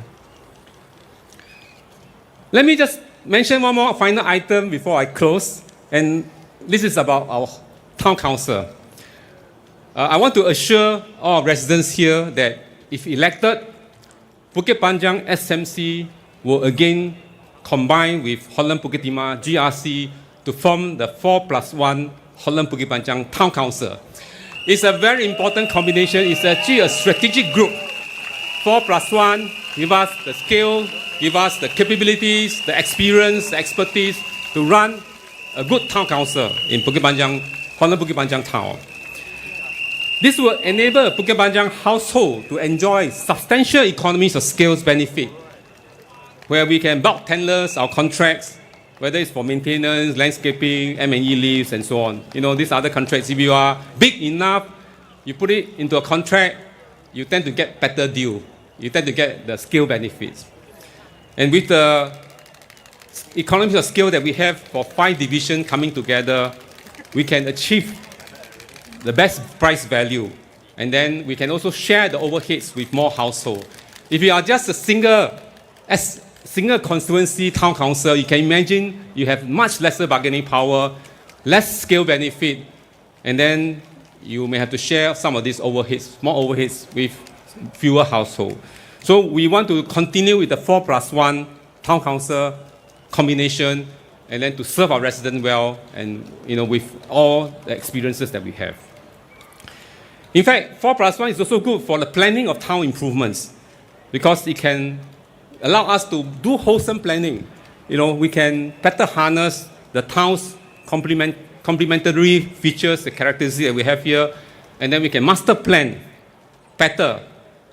Let me just mention one more final item before I close, and this is about our town council. I want to assure all residents here that if elected, Bukit Panjang SMC will again combine with Holland Bukit Timah GRC to form the 4+1 Holland Bukit Panjang Town Council. It's a very important combination. It's actually a strategic group. 4+1 give us the skill, give us the capabilities, the experience, the expertise to run a good town council in Bukit Panjang, Holland Bukit Panjang town. This will enable Bukit Panjang household to enjoy substantial economies of scale benefit, where we can bulk tender our contracts, whether it's for maintenance, landscaping, M&E leaves, and so on. These other contracts, if you are big enough, you put it into a contract, you tend to get better deal. You tend to get the scale benefits. And with the economies of scale that we have for 5 divisions coming together, we can achieve the best price value. And then we can also share the overheads with more households. If you are just a single constituency town council, you can imagine you have much lesser bargaining power, less scale benefit, and then you may have to share some of these overheads, more overheads with fewer households. So we want to continue with the 4+1 town council combination, and then to serve our residents well, and with all the experiences that we have. In fact, 4+1 is also good for the planning of town improvements, because it can allow us to do wholesome planning. We can better harness the town's complementary features, the characteristics that we have here, and then we can master plan better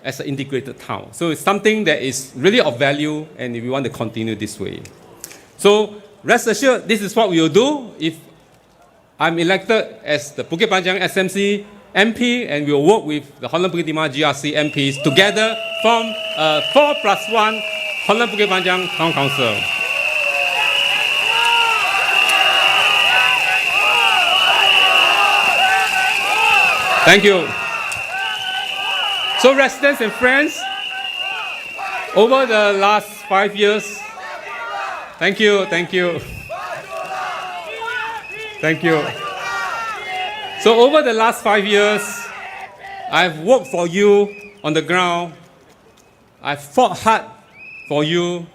as an integrated town. So it's something that is really of value, and we want to continue this way. So rest assured, this is what we will do if I'm elected as the Bukit Panjang SMC MP, and we will work with the Holland Bukit Timah GRC MPs together form a 4+1 Holland Bukit Panjang Town Council. Thank you. So residents and friends, over the last 5 years, Thank you, thank you. Thank you. So over the last 5 years, I've worked for you on the ground. I've fought hard for you.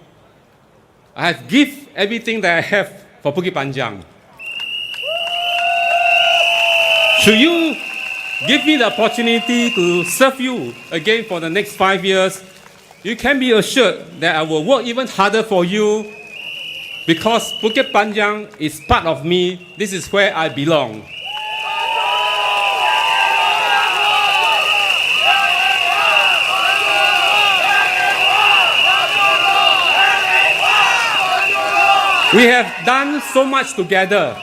I have given everything that I have for Bukit Panjang. Should you give me the opportunity to serve you again for the next 5 years, you can be assured that I will work even harder for you, because Bukit Panjang is part of me. This is where I belong. We have done so much together,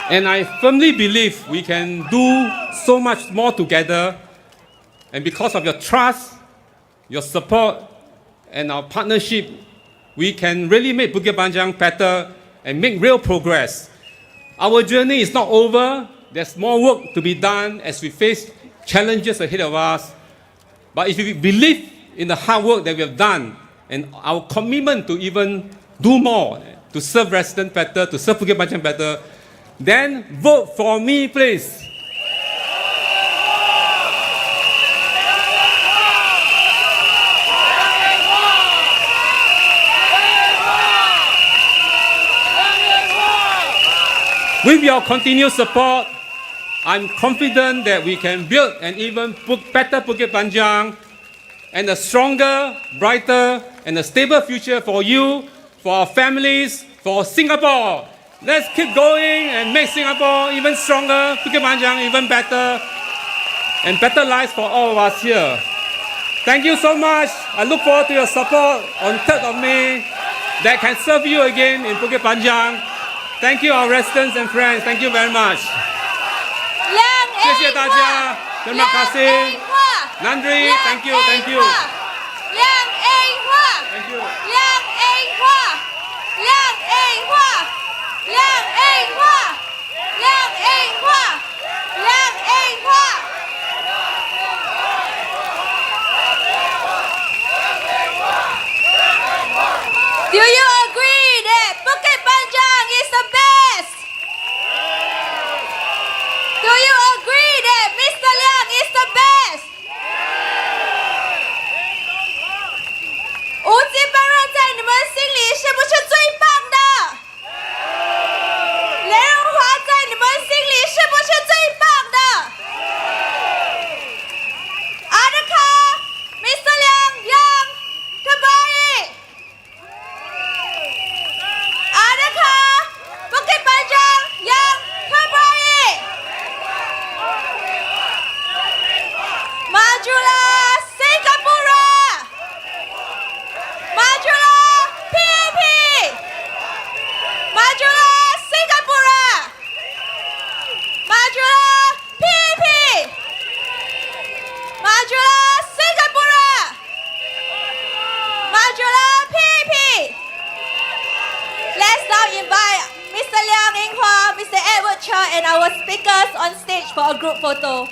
and I firmly believe we can do so much more together. And because of your trust, your support, and our partnership, we can really make Bukit Panjang better and make real progress. Our journey is not over. There's more work to be done as we face challenges ahead of us. But if we believe in the hard work that we have done and our commitment to even do more, to serve residents better, to serve Bukit Panjang better, then vote for me, please. With your continued support, I'm confident that we can build an even better Bukit Panjang and a stronger, brighter, and a stable future for you, for our families, for Singapore. Let's keep going and make Singapore even stronger, Bukit Panjang even better, and better lives for all of us here. Thank you so much. I look forward to your support on 3rd of May that can serve you again in Bukit Panjang. Thank you, our residents and friends. Thank you very much. 谢谢大家. Terima kasih. Nandri, thank you, thank you. Thank you. Do you agree that Bukit Panjang is the best? Do you agree that Mr. Liang is the best? 无极般若在你们心里是不是最棒的？莲蓉华在你们心里是不是最棒的？ Adakah Mr. Liang yang terbaik? Adakah Bukit Panjang yang terbaik? Majulah Singapura! Majulah PAP! Majulah Singapura! Majulah PAP! Majulah Singapura! Majulah PAP! Let's now invite Mr. Liang Yinghua, Mr. Edward Chia, and our speakers on stage for a group photo.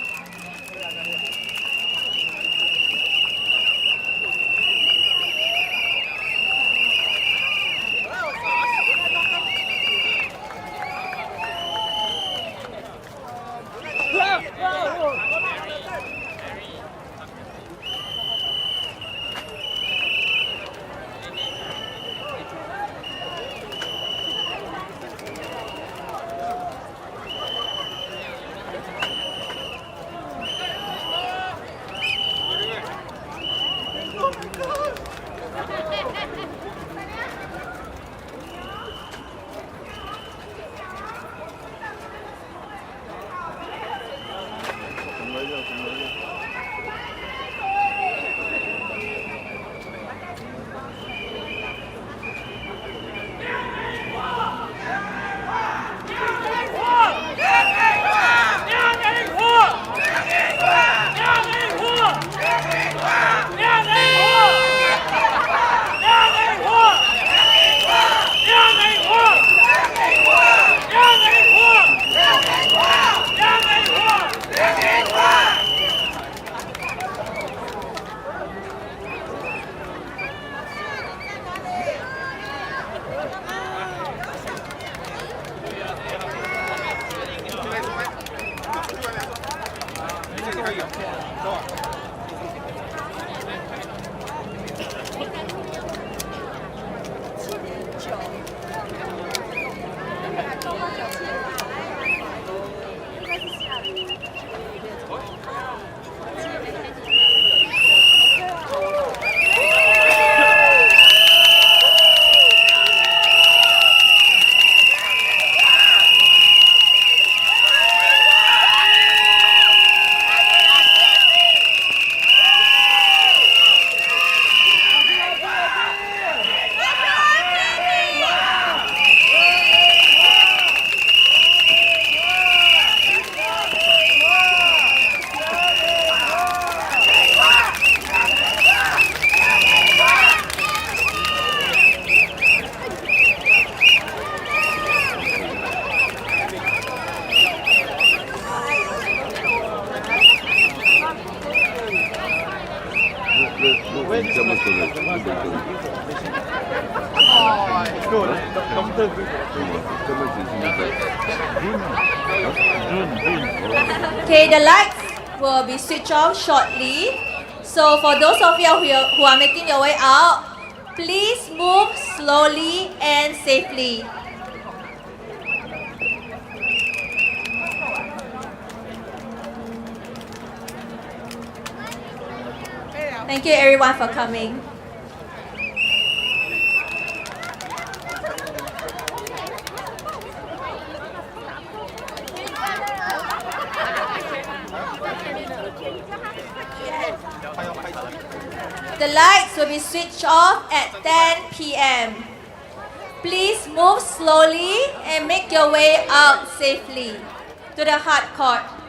Okay, the lights will be switched off shortly. So for those of you who are making your way out, please move slowly and safely. Thank you everyone for coming. The lights will be switched off at 10 p.m. Please move slowly and make your way out safely to the hard court.